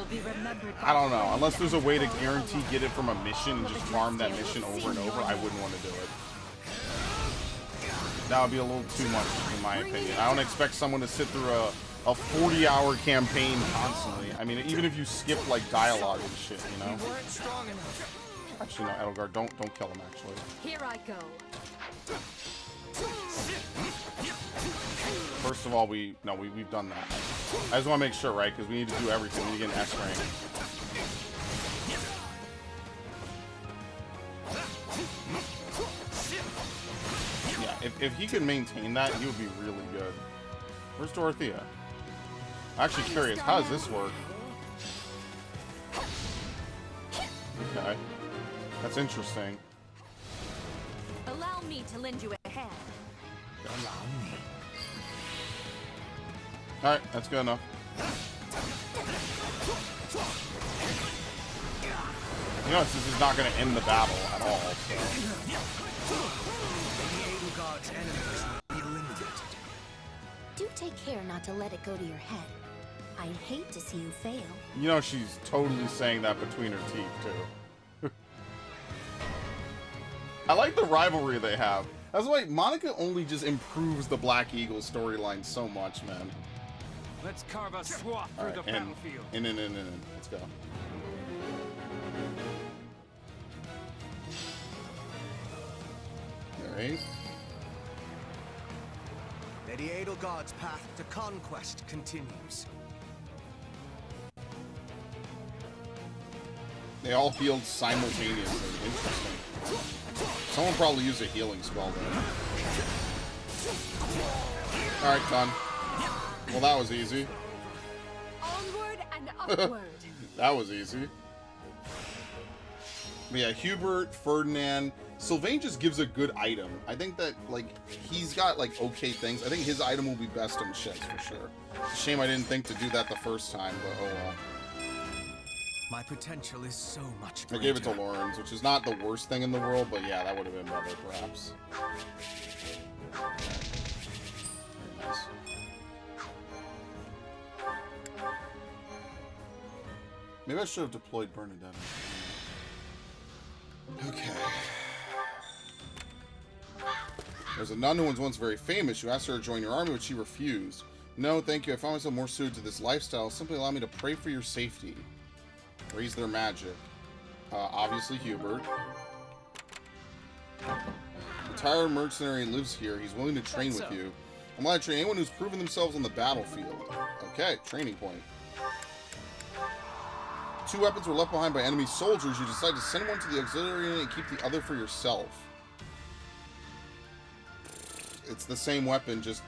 Speaker 3: I don't know. Unless there's a way to guarantee get it from a mission and just farm that mission over and over, I wouldn't want to do it. That would be a little too much, in my opinion. I don't expect someone to sit through a 40-hour campaign constantly. I mean, even if you skip like dialogue and shit, you know. Actually, no, Edelgard, don't kill him. Actually.
Speaker 5: Here I go.
Speaker 3: First of all, we've done that. I just want to make sure, right? Because we need to do everything. We need to get an S rank. Yeah, if he could maintain that, he would be really good. Where's Dorothea? I'm actually curious. How does this work? Okay, that's interesting.
Speaker 5: Allow me to lend you a hand.
Speaker 7: Allow me.
Speaker 3: All right, that's good enough. You know, this is not going to end the battle at all. So.
Speaker 1: Do take care not to let it go to your head. I'd hate to see you fail.
Speaker 3: You know, she's totally saying that between her teeth, too. I like the rivalry they have. That's why Monica only just improves the Black Eagle storyline so much, man.
Speaker 14: Let's carve a swath through the battlefield.
Speaker 3: In. Let's go. Alright.
Speaker 7: Lady Edelgard's path to conquest continues.
Speaker 3: They all healed simultaneously. Interesting. Someone probably used a healing spell there. Alright, done. Well, that was easy.
Speaker 5: Onward and upward.
Speaker 3: That was easy. But yeah, Hubert, Ferdinand. Sylvain just gives a good item. I think that, like, he's got, like, okay things. I think his item will be best on Chess, for sure. It's a shame I didn't think to do that the first time, but oh well.
Speaker 7: My potential is so much
Speaker 3: I
Speaker 7: greater.
Speaker 3: gave it to Lawrence, which is not the worst thing in the world, but yeah, that would have been better, perhaps. Very nice. Maybe I should have deployed Bernadette. Okay. There's a nun who was once very famous. You asked her to join your army, but she refused. No, thank you. I found myself more suited to this lifestyle. Simply allow me to pray for your safety. Raise their magic. Obviously, Hubert. Retired mercenary lives here. He's willing to train with you. I'm glad to train anyone who's proven themselves on the battlefield. Okay, training point. 2 weapons were left behind by enemy soldiers. You decide to send one to the auxiliary unit and keep the other for yourself. It's the same weapon, just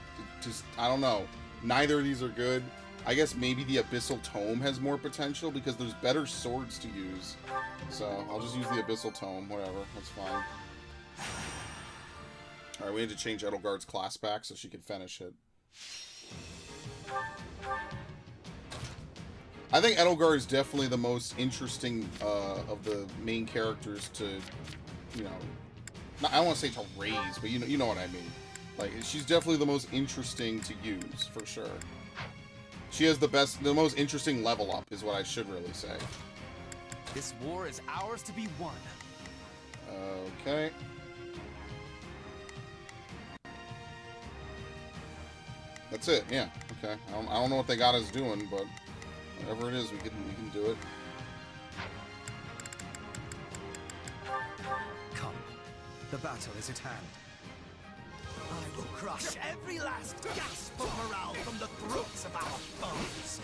Speaker 3: I don't know. Neither of these are good. I guess maybe the Abyssal Tome has more potential because there's better swords to use. So I'll just use the Abyssal Tome, whatever, that's fine. Alright, we need to change Edelgard's class back so she can finish it. I think Edelgard is definitely the most interesting of the main characters to, you know, I don't want to say to raise, but you know what I mean. Like, she's definitely the most interesting to use, for sure. She has the most interesting level up, is what I should really say.
Speaker 7: This war is ours to be won.
Speaker 3: Okay. That's it, yeah. Okay. I don't know what they got us doing, but whatever it is, we can do it.
Speaker 7: Come. The battle is at hand. I will crush every last gasp of morale from the throats of our foes.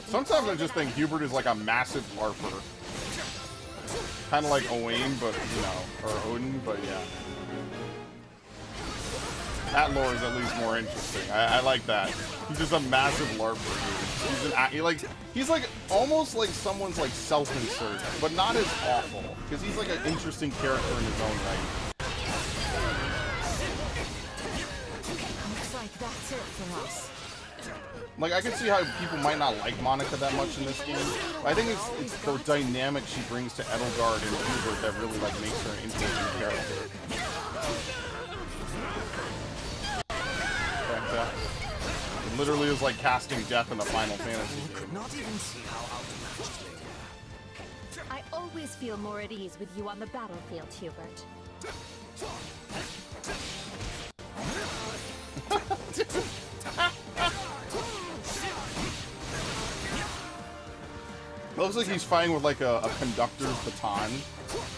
Speaker 3: Sometimes I just think Hubert is like a massive LARPer. Kind of like Owain, but, you know, or Odin, but yeah. That lore is at least more interesting. I like that. He's just a massive LARPer, dude. He's like almost like someone's like self-insert, but not as awful. Because he's like an interesting character in his own right.
Speaker 5: Looks like that's it for us.
Speaker 3: Like, I can see how people might not like Monica that much in this game. But I think it's the dynamic she brings to Edelgard and Hubert that really, like, makes her an interesting character. It literally is like casting death in a Final Fantasy game.
Speaker 7: Could not even see how outmatched they were.
Speaker 5: I always feel more at ease with you on the battlefield, Hubert.
Speaker 3: It looks like he's fighting with like a conductor's baton.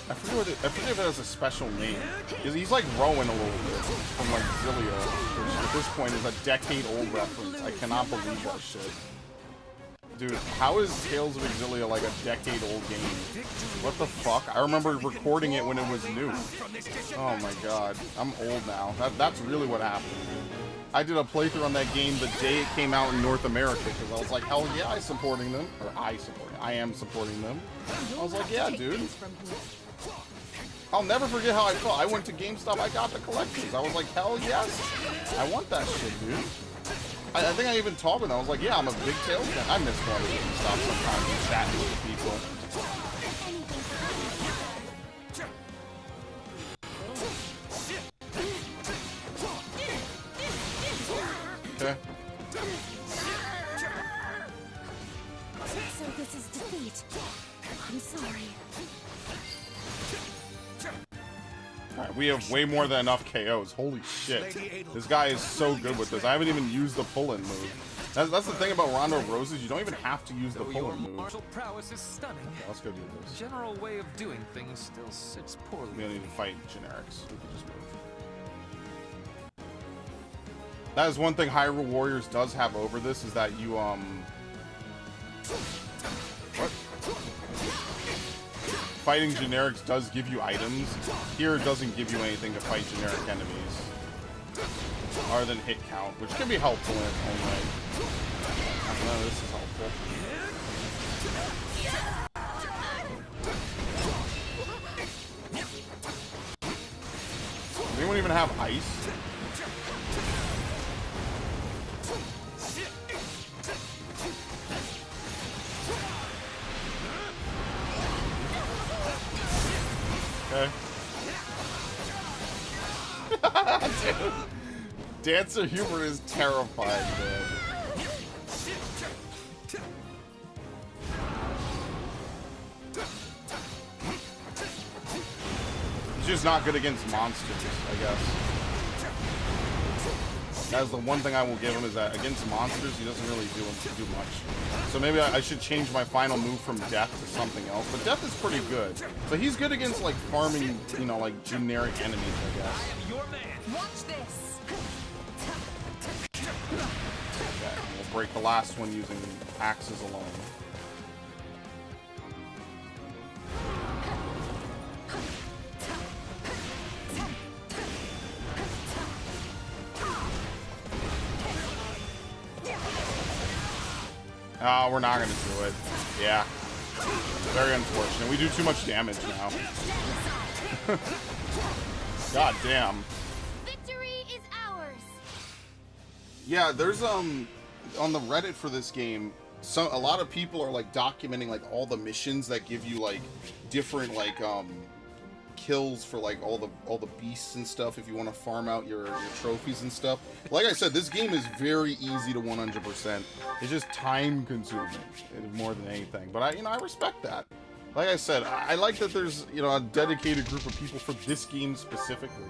Speaker 3: I forget if it has a special name. He's like rowing a little bit from like Xillia, which at this point is a decade-old reference. I cannot believe that shit. Dude, how is Tales of Exillia like a decade-old game? What the fuck? I remember recording it when it was new. Oh my god. I'm old now. That's really what happened. I did a playthrough on that game the day it came out in North America because I was like, hell yeah, I'm supporting them. Or I am supporting them. I was like, yeah, dude. I'll never forget how I felt. I went to GameStop, I got the collectors. I was like, hell yes. I want that shit, dude. I think I even told him, I was like, yeah, I'm a big Tales fan. I miss going to GameStop sometimes and chatting with people. Okay.
Speaker 13: So this is defeat. I'm sorry.
Speaker 3: Alright, we have way more than enough KOs. Holy shit. This guy is so good with this. I haven't even used the pull-in move. That's the thing about Rondo of Roses. You don't even have to use the pull-in move.
Speaker 16: Martial prowess is stunning.
Speaker 3: Okay, let's go do this.
Speaker 16: General way of doing things still sits poorly.
Speaker 3: We don't need to fight generics. We can just move. That is one thing Hyrule Warriors does have over this, is that you, What? fighting generics does give you items. Here it doesn't give you anything to fight generic enemies. Other than hit count, which can be helpful in its own way. I don't know, this is helpful. Does anyone even have ice? Okay. Dude. Dancer Hubert is terrifying, man. He's just not good against monsters, I guess. That's the one thing I will give him, is that against monsters, he doesn't really do much. So maybe I should change my final move from Death to something else. But Death is pretty good. So he's good against, like, farming, you know, like, generic enemies, I guess.
Speaker 2: I am your man. Watch this.
Speaker 3: Okay, we'll break the last one using axes alone. Oh, we're not gonna do it. Yeah. Very unfortunate. We do too much damage now. God damn.
Speaker 1: Victory is ours.
Speaker 3: Yeah, there's on the Reddit for this game, a lot of people are like documenting like all the missions that give you like different like kills for like all the beasts and stuff if you want to farm out your trophies and stuff. Like I said, this game is very easy to 100%. It's just time consuming more than anything. But I respect that. Like I said, I like that there's, you know, a dedicated group of people for this game specifically.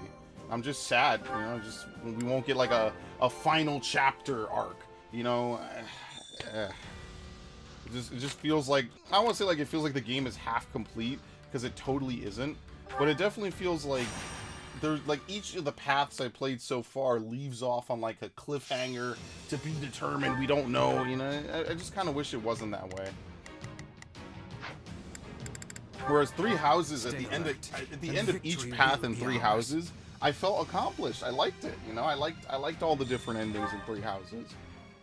Speaker 3: I'm just sad, you know, just we won't get like a final chapter arc, you know. It just feels like, I don't want to say like it feels like the game is half complete, because it totally isn't. But it definitely feels like there's like each of the paths I played so far leaves off on like a cliffhanger to be determined. We don't know, you know. I just kind of wish it wasn't that way. Whereas Three Houses at the end of each path in Three Houses, I felt accomplished. I liked it, you know. I liked all the different endings in Three Houses.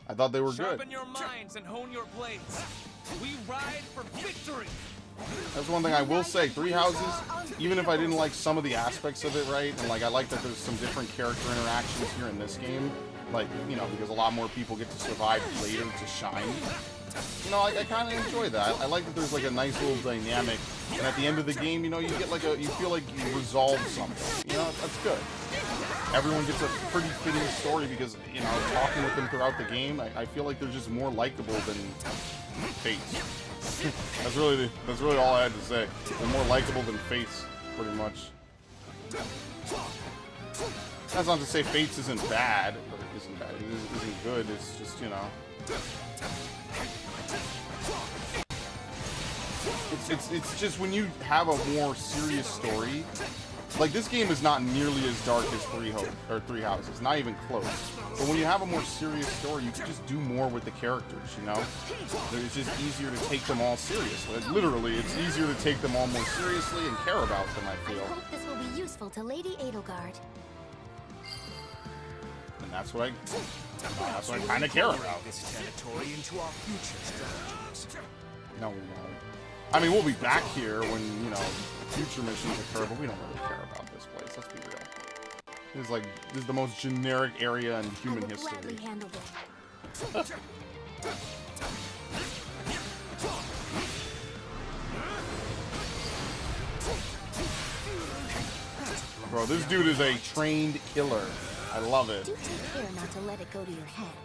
Speaker 3: I thought they were good.
Speaker 2: Sharpen your minds and hone your blades. We ride for victory.
Speaker 3: That's one thing I will say. Three Houses, even if I didn't like some of the aspects of it, right, and like I like that there's some different character interactions here in this game, like, you know, because a lot more people get to survive later to shine. You know, I kind of enjoy that. I like that there's like a nice little dynamic, and at the end of the game, you know, you get like you feel like you resolved something. You know, that's good. Everyone gets a pretty fitting story because, you know, talking with them throughout the game, I feel like they're just more likable than Fates. That's really all I had to say. They're more likable than Fates, pretty much. That's not to say Fates isn't bad, or isn't bad. It isn't good. It's just, you know. It's just when you have a more serious story. Like, this game is not nearly as dark as Three Houses, not even close. But when you have a more serious story, you can just do more with the characters, you know? It's just easier to take them all seriously. Like, literally, it's easier to take them all more seriously and care about them, I feel.
Speaker 1: I hope this will be useful to Lady Edelgard.
Speaker 3: And that's what I kind of care about.
Speaker 7: This territory into our future strategies.
Speaker 3: No, we won't. I mean, we'll be back here when, you know, future missions occur, but we don't really care about this place. Let's be real. This is the most generic area in human history.
Speaker 1: Gladly handle it.
Speaker 3: Bro, this dude is a trained killer. I love it.
Speaker 1: Do take care not to let it go to your head.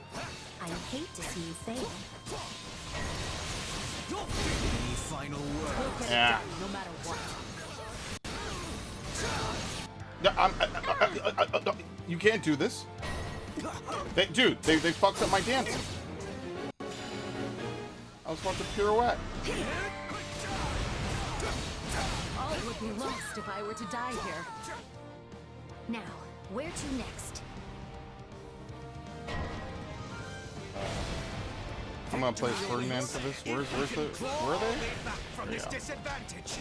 Speaker 1: I hate to see you fail.
Speaker 7: Any final word?
Speaker 3: Yeah.
Speaker 5: No matter what.
Speaker 3: You can't do this. Dude, they fucked up my dancing. I was about to pirouette.
Speaker 5: All would be lost if I were to die here.
Speaker 1: Now, where to next?
Speaker 3: I'm gonna play Ferdinand for this. Where are they?
Speaker 7: From
Speaker 3: There
Speaker 7: this
Speaker 3: you go.
Speaker 7: disadvantage.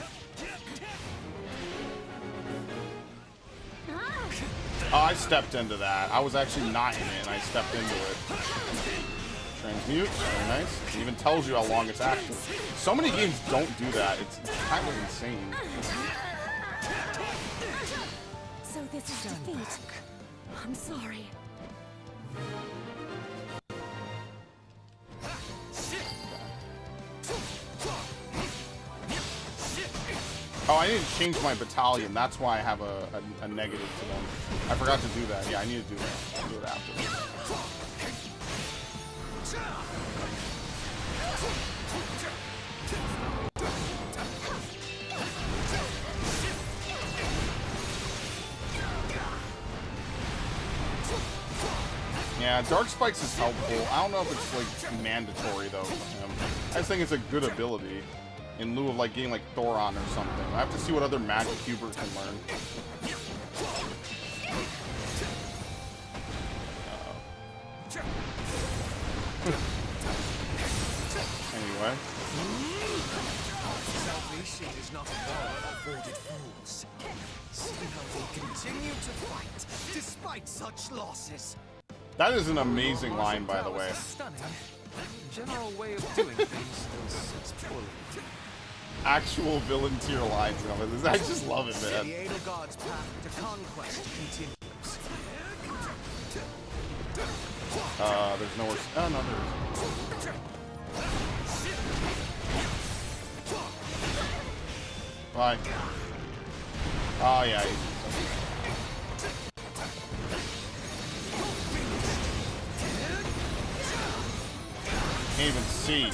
Speaker 3: Oh, I stepped into that. I was actually not in it, and I stepped into it. Transmute, very nice. It even tells you how long it's active. So many games don't do that. It's kind of insane.
Speaker 9: So this is defeat. I'm sorry.
Speaker 3: Oh, I didn't change my battalion. That's why I have a negative to them. I forgot to do that. Yeah, I need to do that. I'll do it after this. Yeah, Dark Spikes is helpful. I don't know if it's like mandatory though for him. I just think it's a good ability in lieu of like getting like Thoron or something. I have to see what other magic Hubert can learn. Anyway.
Speaker 7: Salvation is not a war of avoided fools. See how they continue to fight despite such losses.
Speaker 3: That is an amazing line, by the way.
Speaker 7: Stunning. General way of doing things still sits poorly.
Speaker 3: Actual villain tier lines. I just love it,
Speaker 7: The
Speaker 3: man.
Speaker 7: Edelgard's path to conquest continues.
Speaker 3: There's nowhere. Oh, no, there is. Bye. Oh, yeah. Can't even see.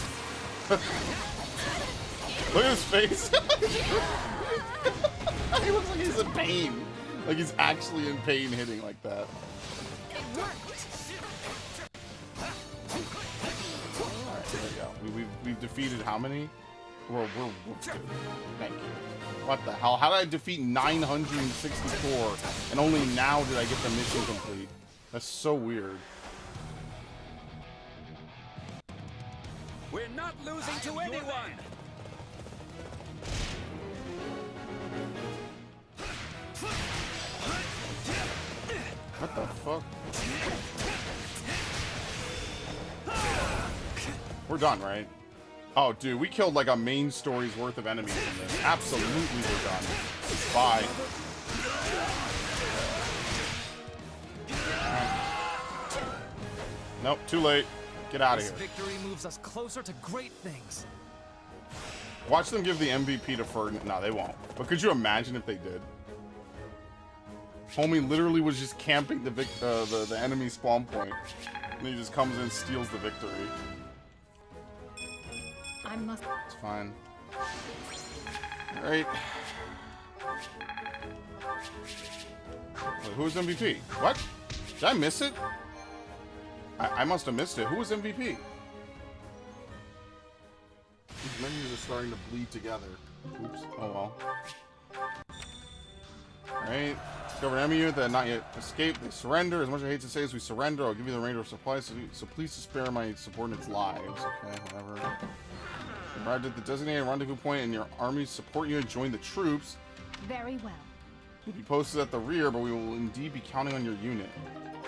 Speaker 3: Look at his face. He looks like he's in pain. Like he's actually in pain hitting like that. Alright, there we go. We've defeated how many? We're good. Thank you. What the hell? How did I defeat 964 and only now did I get the mission complete? That's so weird.
Speaker 14: We're not losing to anyone!
Speaker 3: What the fuck? We're done, right? Oh, dude, we killed like a main story's worth of enemies in this. Absolutely, we're done. Bye. Nope, too late. Get out of here.
Speaker 16: This victory moves us closer to great things.
Speaker 3: Watch them give the MVP to Ferdinand. No, they won't. But could you imagine if they did? Homie literally was just camping the enemy spawn point, and he just comes in and steals the victory. It's fine. All right. Wait, who was MVP? What? Did I miss it? I must have missed it. Who was MVP? These menus are starting to bleed together. Oops. Oh well. Alright. Discover an enemy unit that had not yet escaped. They surrender. As much as I hate to say as we surrender, I'll give you the remainder of supplies, so please spare my subordinates' lives. Okay, whatever. Arrived at the designated rendezvous point and your armies support you and join the troops.
Speaker 19: Very well.
Speaker 3: You'll be posted at the rear, but we will indeed be counting on your unit.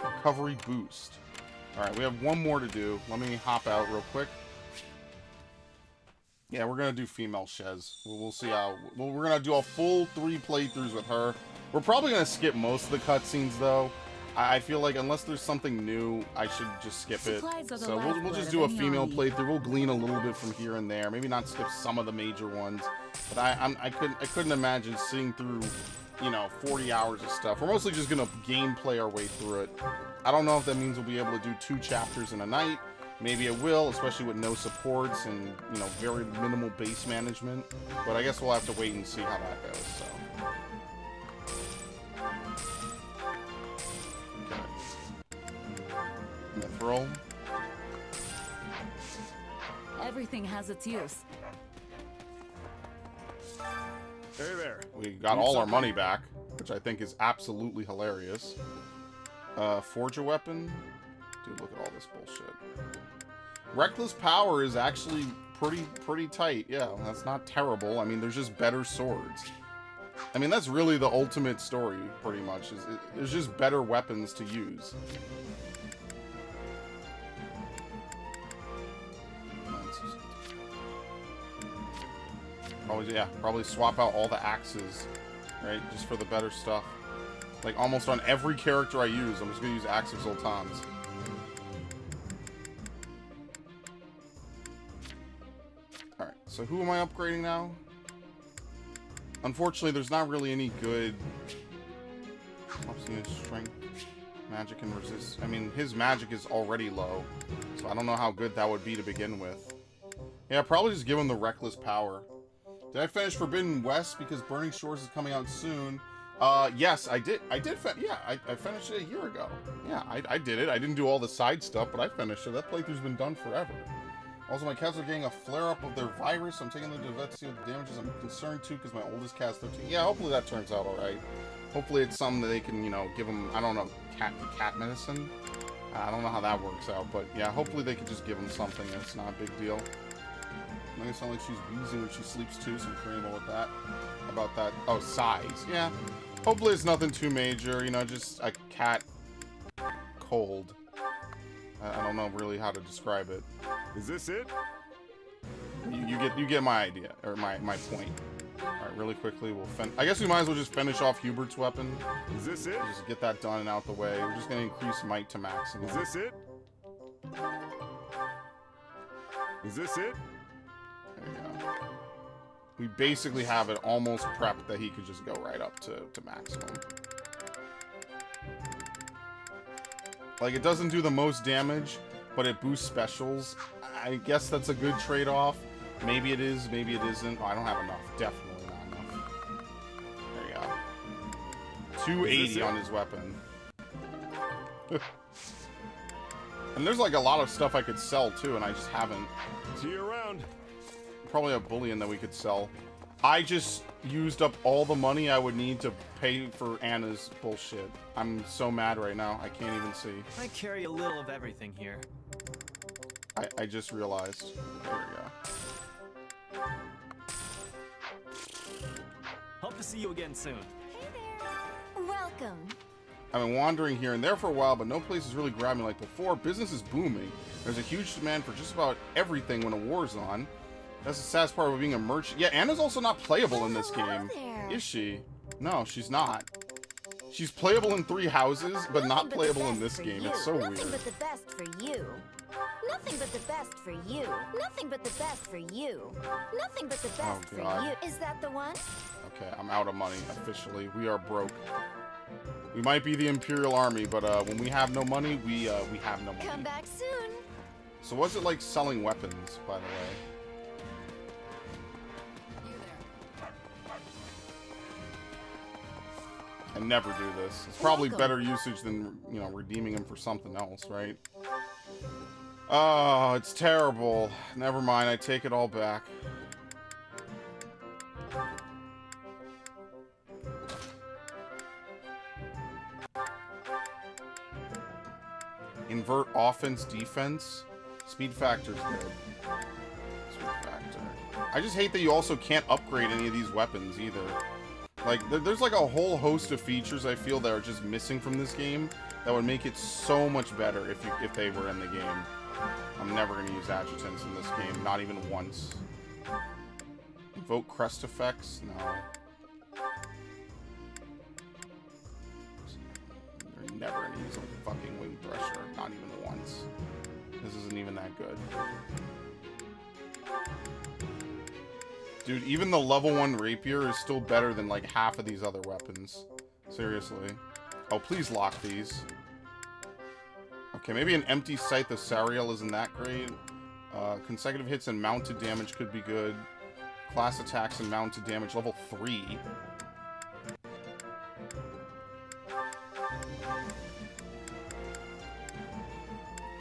Speaker 3: Recovery boost. Alright, we have one more to do. Let me hop out real quick. Yeah, we're gonna do female Shez. We'll see how... Well, we're gonna do a full 3 playthroughs with her. We're probably gonna skip most of the cutscenes, though. I feel like unless there's something new, I should just skip it. So we'll just do a female playthrough. We'll glean a little bit from here and there. Maybe not skip some of the major ones. But I couldn't imagine sitting through, you know, 40 hours of stuff. We're mostly just gonna gameplay our way through it. I don't know if that means we'll be able to do 2 chapters in a night. Maybe it will, especially with no supports and, you know, very minimal base management. But I guess we'll have to wait and see how that goes, so. Okay. Mithril.
Speaker 17: Everything has its use.
Speaker 3: Hey there. We got all our money back, which I think is absolutely hilarious. Forge a weapon. Dude, look at all this bullshit. Reckless Power is actually pretty tight. Yeah, that's not terrible. I mean, there's just better swords. I mean, that's really the ultimate story, pretty much. There's just better weapons to use. Probably swap out all the axes, right? Just for the better stuff. Like, almost on every character I use, I'm just gonna use Axe of Zoltan's. Alright, so who am I upgrading now? Unfortunately, there's not really any good... Strength, magic, and resist. I mean, his magic is already low, so I don't know how good that would be to begin with. Yeah, probably just give him the Reckless Power. Did I finish Forbidden West because Burning Shores is coming out soon? Yes, I did. I finished it a year ago. Yeah, I did it. I didn't do all the side stuff, but I finished it. That playthrough's been done forever. Also, my cats are getting a flare-up of their virus. I'm taking them to the vet to see what the damages. I'm concerned, too, because my oldest cat's 13. Yeah, hopefully that turns out all right. Hopefully it's something that they can, you know, give them, I don't know, cat medicine? I don't know how that works out, but yeah, hopefully they could just give them something and it's not a big deal. It makes it sound like she's wheezing when she sleeps, too, so I'm creative with that. About that. Oh, size. Yeah. Hopefully it's nothing too major, you know, just a cat cold. I don't know really how to describe it.
Speaker 14: Is this it?
Speaker 3: You get my idea, or my point. Alright, really quickly, I guess we might as well just finish off Hubert's weapon.
Speaker 14: Is this it?
Speaker 3: Just get that done and out the way. We're just gonna increase might to maximum.
Speaker 14: Is this it? Is this it?
Speaker 3: There you go. We basically have it almost prepped that he could just go right up to maximum. Like, it doesn't do the most damage, but it boosts specials. I guess that's a good trade-off. Maybe it is, maybe it isn't. Oh, I don't have enough. Definitely not enough. There you go. 280 on his weapon. And there's like a lot of stuff I could sell too, and I just haven't.
Speaker 14: See you around.
Speaker 3: Probably a bullion that we could sell. I just used up all the money I would need to pay for Anna's bullshit. I'm so mad right now. I can't even see.
Speaker 19: I carry a little of everything here.
Speaker 3: I just realized. There we go.
Speaker 19: Hope to see you again soon.
Speaker 13: Hey there. Welcome.
Speaker 3: I've been wandering here and there for a while, but no place has really grabbed me like before. Business is booming. There's a huge demand for just about everything when a war's on. That's the saddest part of being a merchant. Yeah, Anna's also not playable in this game. Is she? No, she's not. She's playable in 3 houses, but not playable in this game. It's so weird.
Speaker 1: Nothing but the best for you. Nothing but the best for you. Nothing but the best for you. Nothing but the best for you. Is that the one?
Speaker 3: Okay, I'm out of money officially. We are broke. We might be the Imperial Army, but when we have no money, we have no money.
Speaker 1: Come back soon.
Speaker 3: So what's it like selling weapons, by the way? I never do this. It's probably better usage than, you know, redeeming them for something else, right? Oh, it's terrible. Never mind, I take it all back. Invert offense, defense. Speed factor's good. Speed factor. I just hate that you also can't upgrade any of these weapons either. Like, there's like a whole host of features I feel that are just missing from this game that would make it so much better if they were in the game. I'm never going to use adjutants in this game, not even once. Invoke crest effects? No. They're never going to use a fucking wing thresher, not even once. This isn't even that good. Dude, even the level 1 rapier is still better than like half of these other weapons. Seriously. Oh, please lock these. Okay, maybe an empty scythe of Sariel isn't that great. Consecutive hits and mounted damage could be good. Class attacks and mounted damage, level 3.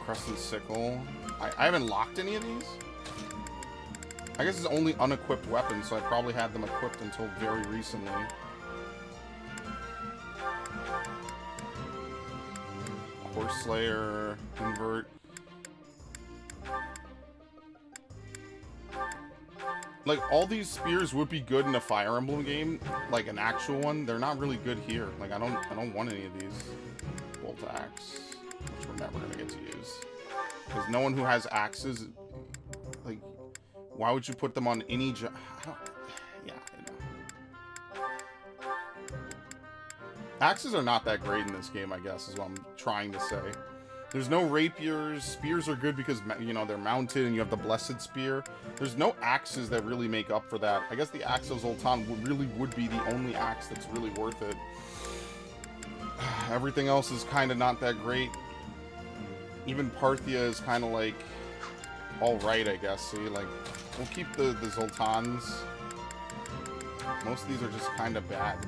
Speaker 3: Crescent Sickle. I haven't locked any of these? I guess it's only unequipped weapons, so I probably had them equipped until very recently. Horse Slayer, invert. Like, all these spears would be good in a Fire Emblem game, like an actual one. They're not really good here. Like, I don't want any of these. Bolt axe, which we're never gonna get to use. Because no one who has axes, like, why would you put them on any yeah, I know. Axes are not that great in this game, I guess, is what I'm trying to say. There's no rapiers. Spears are good because, you know, they're mounted and you have the Blessed Spear. There's no axes that really make up for that. I guess the Axe of Zoltan would be the only axe that's really worth it. Everything else is kind of not that great. Even Parthia is kind of like alright, I guess. See, like, we'll keep the Zoltans. Most of these are just kind of bad.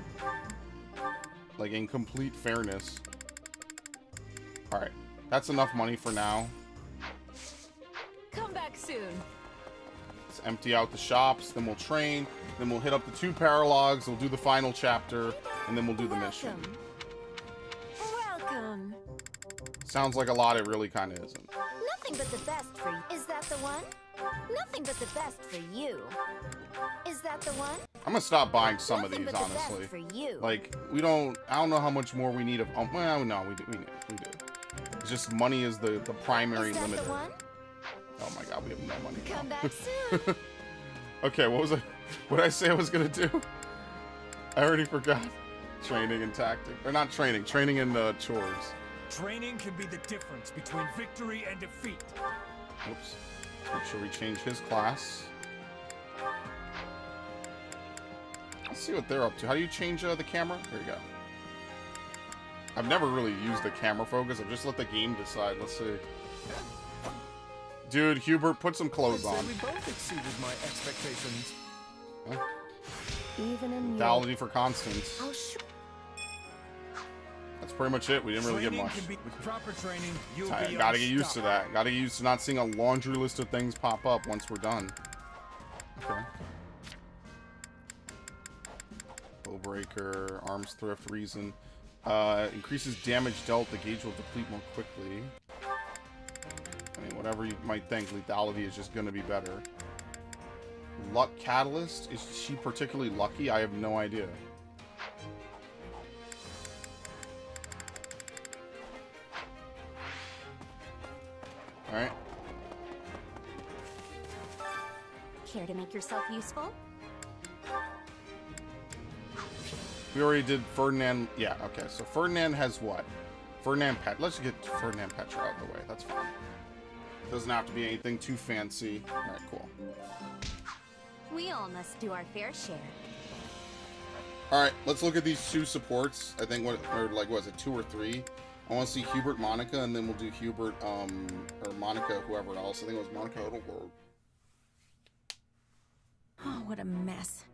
Speaker 3: Like, in complete fairness. Alright. That's enough money for now.
Speaker 5: Come back soon.
Speaker 3: Let's empty out the shops, then we'll train, then we'll hit up the 2 paralogs, we'll do the final chapter, and then we'll do the mission.
Speaker 1: Welcome.
Speaker 3: Sounds like a lot, it really kind of isn't.
Speaker 1: Nothing but the best for you. Is that the one? Nothing but the best for you. Is that the one?
Speaker 3: I'm gonna stop buying some of
Speaker 1: Nothing
Speaker 3: these,
Speaker 1: but the
Speaker 3: honestly.
Speaker 1: best for you.
Speaker 3: Like, I don't know how much more we need of, well, no, we do. It's just money is the primary
Speaker 1: Is that
Speaker 3: limiter.
Speaker 1: the one?
Speaker 3: Oh my god, we have no money now.
Speaker 1: Come back soon.
Speaker 3: Okay, what was I? What did I say I was gonna do? I already forgot. Training and tactic, or not training. Training and chores.
Speaker 14: Training can be the difference between victory and defeat.
Speaker 3: Oops. Make sure we change his class. Let's see what they're up to. How do you change the camera? There you go. I've never really used the camera focus. I've just let the game decide. Let's see. Dude, Hubert, put some clothes on.
Speaker 10: We both exceeded my expectations.
Speaker 3: Huh?
Speaker 1: Even in
Speaker 3: Lethality for Constance. That's pretty much it. We didn't really get much.
Speaker 14: With proper training, you'll be
Speaker 3: Gotta get used to that. Gotta get used to not seeing a laundry list of things pop up once we're done. Okay. Bowbreaker, Arms Thrift, Reason. Increases damage dealt. The gauge will deplete more quickly. I mean, whatever you might think, lethality is just going to be better. Luck Catalyst? Is she particularly lucky? I have no idea. Alright.
Speaker 1: Care to make yourself useful?
Speaker 3: We already did Ferdinand. Yeah, okay. So Ferdinand has what? Ferdinand Pet. Let's get Ferdinand Petra out of the way. That's fine. Doesn't have to be anything too fancy. Alright, cool.
Speaker 1: We all must do our fair share.
Speaker 3: Alright, let's look at these 2 supports. I think, or like, was it 2 or 3? I want to see Hubert, Monica, and then we'll do Hubert, or Monica, whoever else. I think it was Monica Edelgard.
Speaker 9: Oh, what a mess.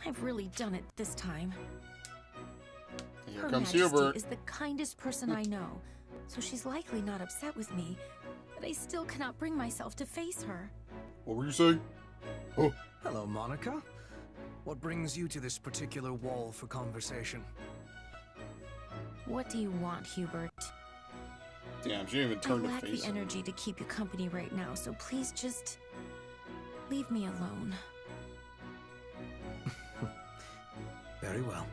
Speaker 9: I've really done it this time.
Speaker 3: Here
Speaker 9: Her
Speaker 3: comes
Speaker 9: Majesty
Speaker 3: Hubert.
Speaker 9: is the kindest person I know, so she's likely not upset with me, but I still cannot bring myself to face her.
Speaker 3: What were you saying? Oh.
Speaker 7: Hello, Monica. What brings you to this particular wall for conversation?
Speaker 9: What do you want, Hubert?
Speaker 3: Damn, she didn't even turn
Speaker 9: I
Speaker 3: to
Speaker 9: lack
Speaker 3: face
Speaker 9: the
Speaker 3: him.
Speaker 9: energy to keep you company right now, so please just leave me alone.
Speaker 7: Very well.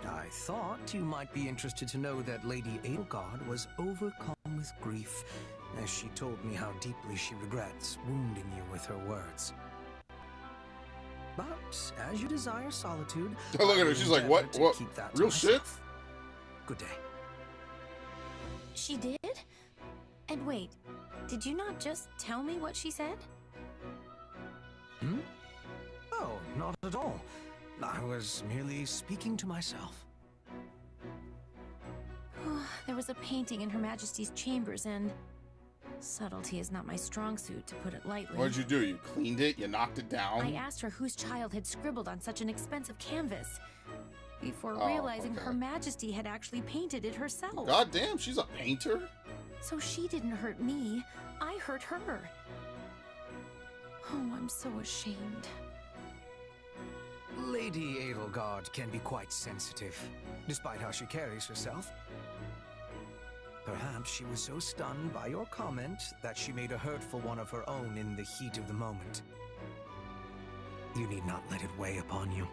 Speaker 7: I thought you might be interested to know that Lady Edelgard was overcome with grief, as she told me how deeply she regrets wounding you with her words. But as you desire solitude,
Speaker 3: Look at
Speaker 7: I
Speaker 3: her,
Speaker 7: will
Speaker 3: she's like,
Speaker 7: endeavor
Speaker 3: what?
Speaker 7: to
Speaker 3: What?
Speaker 7: keep that to
Speaker 3: Real shit?
Speaker 7: myself. Good day.
Speaker 9: She did? And wait, did you not just tell me what she said?
Speaker 7: Hmm? Oh, not at all. I was merely speaking to myself.
Speaker 9: There was a painting in Her Majesty's chambers, and subtlety is not my strong suit, to put it lightly.
Speaker 3: What did you do? You cleaned it? You knocked it down?
Speaker 9: I asked her whose child had scribbled on such an expensive canvas, before
Speaker 3: Oh,
Speaker 9: realizing
Speaker 3: okay.
Speaker 9: Her Majesty had actually painted it herself.
Speaker 3: God damn, she's a painter?
Speaker 9: So she didn't hurt me, I hurt her. Oh, I'm so ashamed.
Speaker 7: Lady Edelgard can be quite sensitive, despite how she carries herself. Perhaps she was so stunned by your comment that she made a hurtful one of her own in the heat of the moment. You need not let it weigh upon you.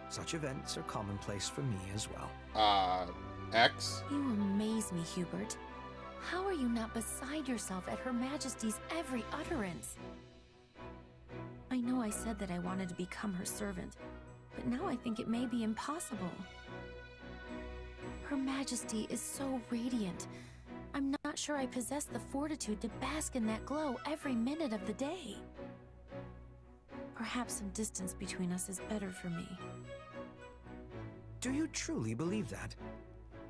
Speaker 7: Such events are commonplace for me as well.
Speaker 3: X?
Speaker 9: You amaze me, Hubert. How are you not beside yourself at Her Majesty's every utterance? I know I said that I wanted to become her servant, but now I think it may be impossible. Her Majesty is so radiant. I'm not sure I possess the fortitude to bask in that glow every minute of the day. Perhaps some distance between us is better for me.
Speaker 7: Do you truly believe that?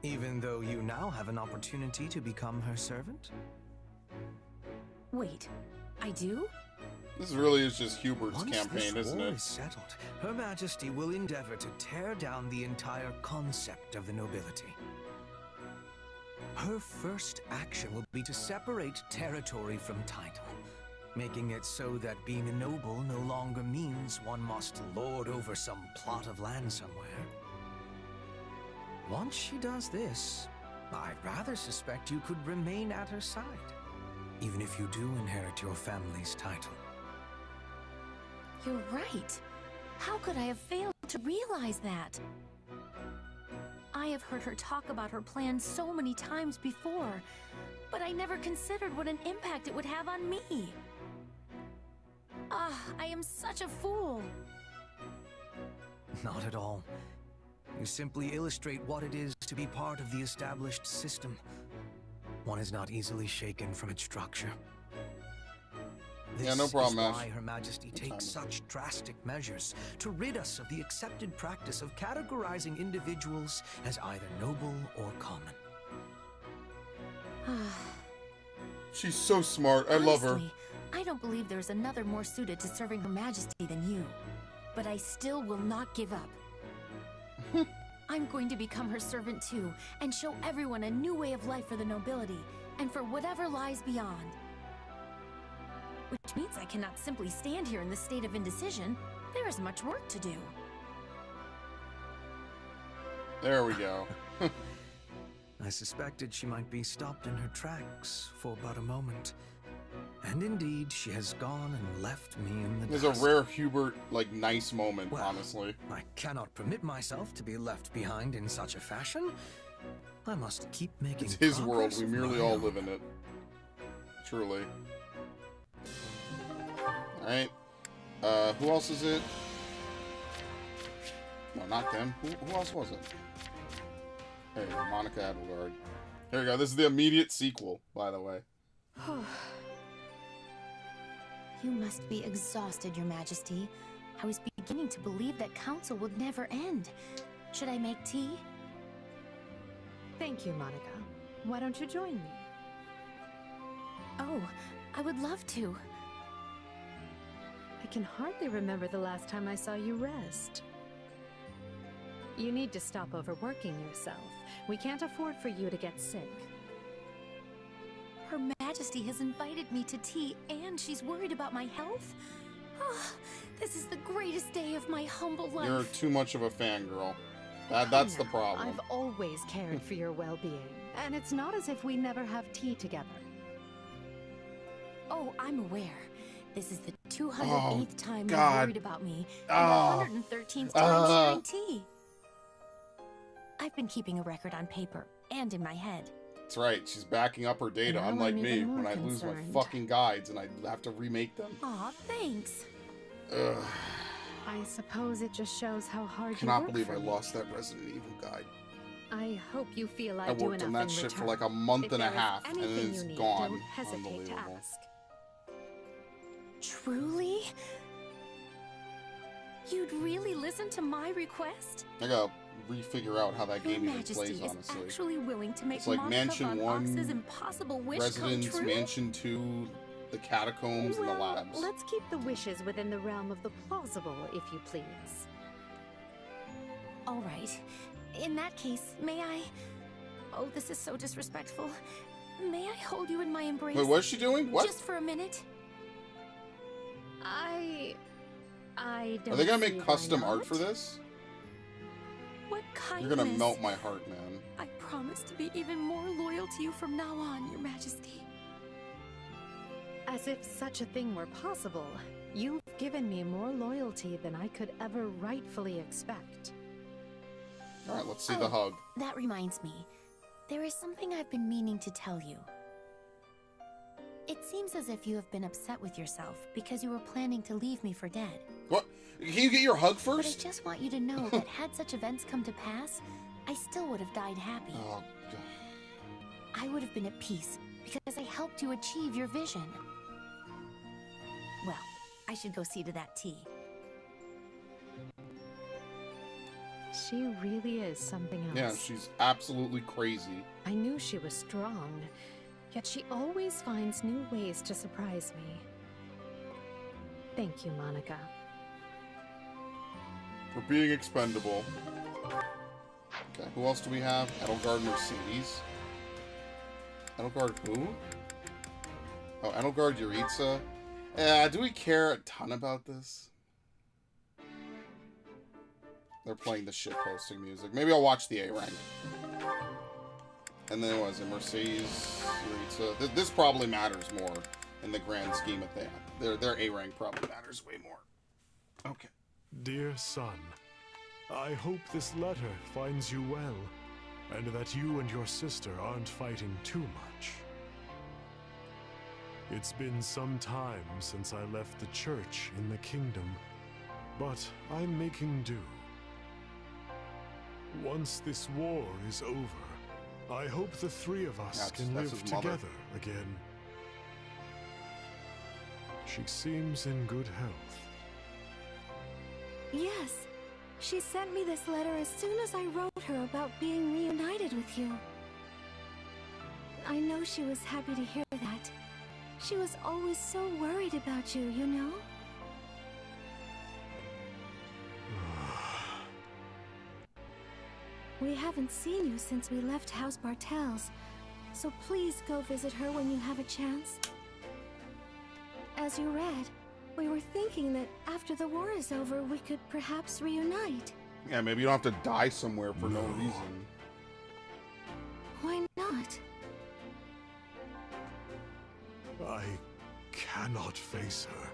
Speaker 7: Even though you now have an opportunity to become her servant?
Speaker 9: Wait, I do?
Speaker 3: This really is just Hubert's
Speaker 7: Once
Speaker 3: campaign,
Speaker 7: this
Speaker 3: isn't
Speaker 7: war
Speaker 3: it?
Speaker 7: is settled, Her Majesty will endeavor to tear down the entire concept of the nobility. Her first action will be to separate territory from title, making it so that being a noble no longer means one must lord over some plot of land somewhere. Once she does this, I'd rather suspect you could remain at her side, even if you do inherit your family's title.
Speaker 9: You're right. How could I have failed to realize that? I have heard her talk about her plans so many times before, but I never considered what an impact it would have on me. Ah, I am such a fool.
Speaker 7: Not at all. You simply illustrate what it is to be part of the established system. One is not easily shaken from its structure.
Speaker 3: Yeah, no problem,
Speaker 7: This is
Speaker 3: Ash.
Speaker 7: why Her Majesty takes such drastic measures to rid us of the accepted practice of categorizing individuals as either noble or common.
Speaker 3: She's so smart. I love her.
Speaker 9: Honestly, I don't believe there's another more suited to serving Her Majesty than you. But I still will not give up. I'm going to become her servant too, and show everyone a new way of life for the nobility, and for whatever lies beyond. Which means I cannot simply stand here in this state of indecision. There is much work to do.
Speaker 3: There we go.
Speaker 7: I suspected she might be stopped in her tracks for but a moment. And indeed, she has gone and left me in the
Speaker 3: There's
Speaker 7: dust.
Speaker 3: a rare Hubert, like, nice moment, honestly.
Speaker 7: I cannot permit myself to be left behind in such a fashion. I must keep making
Speaker 3: It's his world.
Speaker 7: progress
Speaker 3: We
Speaker 7: of
Speaker 3: merely
Speaker 7: my
Speaker 3: all
Speaker 7: own.
Speaker 3: live in it. Truly. Alright. Who else is it? No, not them. Who else was it? There you go, Monica Adelgard. There we go. This is the immediate sequel, by the way.
Speaker 9: You must be exhausted, Your Majesty. I was beginning to believe that council would never end. Should I make tea?
Speaker 5: Thank you, Monica. Why don't you join me?
Speaker 9: Oh, I would love to.
Speaker 5: I can hardly remember the last time I saw you rest. You need to stop overworking yourself. We can't afford for you to get sick.
Speaker 9: Her Majesty has invited me to tea, and she's worried about my health? Oh, this is the greatest day of my humble life.
Speaker 3: You're too much of a fangirl. That's the problem.
Speaker 5: I've always cared for your well-being, and it's not as if we never have tea together.
Speaker 9: Oh, I'm aware. This is the 208th time you've
Speaker 3: God.
Speaker 9: worried about me, and the 113th time sharing tea. I've been keeping a record on paper, and in my head.
Speaker 3: That's right. She's backing up her data,
Speaker 9: Now
Speaker 3: unlike
Speaker 9: I'm
Speaker 3: me,
Speaker 9: even more
Speaker 3: when I lose my
Speaker 9: concerned.
Speaker 3: fucking guides and I have to remake them.
Speaker 9: Aw, thanks.
Speaker 3: Ugh.
Speaker 5: I suppose it just shows how hard you
Speaker 3: Cannot
Speaker 5: work
Speaker 3: believe
Speaker 5: for
Speaker 3: I
Speaker 5: me.
Speaker 3: lost that Resident Evil guide.
Speaker 5: I hope you feel I,
Speaker 3: I
Speaker 5: do
Speaker 3: worked
Speaker 5: enough
Speaker 3: on that
Speaker 5: in
Speaker 3: shit
Speaker 5: return.
Speaker 3: for like a month
Speaker 5: If
Speaker 3: and a
Speaker 5: there is
Speaker 3: half, and then
Speaker 5: anything
Speaker 3: it's
Speaker 5: you need,
Speaker 3: gone.
Speaker 5: Don't hesitate to
Speaker 3: Unbelievable.
Speaker 5: ask.
Speaker 9: Truly? You'd really listen to my request?
Speaker 3: I gotta refigure out how that
Speaker 9: Your
Speaker 3: game even
Speaker 9: Majesty
Speaker 3: plays,
Speaker 9: is
Speaker 3: honestly.
Speaker 9: actually willing to make
Speaker 3: It's like
Speaker 9: Monica
Speaker 3: Mansion
Speaker 9: von
Speaker 3: 1,
Speaker 9: Ox's impossible wish come
Speaker 3: Residence,
Speaker 9: true?
Speaker 3: Mansion 2, the catacombs, and the
Speaker 5: Well,
Speaker 3: labs.
Speaker 5: let's keep the wishes within the realm of the plausible, if you please.
Speaker 9: All right. In that case, may I... Oh, this is so disrespectful. May I hold you in my embrace?
Speaker 3: Wait, what's she doing? What?
Speaker 9: Just for a minute?
Speaker 5: I don't
Speaker 3: Are they gonna
Speaker 5: see
Speaker 3: make
Speaker 5: why
Speaker 3: custom art
Speaker 5: not.
Speaker 3: for this?
Speaker 9: What kindness.
Speaker 3: You're gonna melt my heart, man.
Speaker 9: I promise to be even more loyal to you from now on, Your Majesty.
Speaker 5: As if such a thing were possible. You've given me more loyalty than I could ever rightfully expect.
Speaker 3: Alright, let's see the hug.
Speaker 9: That reminds me. There is something I've been meaning to tell you. It seems as if you have been upset with yourself because you were planning to leave me for dead.
Speaker 3: What? Can you get your hug first?
Speaker 9: But I just want you to know that had such events come to pass, I still would have died happy.
Speaker 3: Oh, God.
Speaker 9: I would have been at peace because I helped you achieve your vision. Well, I should go see to that tea.
Speaker 5: She really is something else.
Speaker 3: Yeah, she's absolutely crazy.
Speaker 5: I knew she was strong, yet she always finds new ways to surprise me. Thank you, Monica.
Speaker 3: For being expendable. Okay, who else do we have? Edelgard Mercedes. Edelgard who? Oh, Edelgard Yuritsa. Do we care a ton about this? They're playing the shitposting music. Maybe I'll watch the A rank. And then what is it? Mercedes, Yuritsa. This probably matters more in the grand scheme of things. Their A rank probably matters way more. Okay.
Speaker 20: Dear son, I hope this letter finds you well, and that you and your sister aren't fighting too much. It's been some time since I left the church in the kingdom, but I'm making do. Once this war is over, I hope the three of us can live together again. She seems in good health.
Speaker 13: Yes. She sent me this letter as soon as I wrote her about being reunited with you. I know she was happy to hear that. She was always so worried about you, you know? We haven't seen you since we left House Bartels, so please go visit her when you have a chance. As you read, we were thinking that after the war is over, we could perhaps reunite.
Speaker 3: Yeah, maybe you don't have to die somewhere for no reason.
Speaker 13: Why not?
Speaker 20: I cannot face her.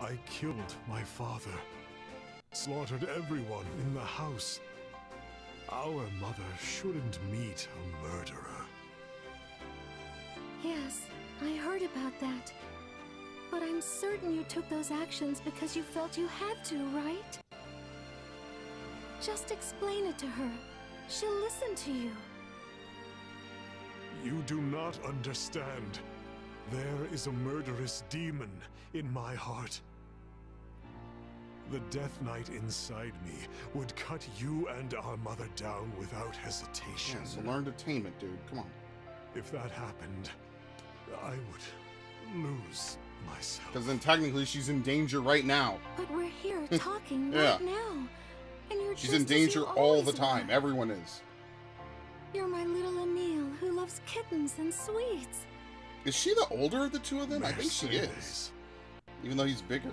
Speaker 20: I killed my father, slaughtered everyone in the house. Our mother shouldn't meet a murderer.
Speaker 13: Yes, I heard about that. But I'm certain you took those actions because you felt you had to, right? Just explain it to her. She'll listen to you.
Speaker 20: You do not understand. There is a murderous demon in my heart. The Death Knight inside me would cut you and our mother down without hesitation.
Speaker 3: Yeah, so learn to tame it, dude. Come on.
Speaker 20: If that happened, I would lose myself.
Speaker 3: Because then technically she's in danger right now.
Speaker 13: But we're here talking
Speaker 3: Yeah.
Speaker 13: right now. And you're
Speaker 3: She's
Speaker 13: just
Speaker 3: in danger
Speaker 13: as you
Speaker 3: all the
Speaker 13: always
Speaker 3: time.
Speaker 13: were.
Speaker 3: Everyone is.
Speaker 13: You're my little Emile who loves kittens and sweets.
Speaker 3: Is she the older of the two of them? I think she is.
Speaker 20: Mercedes.
Speaker 3: Even though he's bigger.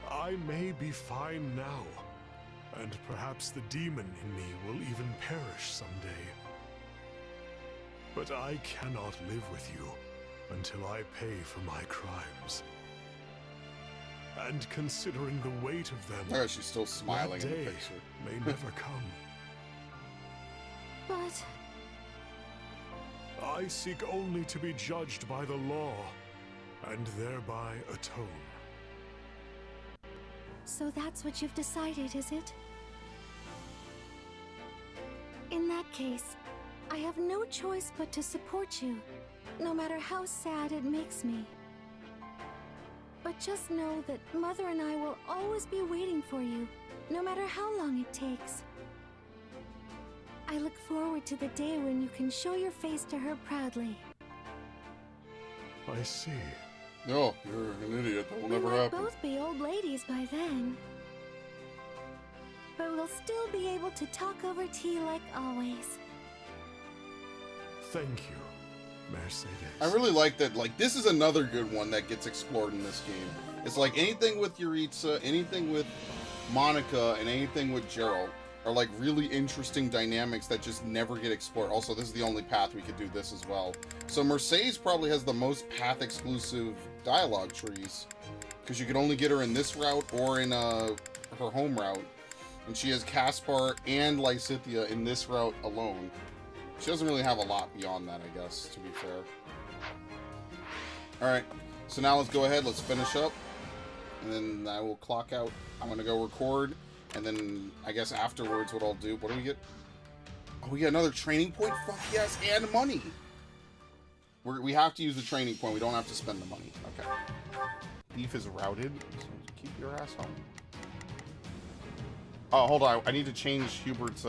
Speaker 20: I may be fine now, and perhaps the demon in me will even perish someday. But I cannot live with you until I pay for my crimes. And considering the weight of them,
Speaker 3: Oh, she's still smiling
Speaker 20: that
Speaker 3: in the
Speaker 20: day
Speaker 3: picture.
Speaker 20: may never come.
Speaker 13: But
Speaker 20: I seek only to be judged by the law, and thereby atone.
Speaker 13: so that's what you've decided, is it? In that case, I have no choice but to support you, no matter how sad it makes me. But just know that Mother and I will always be waiting for you, no matter how long it takes. I look forward to the day when you can show your face to her proudly.
Speaker 20: I see.
Speaker 3: No, you're an idiot. That will
Speaker 13: We
Speaker 3: never
Speaker 13: might
Speaker 3: happen.
Speaker 13: both be old ladies by then. But we'll still be able to talk over tea like always.
Speaker 20: Thank you, Mercedes.
Speaker 3: I really like that. Like, this is another good one that gets explored in this game. It's like anything with Yuritsa, anything with Monica, and anything with Geralt. are like really interesting dynamics that just never get explored. Also, this is the only path we could do this as well. So Mercedes probably has the most path exclusive dialogue trees, because you can only get her in this route or in her home route. And she has Caspar and Lysithea in this route alone. She doesn't really have a lot beyond that, I guess, to be fair. Alright, so now let's go ahead, let's finish up. And then I will clock out. I'm going to go record. And then I guess afterwards what I'll do... What do we get? Oh, we get another training point? Fuck yes, and money! We have to use the training point. We don't have to spend the money. Okay. Beef is routed, so keep your ass home. Oh, hold on. I need to change Hubert's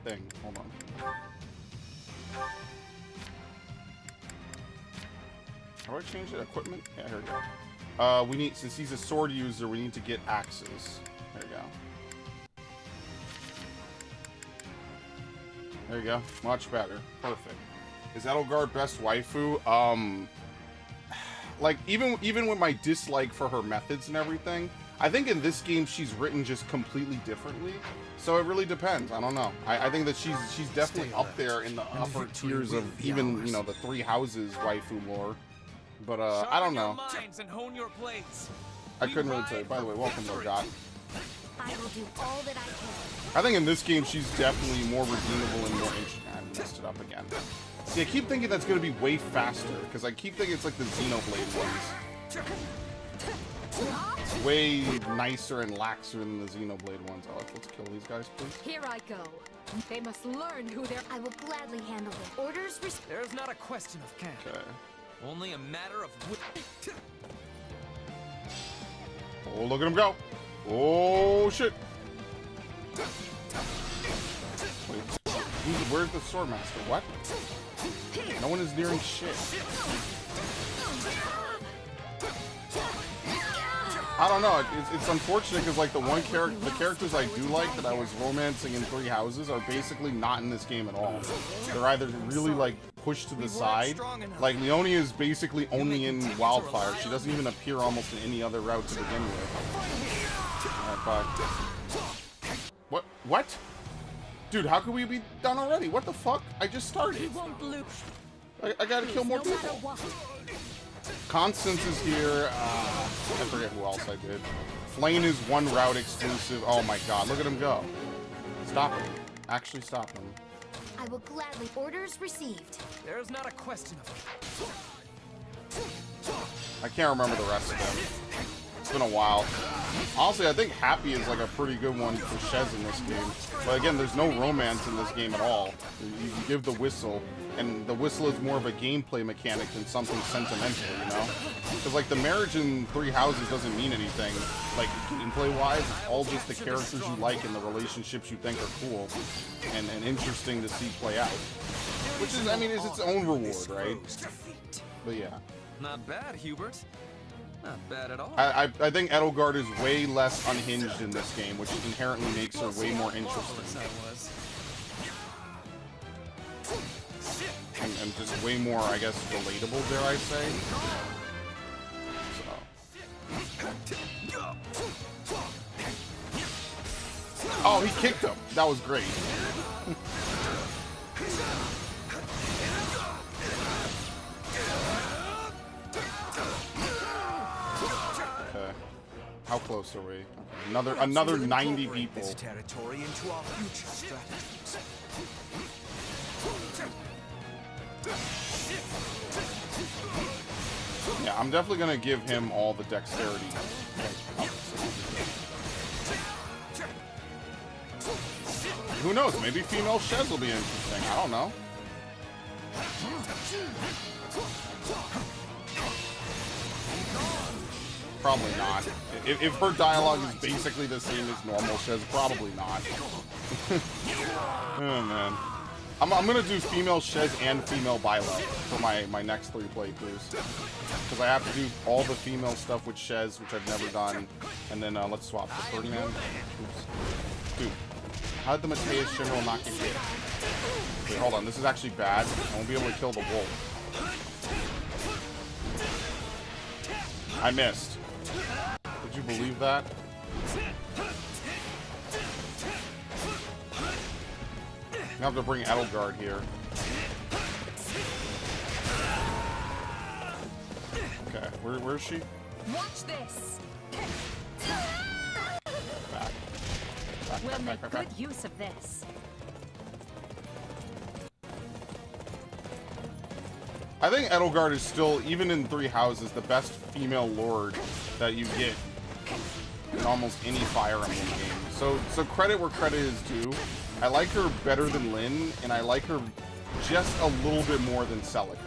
Speaker 3: thing. Hold on. How do I change it? Equipment? Yeah, here we go. We need, since he's a sword user, we need to get axes. There we go. There you go. Much better. Perfect. Is Edelgard best waifu? Like, even with my dislike for her methods and everything, I think in this game she's written just completely differently. So it really depends. I don't know. I think that she's definitely up there in the upper tiers of even, you know, the Three Houses waifu lore. But I don't know. I couldn't really tell you. By the way, welcome, Lorgot.
Speaker 1: I will do all that I can.
Speaker 3: I think in this game she's definitely more redeemable and more interesting. I messed it up again. See, I keep thinking that's going to be way faster, because I keep thinking it's like the Xenoblade ones. It's way nicer and laxer than the Xenoblade ones. Oh, let's kill these guys, please.
Speaker 5: Here I go. They must learn who they're...
Speaker 1: I will gladly handle them. Orders received.
Speaker 10: There's not a question of can.
Speaker 3: Okay.
Speaker 10: Only a matter of...
Speaker 3: Oh, look at him go. Oh, shit. Wait, where's the Swordmaster? What? No one is nearing shit. I don't know. It's unfortunate because like the characters I do like that I was romancing in Three Houses are basically not in this game at all. They're either really like pushed to the side. Like Leonia is basically only in Wildfire. She doesn't even appear almost in any other route to begin with. Alright, bye. What? Dude, how could we be done already? What the fuck? I just started. I gotta kill more people. Constance is here. I forget who else I did. Flane is one route exclusive. Oh my god, look at him go. Stop him. Actually stop him.
Speaker 1: I will gladly. Orders received.
Speaker 10: There's not a question of it.
Speaker 3: I can't remember the rest of them. It's been a while. Honestly, I think Happy is like a pretty good one for Shez in this game. But again, there's no romance in this game at all. You give the whistle, and the whistle is more of a gameplay mechanic than something sentimental, you know? Because like the marriage in Three Houses doesn't mean anything, like gameplay-wise. It's all just the characters you like and the relationships you think are cool and interesting to see play out. Which is, I mean, is its own reward, right? But yeah.
Speaker 10: Not bad, Hubert. Not bad at all.
Speaker 3: I think Edelgard is way less unhinged in this game, which inherently makes her way more interesting. And just way more, I guess, relatable, dare I say. So. Oh, he kicked him. That was great. How close are we? Okay. Another 90 people.
Speaker 10: This territory into our future strategies.
Speaker 3: Yeah, I'm definitely gonna give him all the dexterity. Who knows? Maybe female Shez will be interesting. I don't know. Probably not. If her dialogue is basically the same as normal Shez, probably not. Oh man. I'm gonna do female Shez and female Bilo for my next 3 playthroughs. Because I have to do all the female stuff with Shez, which I've never done. And then let's swap to Ferdinand. Oops. Dude, how did the Mateus General not get hit? Wait, hold on, this is actually bad. I won't be able to kill the wolf. I missed. Would you believe that? I have to bring Edelgard here. Okay, where's she?
Speaker 5: Watch this.
Speaker 3: Back.
Speaker 5: We'll make good use of this.
Speaker 3: I think Edelgard is still, even in Three Houses, the best female lord that you get in almost any Fire Emblem game. So credit where credit is due. I like her better than Lynn, and I like her just a little bit more than Celica.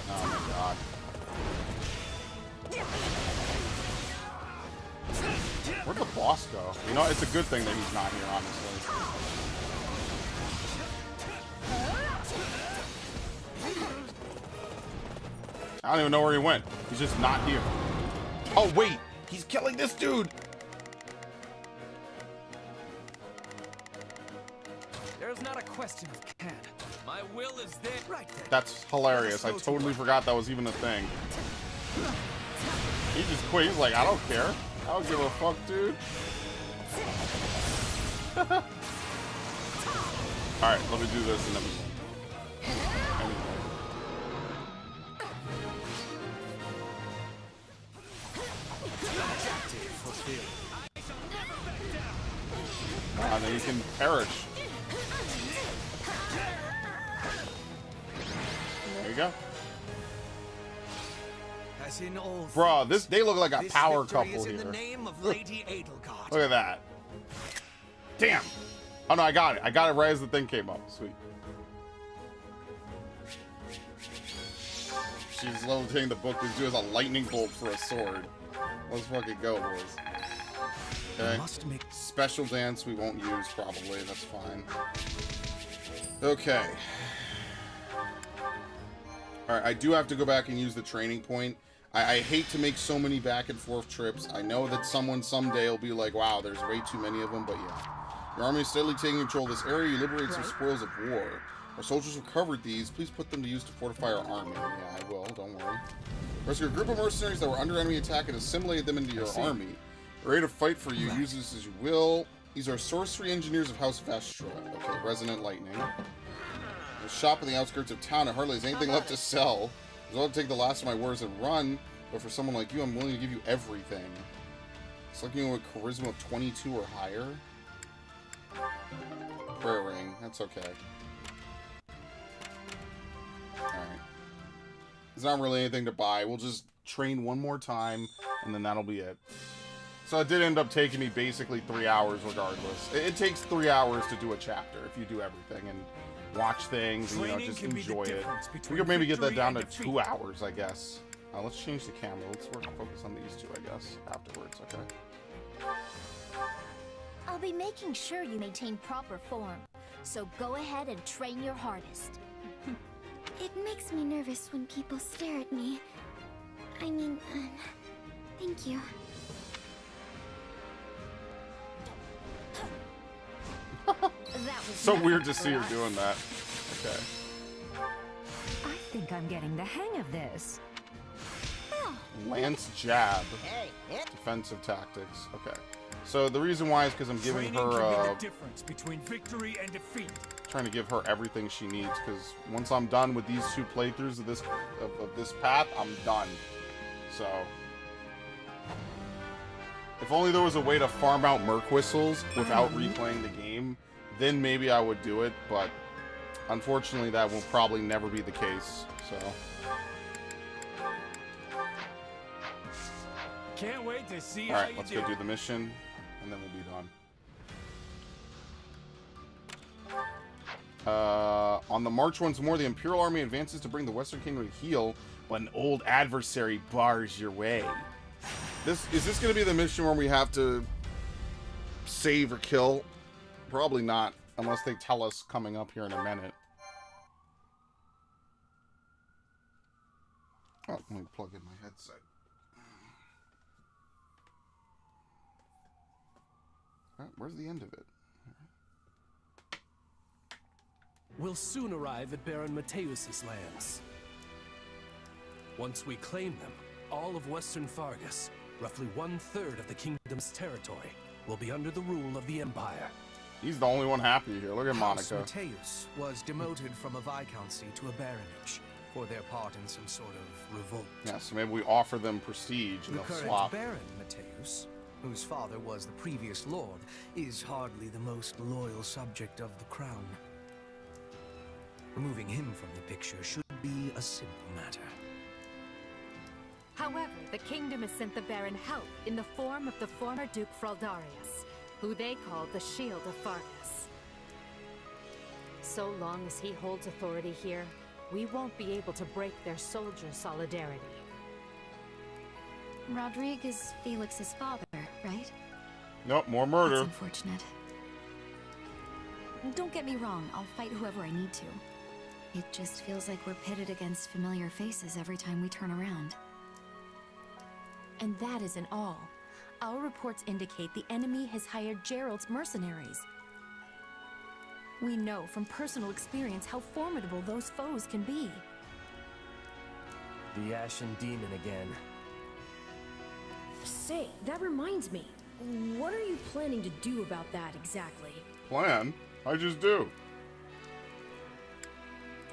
Speaker 3: Oh my god. Where'd the boss go? You know, it's a good thing that he's not here, honestly. I don't even know where he went. He's just not here. Oh, wait! He's killing this dude!
Speaker 10: There's not a question of can. My will is there. Right there.
Speaker 3: That's hilarious. I totally forgot that was even a thing. He just quit. He's like, I don't care. I don't give a fuck, dude. Alright, let me do this and then then you can perish. There you go.
Speaker 10: As in all
Speaker 3: Bruh, they look like a
Speaker 10: this
Speaker 3: power
Speaker 10: victory
Speaker 3: couple
Speaker 10: is in
Speaker 3: here.
Speaker 10: the name of Lady Edelgard.
Speaker 3: Look at that. Damn. Oh no, I got it. I got it right as the thing came up. Sweet. She's levitating the book. This dude has a lightning bolt for a sword. Let's fucking go, boys. Okay. Special dance we won't use, probably. That's fine. Okay. Alright, I do have to go back and use the training point. I hate to make so many back and forth trips. I know that someone someday will be like, wow, there's way too many of them, but yeah. Your army is steadily taking control of this area. You liberate some spoils of war. Our soldiers recovered these. Please put them to use to fortify our army. Yeah, I will. Don't worry. Rescue a group of mercenaries that were under enemy attack and assimilate them into your army. We're ready to fight for you. Use this as you will. These are sorcery engineers of House Vestra. Okay, Resonant Lightning. The shop in the outskirts of town. It hardly has anything left to sell. I was about to take the last of my wares and run, but for someone like you, I'm willing to give you everything. It's looking with charisma of 22 or higher. Prayer ring. That's okay. Alright. There's not really anything to buy. We'll just train one more time, and then that'll be it. So it did end up taking me basically 3 hours regardless. It takes 3 hours to do a chapter if you do everything and watch things and, you know, just enjoy it. We could maybe get that down to 2 hours, I guess. Let's change the camera. Let's focus on these two, I guess, afterwards, okay?
Speaker 1: I'll be making sure you maintain proper form, so go ahead and train your hardest.
Speaker 13: It makes me nervous when people stare at me. I mean, thank you.
Speaker 3: So weird to see her doing that. Okay.
Speaker 15: I think I'm getting the hang of this.
Speaker 3: Lance Jab. Defensive tactics. Okay. So the reason why is because I'm giving her
Speaker 14: the difference between victory and defeat.
Speaker 3: Trying to give her everything she needs, because once I'm done with these 2 playthroughs of this path, I'm done. So if only there was a way to farm out Merc Whistles without replaying the game, then maybe I would do it, but unfortunately that will probably never be the case. So
Speaker 14: can't wait to see
Speaker 3: all
Speaker 14: how
Speaker 3: right,
Speaker 14: you
Speaker 3: let's
Speaker 14: do.
Speaker 3: go do the mission, and then we'll be done. On the march once more, the Imperial Army advances to bring the Western Kingdom to heel, but an old adversary bars your way. Is this going to be the mission where we have to save or kill? Probably not, unless they tell us coming up here in a minute. Oh, let me plug in my headset. Where's the end of it?
Speaker 16: We'll soon arrive at Baron Mateus's lands. Once we claim them, all of Western Fargus, roughly 1/3 of the kingdom's territory, will be under the rule of the Empire.
Speaker 3: He's the only one happy here. Look at
Speaker 7: House
Speaker 3: Monica.
Speaker 7: Mateus was demoted from a viscountcy to a baronage for their part in some sort of revolt.
Speaker 3: Yeah, so maybe we offer them prestige and
Speaker 7: The
Speaker 3: they'll
Speaker 7: current
Speaker 3: swap.
Speaker 7: Baron Mateus, whose father was the previous lord, is hardly the most loyal subject of the crown. Removing him from the picture should be a simple matter.
Speaker 5: However, the kingdom has sent the Baron help in the form of the former Duke Fraldarius, who they call the Shield of Fargus. So long as he holds authority here, we won't be able to break their soldier solidarity.
Speaker 9: Rodrigue is Felix's father, right?
Speaker 3: Nope, more murder.
Speaker 9: That's unfortunate. Don't get me wrong, I'll fight whoever I need to. It just feels like we're pitted against familiar faces every time we turn around. And that isn't all. Our reports indicate the enemy has hired Gerald's mercenaries. We know from personal experience how formidable those foes can be.
Speaker 10: The Ashen Demon again.
Speaker 21: Say, that reminds me. What are you planning to do about that exactly?
Speaker 3: Plan? I just do.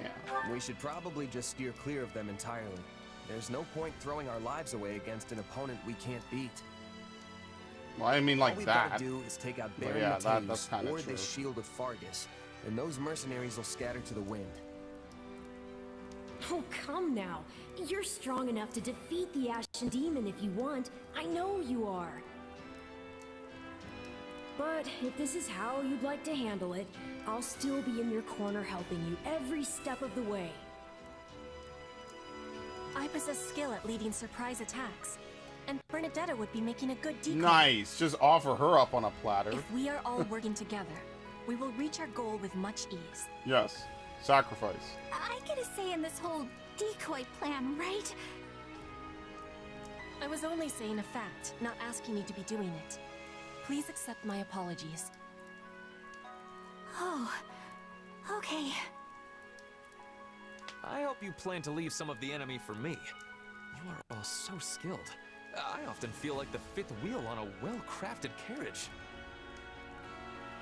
Speaker 10: Yeah. We should probably just steer clear of them entirely. There's no point throwing our lives away against an opponent we can't beat.
Speaker 3: Well, I mean like
Speaker 10: All we've
Speaker 3: that.
Speaker 10: gotta do is take out
Speaker 3: But
Speaker 10: Baron
Speaker 3: yeah,
Speaker 10: Mateus
Speaker 3: that's kind
Speaker 10: or
Speaker 3: of true.
Speaker 10: the Shield of Fargus, and those mercenaries will scatter to the wind.
Speaker 21: Oh, come now. You're strong enough to defeat the Ashen Demon if you want. I know you are. But if this is how you'd like to handle it, I'll still be in your corner helping you every step of the way.
Speaker 9: I possess skill at leading surprise attacks, and Bernadetta would be making a good decoy.
Speaker 3: Nice. Just offer her up on a platter.
Speaker 9: If we are all working together, we will reach our goal with much ease.
Speaker 3: Yes. Sacrifice.
Speaker 9: I get a say in this whole decoy plan, right? I was only saying a fact, not asking you to be doing it. Please accept my apologies. Oh, okay.
Speaker 16: I hope you plan to leave some of the enemy for me. You are all so skilled. I often feel like the fifth wheel on a well-crafted carriage.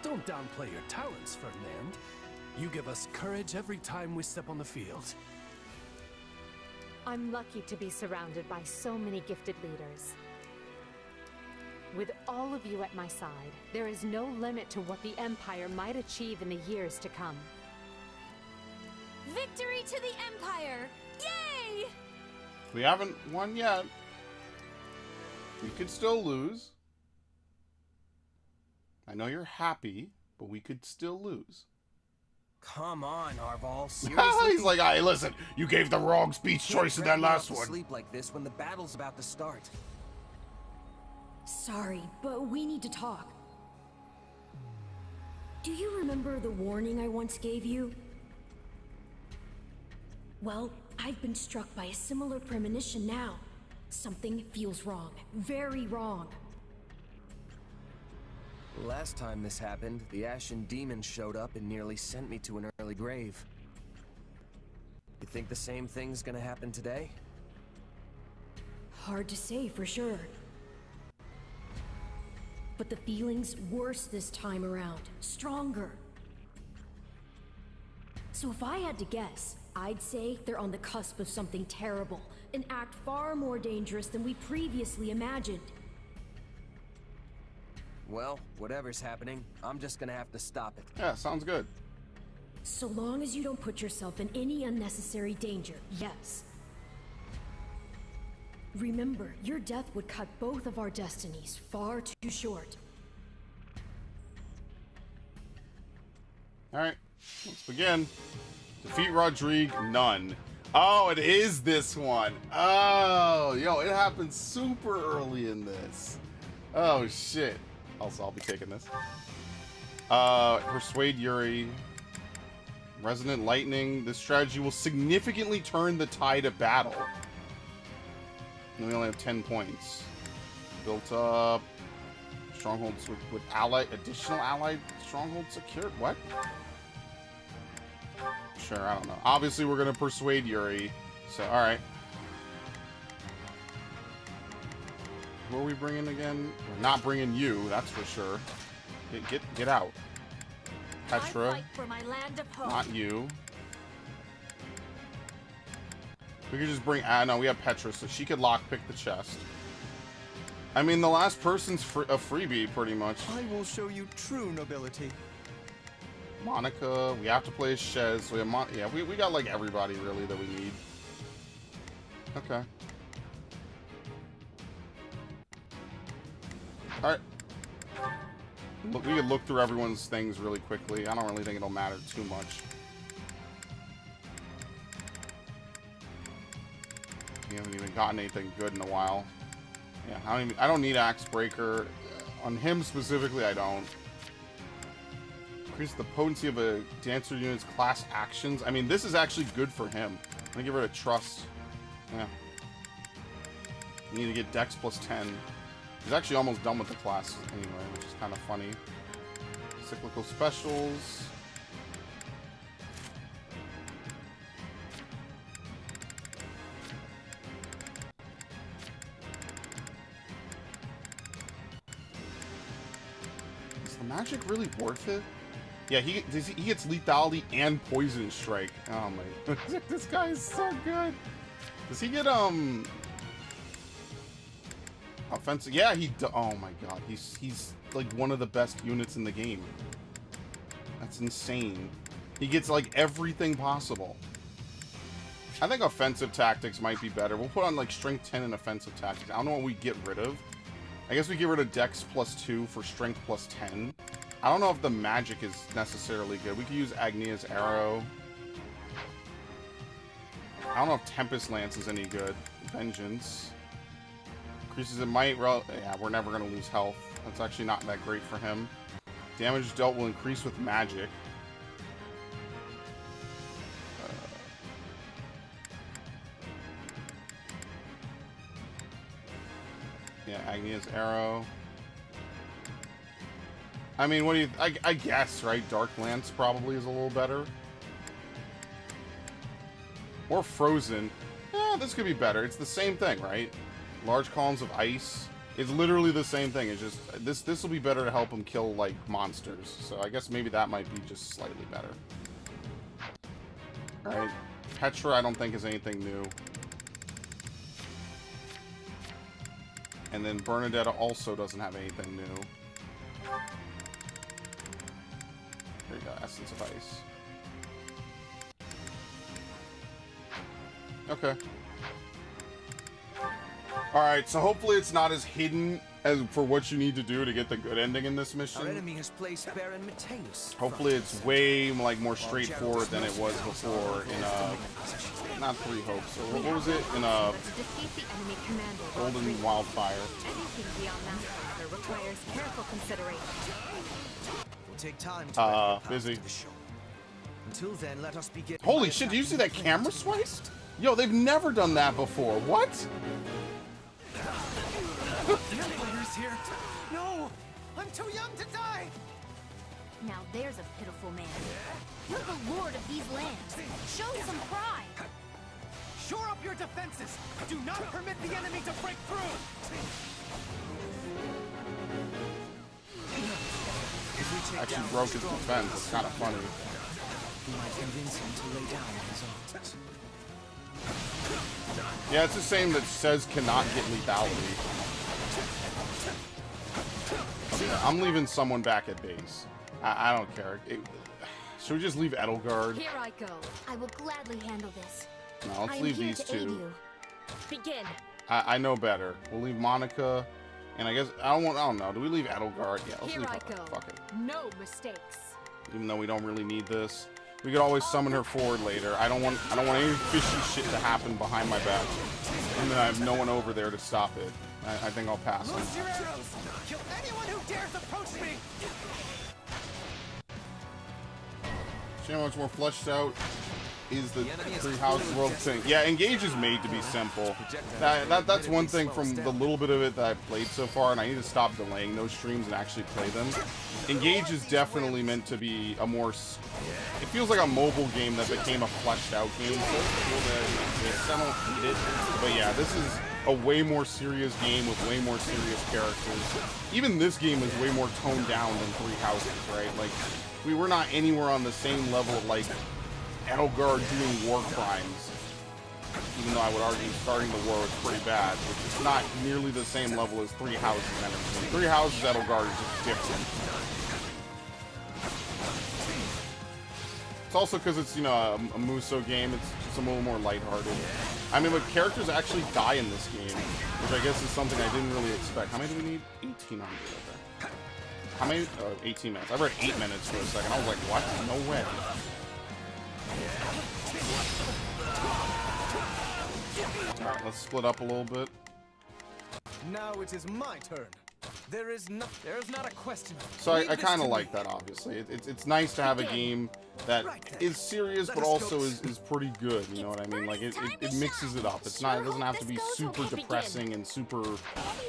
Speaker 22: Don't downplay your talents, Ferdinand. You give us courage every time we step on the field.
Speaker 5: I'm lucky to be surrounded by so many gifted leaders. With all of you at my side, there is no limit to what the Empire might achieve in the years to come.
Speaker 9: Victory to the Empire! Yay!
Speaker 3: We haven't won yet. We could still lose. I know you're happy, but we could still lose.
Speaker 10: Come on, Arval. Seriously?
Speaker 3: He's like, hey, listen, you gave the wrong speech choice in that last one.
Speaker 10: Sleep like this when the battle's about to start.
Speaker 21: Sorry, but we need to talk. Do you remember the warning I once gave you? Well, I've been struck by a similar premonition now. Something feels wrong. Very wrong.
Speaker 10: Last time this happened, the Ashen Demon showed up and nearly sent me to an early grave. You think the same thing's gonna happen today?
Speaker 21: Hard to say for sure. But the feeling's worse this time around. Stronger. So if I had to guess, I'd say they're on the cusp of something terrible. An act far more dangerous than we previously imagined.
Speaker 10: Well, whatever's happening, I'm just gonna have to stop it.
Speaker 3: Yeah, sounds good.
Speaker 21: So long as you don't put yourself in any unnecessary danger, yes. Remember, your death would cut both of our destinies far too short.
Speaker 3: Alright, let's begin. Defeat Rodrigue, none. Oh, it is this one. Oh, yo, it happened super early in this. Oh, shit. Also, I'll be taking this. Persuade Yuri. Resonant Lightning. This strategy will significantly turn the tide of battle. And we only have 10 points. Built up. Strongholds with additional allied strongholds secured. What? Sure, I don't know. Obviously, we're going to persuade Yuri. So, alright. Who are we bringing again? We're not bringing you, that's for sure. Get out. Petra.
Speaker 9: I fight for my land of hope.
Speaker 3: Not you. We could just bring... no, we have Petra, so she could lockpick the chest. I mean, the last person's a freebie, pretty much.
Speaker 10: I will show you true nobility.
Speaker 3: Monica, we have to play as Shez, so we have yeah, we got like everybody really that we need. Okay. Alright. Look, we could look through everyone's things really quickly. I don't really think it'll matter too much. We haven't even gotten anything good in a while. Yeah, I don't need Axe Breaker. On him specifically, I don't. Increase the potency of a dancer unit's class actions. I mean, this is actually good for him. I'm gonna get rid of Trust. Yeah. You need to get Dex plus 10. He's actually almost done with the class anyway, which is kind of funny. Cyclical specials. Is the magic really worth it? Yeah, he gets lethality and poison strike. Oh my god, this guy is so good. Does he get offensive? Yeah, oh my god, he's like one of the best units in the game. That's insane. He gets like everything possible. I think offensive tactics might be better. We'll put on like strength 10 and offensive tactics. I don't know what we get rid of. I guess we get rid of Dex plus 2 for strength plus 10. I don't know if the magic is necessarily good. We could use Agnia's arrow. I don't know if Tempest Lance is any good. Vengeance. Increases in might. Yeah, we're never going to lose health. That's actually not that great for him. Damage dealt will increase with magic. Yeah, Agnia's arrow. I mean, what do you... I guess, right? Dark Lance probably is a little better. Or Frozen. Eh, this could be better. It's the same thing, right? Large columns of ice. It's literally the same thing. It's just... This will be better to help him kill, like, monsters. So I guess maybe that might be just slightly better. Alright. Petra, I don't think is anything new. And then Bernadetta also doesn't have anything new. There you go, Essence of Ice. Okay. Alright, so hopefully it's not as hidden as for what you need to do to get the good ending in this mission.
Speaker 10: Our enemy has placed Baron Mateus.
Speaker 3: Hopefully it's way like more straightforward than it was before in not Three Hopes. Or what was it? In Golden Wildfire.
Speaker 5: Anything beyond that requires careful consideration.
Speaker 10: We'll take time to
Speaker 3: busy.
Speaker 10: Until then, let us begin.
Speaker 3: Holy shit, do you see that camera swipe? Yo, they've never done that before. What?
Speaker 10: Here. No! I'm too young to die!
Speaker 9: Now there's a pitiful man. You're the lord of these lands. Show some pride.
Speaker 10: Shore up your defenses! Do not permit the enemy to break through!
Speaker 3: Actually broke his defense. It's kind of funny.
Speaker 10: We might convince him to lay down his arms.
Speaker 3: Yeah, it's the same that says cannot get lethality. Okay, I'm leaving someone back at base. I don't care. Should we just leave Edelgard?
Speaker 9: Here I go. I will gladly handle this.
Speaker 3: No, let's leave these two.
Speaker 9: Begin.
Speaker 3: I know better. We'll leave Monica, and I guess I don't know. Do we leave Edelgard? Yeah, let's
Speaker 5: Here
Speaker 3: leave
Speaker 5: I
Speaker 3: her.
Speaker 5: go.
Speaker 3: Fuck it.
Speaker 5: No mistakes.
Speaker 3: Even though we don't really need this, we could always summon her forward later. I don't want any fishy shit to happen behind my back, and then I have no one over there to stop it. I think I'll pass on.
Speaker 10: Loose your arrows! Kill anyone who dares approach me!
Speaker 3: See how much more fleshed out is the three-house world thing. Yeah, Engage is made to be simple. That's one thing from the little bit of it that I've played so far, and I need to stop delaying those streams and actually play them. Engage is definitely meant to be a more... It feels like a mobile game that became a fleshed-out game. So it's cool that it exists. I don't hate it. But yeah, this is a way more serious game with way more serious characters. Even this game is way more toned down than Three Houses, right? Like, we were not anywhere on the same level of like Edelgard doing war crimes. Even though I would argue starting the war was pretty bad, which is not nearly the same level as Three Houses and everything. Three Houses Edelgard is just different. It's also because it's, you know, a Muso game. It's just a little more lighthearted. I mean, look, characters actually die in this game, which I guess is something I didn't really expect. How many do we need? 1,800. Okay. How many? 18 minutes. I read 8 minutes for a second. I was like, what? No way. Alright, let's split up a little bit.
Speaker 7: Now it is my turn. There is not a question.
Speaker 3: So I kind of like that, obviously. It's nice to have a game that is serious, but also is pretty good, you know what I mean? Like, it mixes it up. It doesn't have to be super depressing and super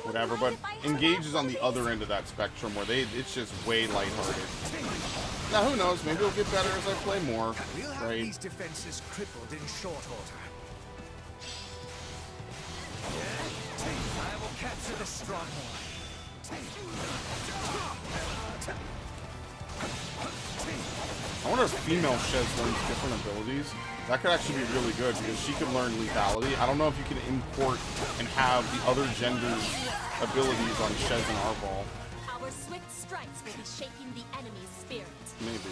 Speaker 3: whatever, but engages on the other end of that spectrum where it's just way lighthearted. Now, who knows? Maybe it'll get better as I play more,
Speaker 7: We'll have
Speaker 3: right?
Speaker 7: these defenses crippled in short order. I will capture the stronghold.
Speaker 3: I wonder if female Shez learns different abilities. That could actually be really good because she could learn lethality. I don't know if you can import and have the other gender's abilities on Shez and Arbol.
Speaker 21: Our swift strikes will be shaking the enemy's spirit.
Speaker 3: Maybe.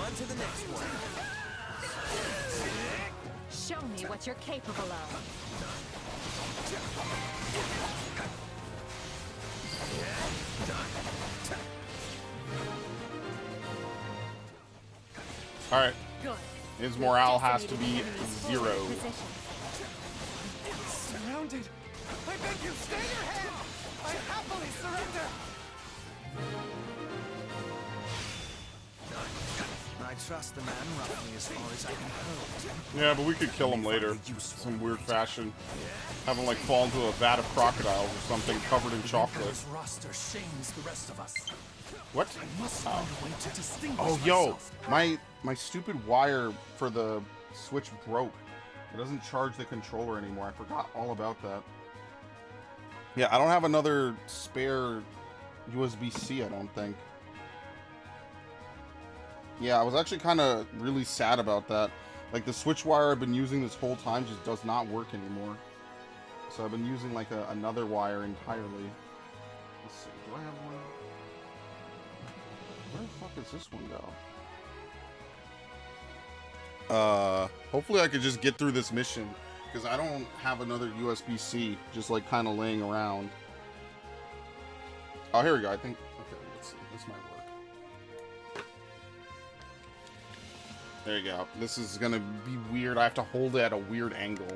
Speaker 7: On to the next one.
Speaker 5: Show me what you're capable of.
Speaker 3: Alright.
Speaker 5: Good.
Speaker 3: His morale has to be 0.
Speaker 7: Surrounded. I beg you, stay your hand. I happily surrender. I trust the man roughly as far as I can hold.
Speaker 3: Yeah, but we could kill him later. Some weird fashion. Have him like fall into a vat of crocodiles or something covered in chocolate.
Speaker 22: This roster shames the rest of us.
Speaker 3: What?
Speaker 22: I must find a way to distinguish
Speaker 3: Oh, yo!
Speaker 22: myself.
Speaker 3: My stupid wire for the Switch broke. It doesn't charge the controller anymore. I forgot all about that. Yeah, I don't have another spare USB-C, I don't think. Yeah, I was actually kind of really sad about that. Like, the Switch wire I've been using this whole time just does not work anymore. So I've been using, like, another wire entirely. Let's see, do I have one? Where the fuck does this one go? Hopefully I could just get through this mission. Because I don't have another USB-C just, like, kind of laying around. Oh, here we go, I think... Okay, let's see, this might work. There you go. This is gonna be weird. I have to hold it at a weird angle.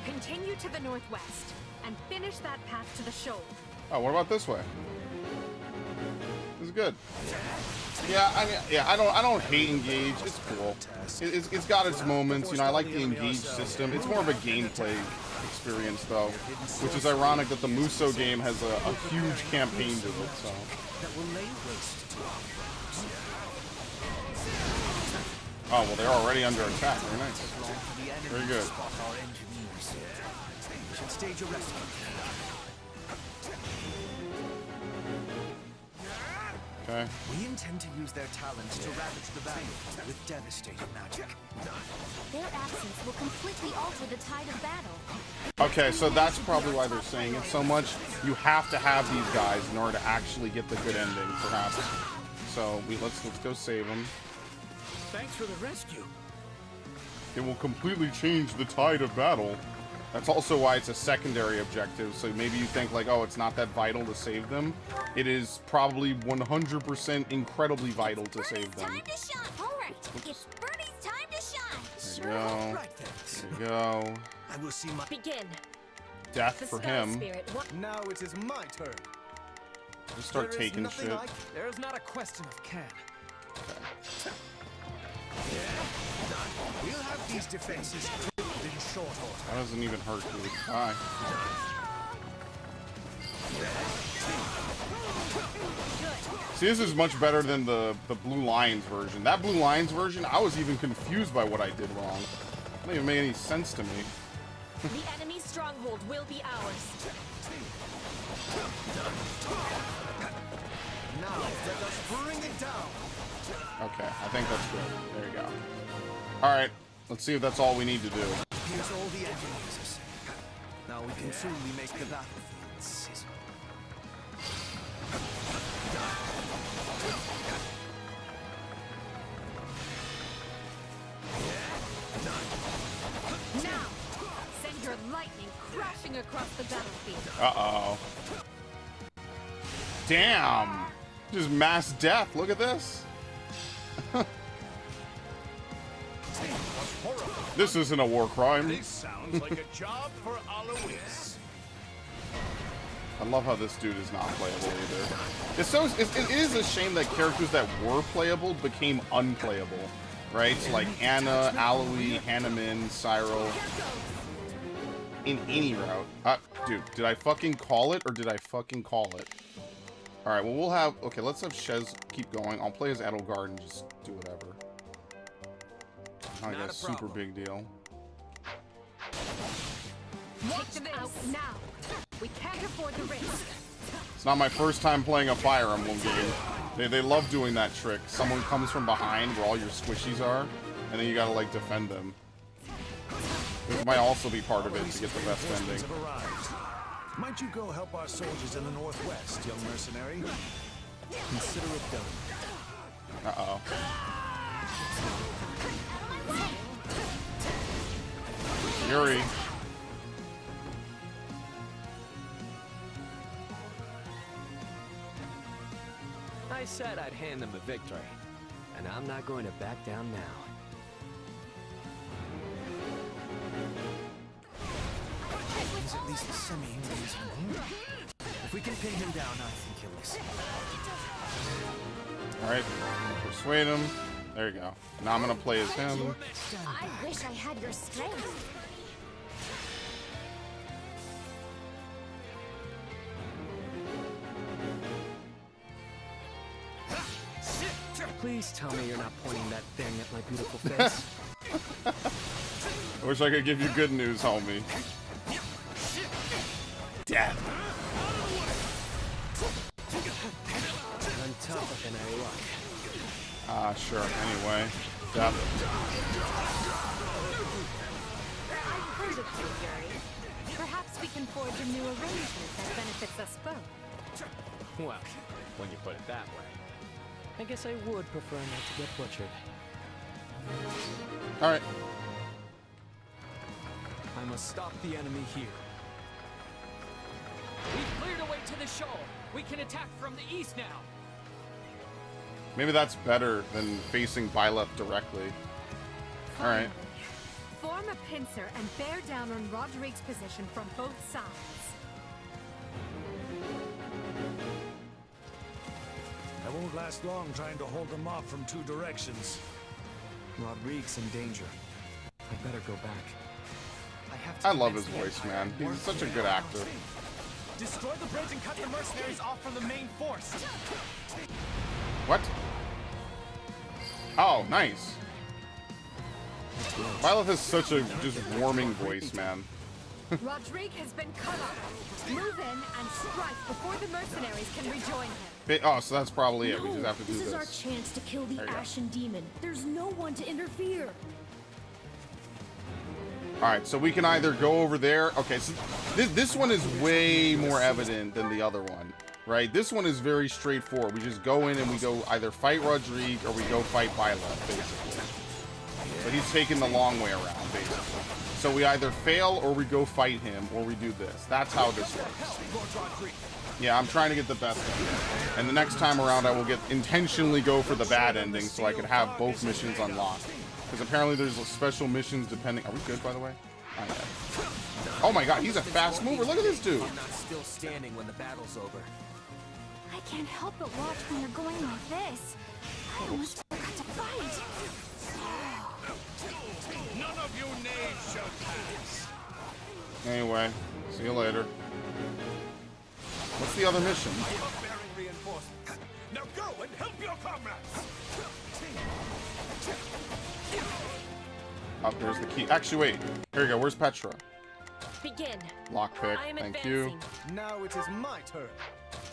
Speaker 5: Continue to the northwest and finish that path to the shoal.
Speaker 3: Oh, what about this way? This is good. Yeah, I mean, yeah, I don't hate Engage. It's cool. It's got its moments. You know, I like the Engage system. It's more of a gameplay experience, though, which is ironic that the Muso game has a huge campaign to it. So. Oh, well, they're already under attack. Very nice. Very good. Okay.
Speaker 7: We intend to use their talents to ravage the battle with devastating magic.
Speaker 21: Their absence will completely alter the tide of battle.
Speaker 3: Okay, so that's probably why they're saying it so much. You have to have these guys in order to actually get the good ending, perhaps. So let's go save them.
Speaker 22: Thanks for the rescue.
Speaker 3: It will completely change the tide of battle. That's also why it's a secondary objective, so maybe you think like, oh, it's not that vital to save them. It is probably 100% incredibly vital to save them.
Speaker 21: Time to shine. All right, it's Birdie's time to shine.
Speaker 3: There you go. There you go.
Speaker 7: I will see my
Speaker 21: begin.
Speaker 3: Death for him.
Speaker 7: Now it is my turn.
Speaker 3: Just start taking shit.
Speaker 7: There is not a question of can. We'll have these defenses crippled in short order.
Speaker 3: That doesn't even hurt, dude. Bye. See, this is much better than the Blue Lions version. That Blue Lions version, I was even confused by what I did wrong. It didn't even make any sense to me.
Speaker 21: The enemy's stronghold will be ours.
Speaker 22: Now, let us bring it down.
Speaker 3: Okay, I think that's good. There you go. Alright, let's see if that's all we need to do.
Speaker 10: Here's all the engine users. Now we can truly make the battlefield sizzle.
Speaker 5: Now, send your lightning crashing across the battlefield.
Speaker 3: Uh-oh. Damn! Just mass death. Look at this. This isn't a war crime.
Speaker 22: This sounds like a job for Alois.
Speaker 3: I love how this dude is not playable either. It's so it is a shame that characters that were playable became unplayable, right? So like Anna, Aloy, Hanneman, Cyril. In any route. Dude, did I fucking call it or did I fucking call it? Alright, well we'll have... Okay, let's have Shez keep going. I'll play as Edelgard and just do whatever. I guess super big deal.
Speaker 5: Take them out now. We can't afford the risk.
Speaker 3: It's not my first time playing a Fire Emblem game. They love doing that trick. Someone comes from behind where all your squishies are, and then you gotta like defend them. This might also be part of it to get the best ending.
Speaker 22: Might you go help our soldiers in the northwest, young mercenary?
Speaker 10: Consider it done.
Speaker 3: Uh-oh. Yuri.
Speaker 6: I said I'd hand them a victory, and I'm not going to back down now.
Speaker 10: He's at least semi-reasonable. If we can pin him down, I think he'll listen.
Speaker 3: Alright, persuade him. There you go. Now I'm gonna play as him.
Speaker 1: I wish I had your strength.
Speaker 6: Please tell me you're not pointing that thing at my beautiful face.
Speaker 3: I wish I could give you good news, homie. Death.
Speaker 6: I'm tougher than I look.
Speaker 3: Sure. Anyway. Death.
Speaker 5: I've heard of you, Yuri. Perhaps we can forge a new arrangement that benefits us both.
Speaker 6: Well, when you put it that way, I guess I would prefer not to get butchered.
Speaker 3: Alright.
Speaker 16: I must stop the enemy here.
Speaker 18: We've cleared a way to the shoal. We can attack from the east now.
Speaker 3: Maybe that's better than facing Byleth directly. Alright.
Speaker 5: Form a pincer and bear down on Rodrigue's position from both sides.
Speaker 22: I won't last long trying to hold them off from two directions.
Speaker 7: Rodrigue's in danger. I better go back.
Speaker 3: I love his voice, man. He's such a good actor.
Speaker 18: Destroy the bridge and cut the mercenaries off from the main force.
Speaker 3: What? Oh, nice. Byleth has such a just warming voice, man.
Speaker 5: Rodrigue has been cut off. Move in and strike before the mercenaries can rejoin him.
Speaker 3: Oh, so that's probably it. We just have to do
Speaker 21: This is our
Speaker 3: this.
Speaker 21: chance to kill the Ashen Demon. There's no one to interfere.
Speaker 3: Alright, so we can either go over there. Okay, so this one is way more evident than the other one, right? This one is very straightforward. We just go in and we go either fight Rodrigue or we go fight Byleth, basically. So he's taking the long way around, basically. So we either fail or we go fight him or we do this. That's how this works. Yeah, I'm trying to get the best ending. And the next time around I will intentionally go for the bad ending so I could have both missions unlocked. Because apparently there's special missions depending... Are we good, by the way? Oh my god, he's a fast mover. Look at this dude.
Speaker 10: I'm not still standing when the battle's over.
Speaker 21: I can't help but watch when you're going like this. I almost forgot to fight.
Speaker 22: None of you knaves shall pass.
Speaker 3: Anyway, see you later. What's the other mission?
Speaker 22: Now go and help your comrades.
Speaker 3: Oh, there's the key. Actually, wait. Here we go. Where's Petra?
Speaker 21: Begin.
Speaker 3: Lockpick,
Speaker 21: I am
Speaker 3: thank you.
Speaker 21: advancing.
Speaker 10: Now it is my turn.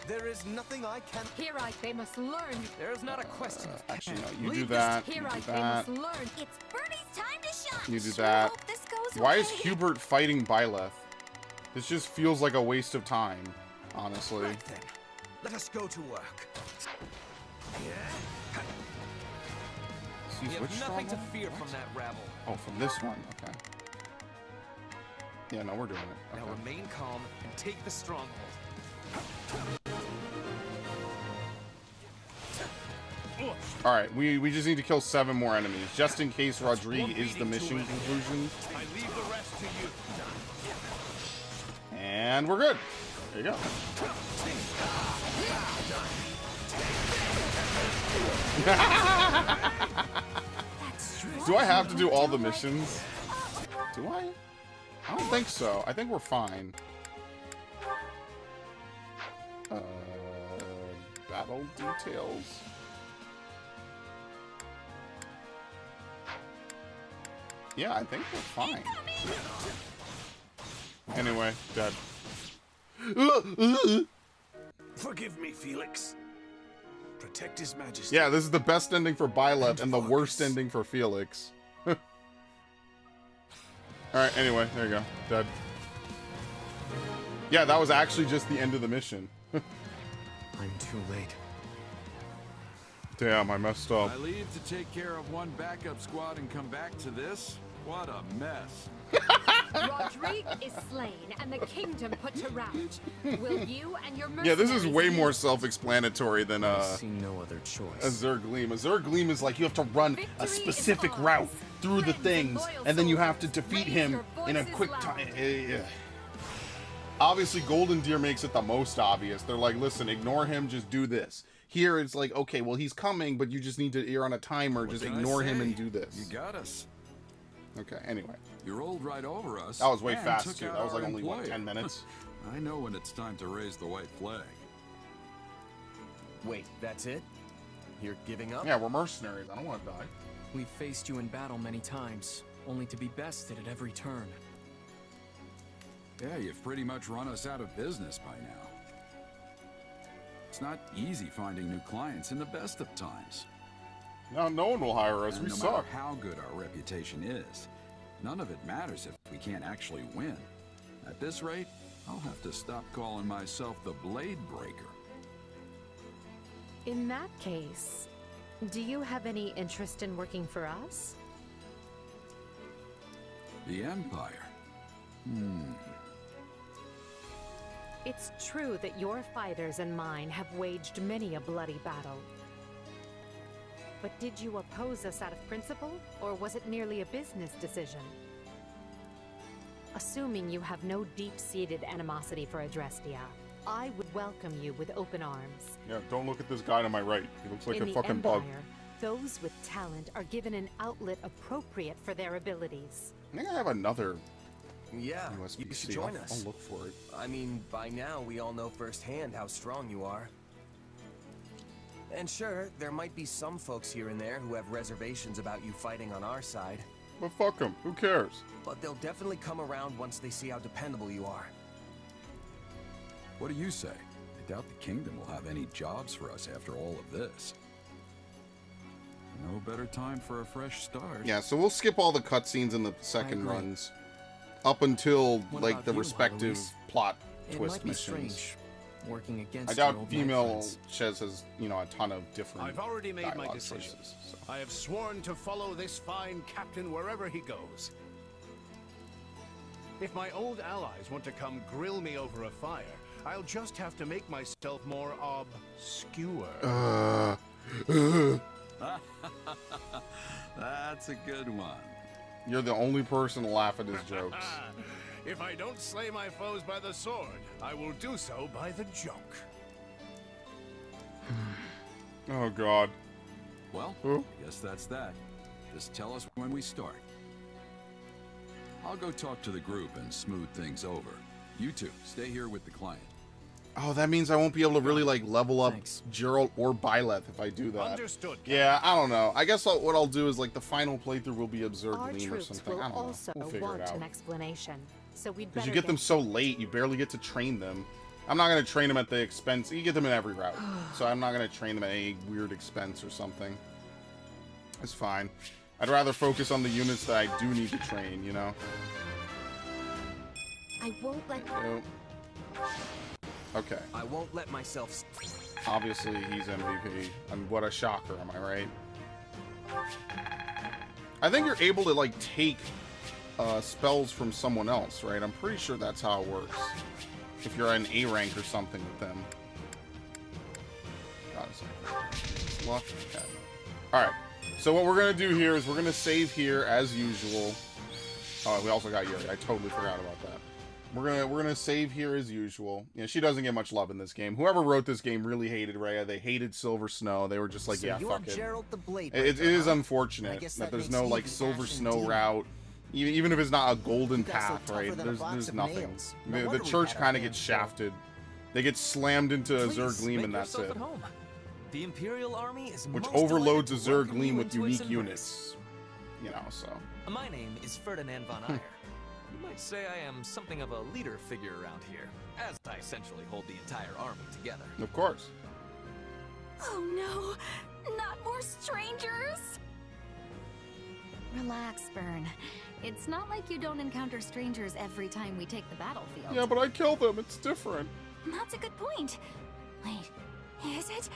Speaker 10: There is nothing I can.
Speaker 5: They must learn.
Speaker 10: There is not a question.
Speaker 3: Actually, no, you do that. You do that.
Speaker 5: learn.
Speaker 21: It's Bertie's time to shine.
Speaker 3: You do
Speaker 21: Sure
Speaker 3: that.
Speaker 21: hope this goes
Speaker 3: Why is
Speaker 21: okay.
Speaker 3: Hubert fighting Byleth? This just feels like a waste of time, honestly.
Speaker 10: Right then. Let us go to work.
Speaker 3: Jeez,
Speaker 10: We
Speaker 3: which
Speaker 10: have nothing to
Speaker 3: stronghold?
Speaker 10: fear
Speaker 3: What?
Speaker 10: from that rabble.
Speaker 3: Oh, from this one. Okay. Yeah, no, we're doing it.
Speaker 10: Now
Speaker 3: Okay.
Speaker 10: remain calm and take the stronghold.
Speaker 3: All right, we just need to kill 7 more enemies, just in case Rodrigue is the mission conclusion.
Speaker 14: I leave the rest to you.
Speaker 3: And we're good. There you go. Do I have to do all the missions? Do I? I don't think so. I think we're fine. Battle details. Yeah, I think we're fine. Anyway, dead.
Speaker 22: Forgive me, Felix. Protect His Majesty.
Speaker 3: Yeah, this is the best ending for Byleth and the worst ending for Felix. Alright, anyway, there you go. Dead. Yeah, that was actually just the end of the mission.
Speaker 10: I'm too late.
Speaker 3: Damn, I messed up.
Speaker 4: I leave to take care of one backup squad and come back to this? What a mess.
Speaker 5: Rodrigue is slain and the kingdom put to rout. Will you and your mercenaries...
Speaker 3: Yeah, this is way more self-explanatory than
Speaker 10: I see no other choice.
Speaker 3: Azure Gleam. Azure Gleam is like you have to run a specific route through the things, and then you have to defeat him in a quick time. Obviously, Golden Deer makes it the most obvious. They're like, listen, ignore him, just do this. Here, it's like, okay, well, he's coming, but you just need to, you're on a timer, just ignore him and do this.
Speaker 4: You got us.
Speaker 3: Okay, anyway.
Speaker 4: You rolled right over us.
Speaker 3: That was way
Speaker 4: and
Speaker 3: fast,
Speaker 4: took
Speaker 3: too.
Speaker 4: out
Speaker 3: That was like
Speaker 4: our
Speaker 3: only, what,
Speaker 4: employer.
Speaker 3: 10 minutes?
Speaker 4: I know when it's time to raise the white flag.
Speaker 10: Wait, that's it? You're giving up?
Speaker 3: Yeah, we're mercenaries. I don't want to die.
Speaker 10: We've faced you in battle many times, only to be bested at every turn.
Speaker 4: Yeah, you've pretty much run us out of business by now. It's not easy finding new clients in the best of times.
Speaker 3: No, no one will hire us.
Speaker 4: And
Speaker 3: We
Speaker 4: no
Speaker 3: suck.
Speaker 4: matter how good our reputation is, none of it matters if we can't actually win. At this rate, I'll have to stop calling myself the Blade Breaker.
Speaker 5: In that case, do you have any interest in working for us?
Speaker 4: The Empire?
Speaker 5: It's true that your fighters and mine have waged many a bloody battle. But did you oppose us out of principle, or was it merely a business decision? Assuming you have no deep-seated animosity for Adrestia, I would welcome you with open arms.
Speaker 3: Yeah, don't look at this guy to my right. He looks like
Speaker 5: In
Speaker 3: a
Speaker 5: the
Speaker 3: fucking
Speaker 5: Empire,
Speaker 3: bug.
Speaker 5: those with talent are given an outlet appropriate for their abilities.
Speaker 3: I think I have another
Speaker 10: Yeah,
Speaker 3: USB-C.
Speaker 10: you should join us.
Speaker 3: I'll look for it.
Speaker 10: I mean, by now we all know firsthand how strong you are. And sure, there might be some folks here and there who have reservations about you fighting on our side.
Speaker 3: But fuck him. Who cares?
Speaker 10: But they'll definitely come around once they see how dependable you are.
Speaker 4: What do you say? I doubt the kingdom will have any jobs for us after all of this. No better time for a fresh start.
Speaker 3: Yeah, so we'll skip all the cutscenes in the second
Speaker 4: agree.
Speaker 3: runs. Up until,
Speaker 10: What
Speaker 3: like,
Speaker 10: about
Speaker 3: the
Speaker 10: you,
Speaker 3: respective
Speaker 10: Alois?
Speaker 3: plot
Speaker 10: It
Speaker 3: twist
Speaker 10: might be
Speaker 3: missions.
Speaker 10: strange, working against
Speaker 3: I
Speaker 10: your
Speaker 3: doubt
Speaker 10: old knight
Speaker 3: female
Speaker 10: friends.
Speaker 3: Chez has, you know, a ton of different
Speaker 14: I've already made my
Speaker 3: dialogue
Speaker 14: decision.
Speaker 3: choices, so.
Speaker 14: I have sworn to follow this fine captain wherever he goes. If my old allies want to come grill me over a fire, I'll just have to make myself more obscure.
Speaker 4: That's a good one.
Speaker 3: You're the only person to laugh at his jokes.
Speaker 14: If I don't slay my foes by the sword, I will do so by the joke.
Speaker 3: Oh, God.
Speaker 4: Well,
Speaker 3: Who?
Speaker 4: I guess that's that. Just tell us when we start. I'll go talk to the group and smooth things over. You two, stay here with the client.
Speaker 3: Oh, that means I won't be able to really, like, level up Gerald or Byleth if I do that.
Speaker 14: Understood,
Speaker 3: Yeah, I don't know. I guess what I'll do is, like, the final playthrough will be Absurd
Speaker 5: Our
Speaker 3: Gleam or
Speaker 5: troops
Speaker 3: something.
Speaker 5: will
Speaker 3: I don't
Speaker 5: also
Speaker 3: know. We'll figure
Speaker 5: want
Speaker 3: it out.
Speaker 5: an explanation. so we'd
Speaker 3: Because
Speaker 5: better
Speaker 3: you get them so late, you barely get to train them. I'm not going to train them at the expense. You get them in every route. So I'm not going to train them at any weird expense or something. It's fine. I'd rather focus on the units that I do need to train, you know?
Speaker 9: I won't let...
Speaker 3: So, okay.
Speaker 10: I won't let myself...
Speaker 3: Obviously, he's MVP. And what a shocker, am I right? I think you're able to, like, take spells from someone else, right? I'm pretty sure that's how it works. If you're an A rank or something with them. God, it's luck. Okay. Alright. So what we're going to do here is we're going to save here as usual. Oh, we also got Yuri. I totally forgot about that. We're gonna save here as usual. You know, she doesn't get much love in this game. Whoever wrote this game really hated Rhea. They hated Silver Snow. They were just like,
Speaker 11: So
Speaker 3: yeah,
Speaker 11: you're
Speaker 3: fuck it.
Speaker 11: Geralt the Blade
Speaker 3: It
Speaker 11: Breaker,
Speaker 3: is
Speaker 11: huh? I
Speaker 3: unfortunate
Speaker 11: guess
Speaker 3: that
Speaker 11: that
Speaker 3: there's
Speaker 11: makes
Speaker 3: no
Speaker 11: you
Speaker 3: like
Speaker 11: the
Speaker 3: Silver
Speaker 11: Ashen
Speaker 3: Snow
Speaker 11: Demon.
Speaker 3: route. Even if it's not a golden
Speaker 11: You guys
Speaker 3: path,
Speaker 11: look tougher
Speaker 3: right?
Speaker 11: than a box
Speaker 3: There's
Speaker 11: of
Speaker 3: nothing.
Speaker 11: nails. No
Speaker 3: The
Speaker 11: wonder we
Speaker 3: church
Speaker 11: had our
Speaker 3: kind of
Speaker 11: hands
Speaker 3: gets
Speaker 11: full.
Speaker 3: shafted. They get slammed into a
Speaker 19: Please,
Speaker 3: Zerg Gleam
Speaker 19: make
Speaker 3: and that's
Speaker 19: yourself
Speaker 3: it.
Speaker 19: at home. The Imperial Army is
Speaker 3: Which
Speaker 19: most
Speaker 3: overloads a
Speaker 19: delighted to
Speaker 3: Zerg
Speaker 19: welcome
Speaker 3: Gleam
Speaker 19: you
Speaker 3: with
Speaker 19: into its
Speaker 3: unique
Speaker 19: embrace.
Speaker 3: units. You know, so.
Speaker 19: My name is Ferdinand von Ayer. You might say I am something of a leader figure around here, as I essentially hold the entire army together.
Speaker 3: Of course.
Speaker 9: Oh no, not more strangers! Relax, Bern. It's not like you don't encounter strangers every time we take the battlefield.
Speaker 3: Yeah, but I kill them. It's different.
Speaker 9: That's a good point. Wait, is it?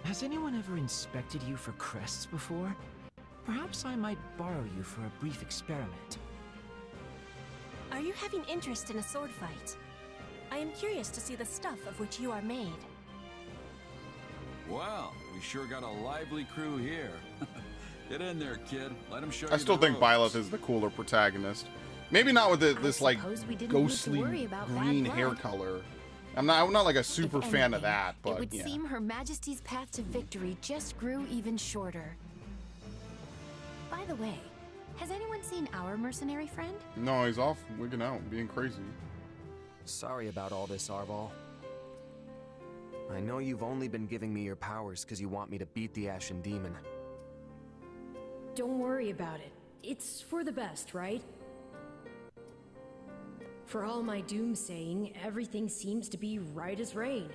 Speaker 8: Has anyone ever inspected you for crests before? Perhaps I might borrow you for a brief experiment.
Speaker 21: Are you having interest in a sword fight? I am curious to see the stuff of which you are made.
Speaker 4: Well, we sure got a lively crew here. Get in there, kid. Let him show you
Speaker 3: I still
Speaker 4: the
Speaker 3: think
Speaker 4: ropes.
Speaker 3: Byleth is the cooler protagonist. Maybe not with this like
Speaker 9: suppose we didn't need to worry
Speaker 3: ghostly
Speaker 9: about bad
Speaker 3: green
Speaker 9: blood.
Speaker 3: hair color. I'm not like a super
Speaker 9: If
Speaker 3: fan of
Speaker 9: anything,
Speaker 3: that,
Speaker 9: it
Speaker 3: but
Speaker 9: would
Speaker 3: yeah.
Speaker 9: seem Her Majesty's path to victory just grew even shorter. By the way, has anyone seen our mercenary friend?
Speaker 3: No, he's off wigging out, being crazy.
Speaker 10: Sorry about all this, Arval. I know you've only been giving me your powers because you want me to beat the Ashen Demon.
Speaker 21: Don't worry about it. It's for the best, right? For all my doomsaying, everything seems to be right as rain.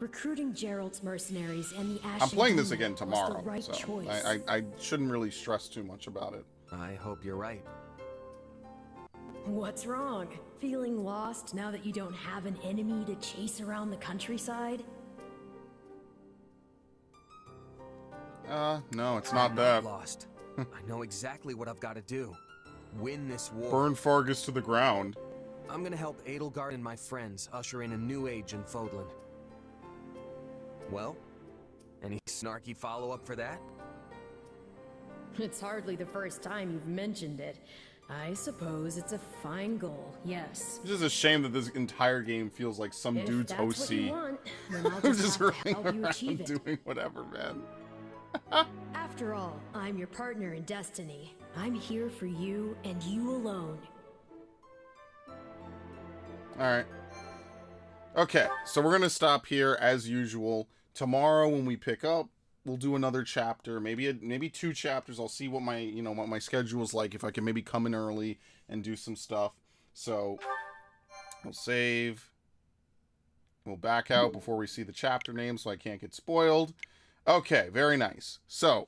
Speaker 21: Recruiting Geralt's mercenaries and the Ashen
Speaker 3: I'm playing this
Speaker 21: Demon
Speaker 3: again
Speaker 21: was
Speaker 3: tomorrow,
Speaker 21: the right
Speaker 3: so
Speaker 21: choice.
Speaker 3: I shouldn't really stress too much about it.
Speaker 10: I hope you're right.
Speaker 21: What's wrong? Feeling lost now that you don't have an enemy to chase around the countryside?
Speaker 3: No, it's not
Speaker 10: I'm
Speaker 3: that.
Speaker 10: lost. I know exactly what I've got to do. Win this war.
Speaker 3: Burn Fargus to the ground.
Speaker 10: I'm gonna help Edelgard and my friends usher in a new age in Fodlan. Well, any snarky follow-up for that?
Speaker 21: It's hardly the first time you've mentioned it. I suppose it's a fine goal, yes.
Speaker 3: It's just a shame that this entire game feels like some
Speaker 21: If
Speaker 3: dude's
Speaker 21: that's
Speaker 3: OC.
Speaker 21: what you want, then I'll
Speaker 3: I'm
Speaker 21: just
Speaker 3: just
Speaker 21: have to
Speaker 3: running
Speaker 21: help you
Speaker 3: around
Speaker 21: achieve it.
Speaker 3: doing whatever, man.
Speaker 21: After all, I'm your partner in destiny. I'm here for you and you alone.
Speaker 3: Alright. Okay, so we're gonna stop here as usual. Tomorrow when we pick up, we'll do another chapter, maybe 2 chapters. I'll see what my what my schedule's like, if I can maybe come in early and do some stuff. So we'll save. We'll back out before we see the chapter name so I can't get spoiled. Okay, very nice. So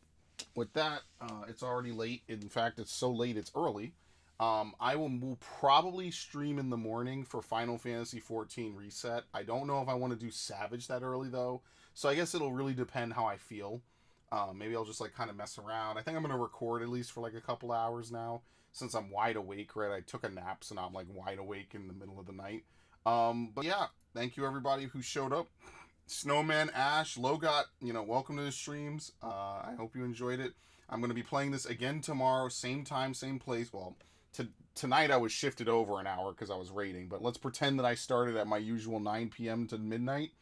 Speaker 3: with that, it's already late. In fact, it's so late it's early. We'll probably stream in the morning for Final Fantasy XIV Reset. I don't know if I want to do Savage that early though. So I guess it'll really depend how I feel. Maybe I'll just like kind of mess around. I think I'm going to record at least for like a couple hours now. Since I'm wide awake, right? I took a nap, so now I'm like wide awake in the middle of the night. But yeah, thank you everybody who showed up. Snowman, Ash, Logot, welcome to the streams. I hope you enjoyed it. I'm going to be playing this again tomorrow, same time, same place. Well, tonight I was shifted over an hour because I was raiding, but let's pretend that I started at my usual 9 p.m. to midnight.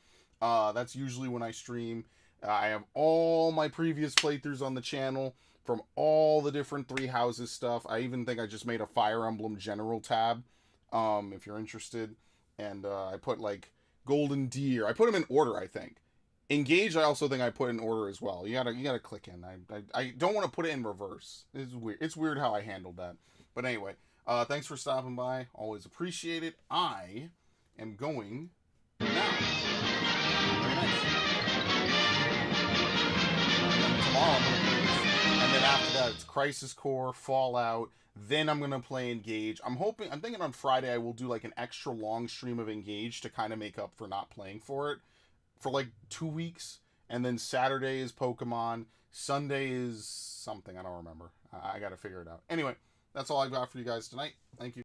Speaker 3: That's usually when I stream. I have all my previous playthroughs on the channel from all the different Three Houses stuff. I even think I just made a Fire Emblem General tab, if you're interested. And I put like Golden Deer. I put them in order, I think. Engage, I also think I put in order as well. You gotta click in. I don't want to put it in reverse. It's weird. It's weird how I handled that. But anyway, thanks for stopping by. Always appreciate it. I am going now. Very nice. And tomorrow I'm gonna play this. And then after that, it's Crisis Core, Fallout. Then I'm gonna play Engage. I'm thinking on Friday I will do like an extra long stream of Engage to kind of make up for not playing for it for like 2 weeks. And then Saturday is Pokemon. Sunday is something I don't remember. I gotta figure it out. Anyway, that's all I've got for you guys tonight. Thank you.